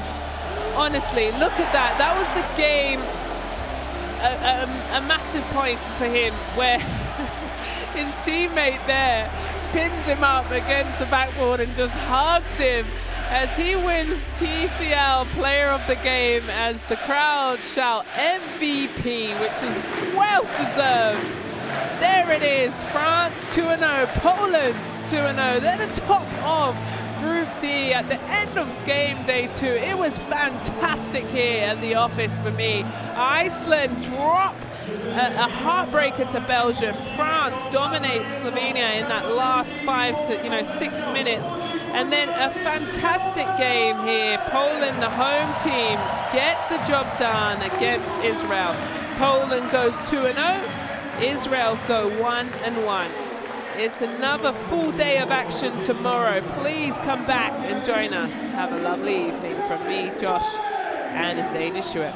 Honestly, look at that. That was the game, a massive point for him, where his teammate there pins him up against the backboard and just hugs him as he wins TCL Player of the Game, as the crowd shout MVP, which is well deserved. There it is, France 2-0, Poland 2-0. They're the top of Group D at the end of game day 2. It was fantastic here at the office for me. Iceland drop a heartbreaker to Belgium. France dominates Slovenia in that last 5 to 6 minutes. And then a fantastic game here. Poland, the home team, get the job done against Israel. Poland goes 2-0. Israel go 1-1. It's another full day of action tomorrow. Please come back and join us. Have a lovely evening from me, Josh, and Azania Stewart.